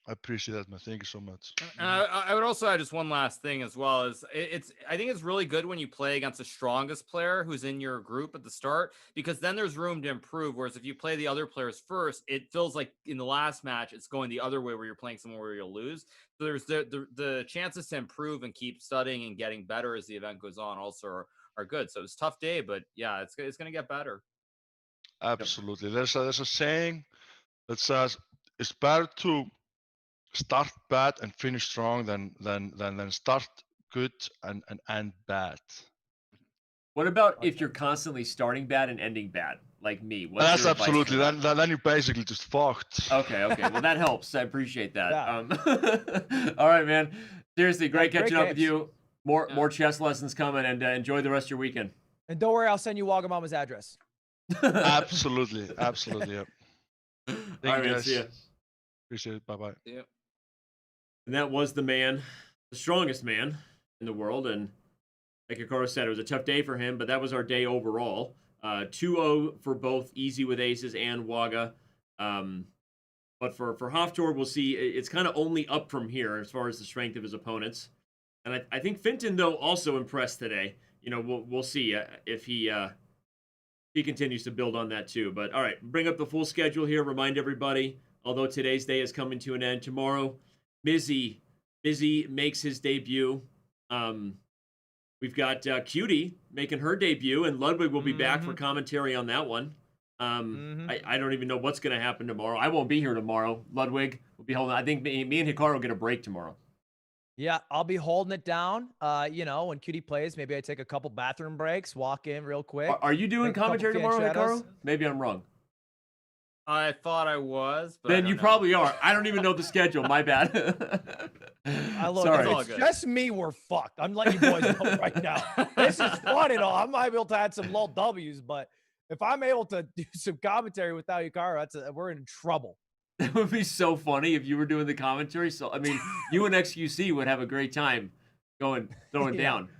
I appreciate that, man. Thank you so much. And I would also add just one last thing as well. Is I think it's really good when you play against the strongest player who's in your group at the start, because then there's room to improve. Whereas if you play the other players first, it feels like in the last match it's going the other way, where you're playing someone where you'll lose. So there's the chances to improve and keep studying and getting better as the event goes on also are good. So it's a tough day, but yeah, it's going to get better. Absolutely. There's a saying that says it's better to start bad and finish strong than start good and end bad. What about if you're constantly starting bad and ending bad, like me? What's That's your advice absolutely. for that? Then you're basically just fucked. Okay. Well, that helps. I appreciate that. All right, man. Seriously, great catching up with you. More chess lessons coming, and enjoy the rest of your weekend. And don't worry, I'll send you Wagamama's address. Absolutely. Yep. All right, man. See ya. Appreciate it. Bye. Yeah. And that was the strongest man in the world. And like Hikaru said, it was a tough day for him, but that was our day overall. 2-0 for both Easy with Aces and Waga. But for Hoftor, we'll see. It's kind of only up from here as far as the strength of his opponents. And I think Finton, though, also impressed today. You know, we'll see if he continues to build on that too. But all right, bring up the full schedule here. Remind everybody, although today's day is coming to an end, tomorrow, Mizzy makes his debut. We've got Cutie making her debut, and Ludwig will be back for commentary on that one. I don't even know what's going to happen tomorrow. I won't be here tomorrow. Ludwig will be holding. I think me and Hikaru will get a break tomorrow. Yeah, I'll be holding it down. You know, when Cutie plays, maybe I take a couple bathroom breaks, walk in real quick. Are you doing commentary tomorrow, Hikaru? Maybe I'm wrong. I thought I was, but then you probably are. I don't even know the schedule. My bad. Sorry. It's just me. We're fucked. I'm letting you boys know right now. This is fun and all. I might be able to add some low W's, but if I'm able to do some commentary without Hikaru, we're in trouble. It would be so funny if you were doing the commentary. So, I mean, you and XQC would have a great time throwing down.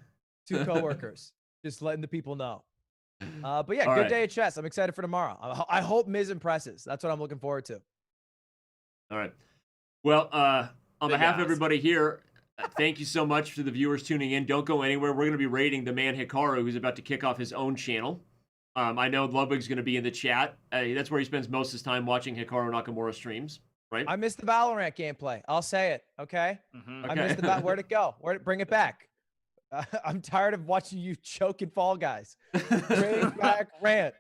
2 coworkers, just letting the people know. But yeah, good day at chess. I'm excited for tomorrow. I hope Miz impresses. That's what I'm looking forward to. All right. Well, on behalf of everybody here, thank you so much to the viewers tuning in. Don't go anywhere. We're going to be rating the man Hikaru, who's about to kick off his own channel. I know Ludwig's going to be in the chat. That's where he spends most of his time watching Hikaru Nakamura streams, right? I missed the Valorant gameplay. I'll say it, okay? I missed the Where'd it go? Bring it back. I'm tired of watching you choke in Fall Guys. Bring back Rant.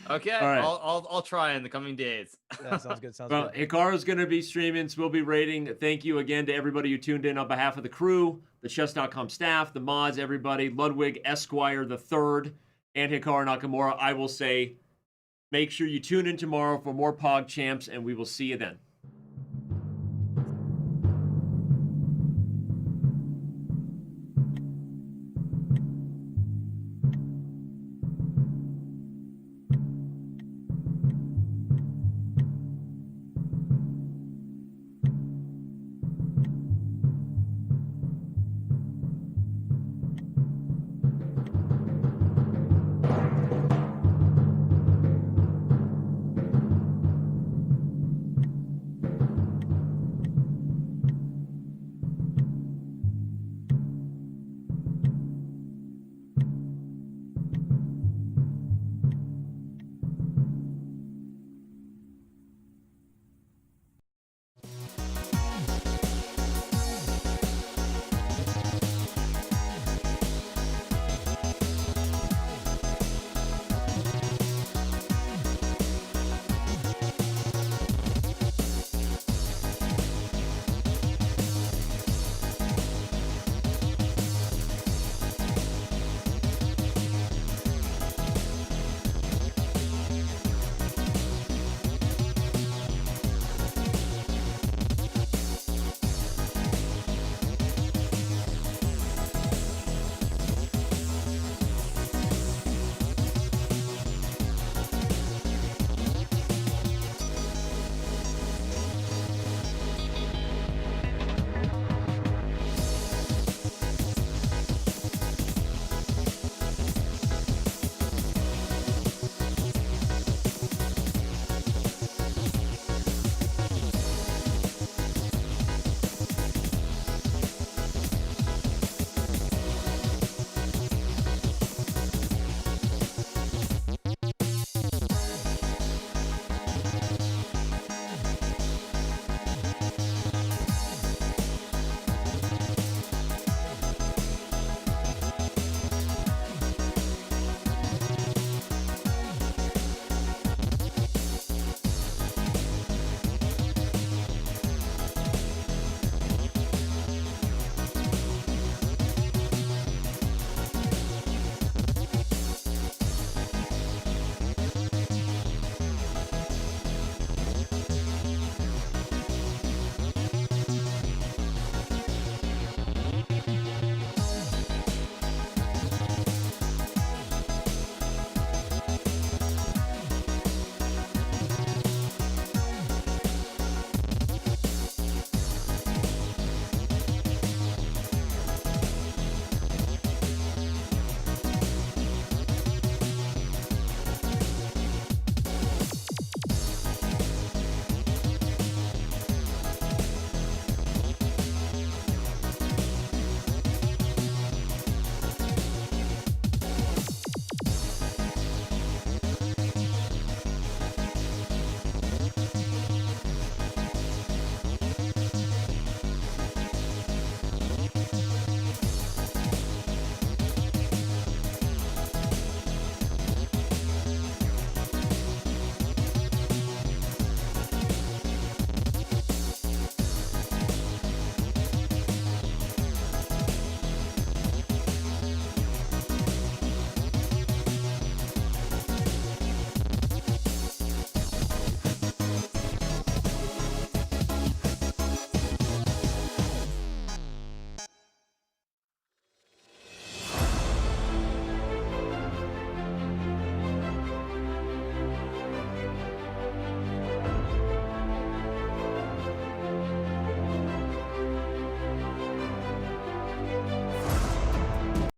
Okay, right. I'll try in the coming days. Yeah, sounds good. Well, Hikaru's going to be streaming, so we'll be rating. Thank you again to everybody who tuned in on behalf of the crew, the Chess.com staff, the mods, everybody, Ludwig Esquire the Third, and Hikaru Nakamura. I will say, make sure you tune in tomorrow for more PogChamps, and we will see you then.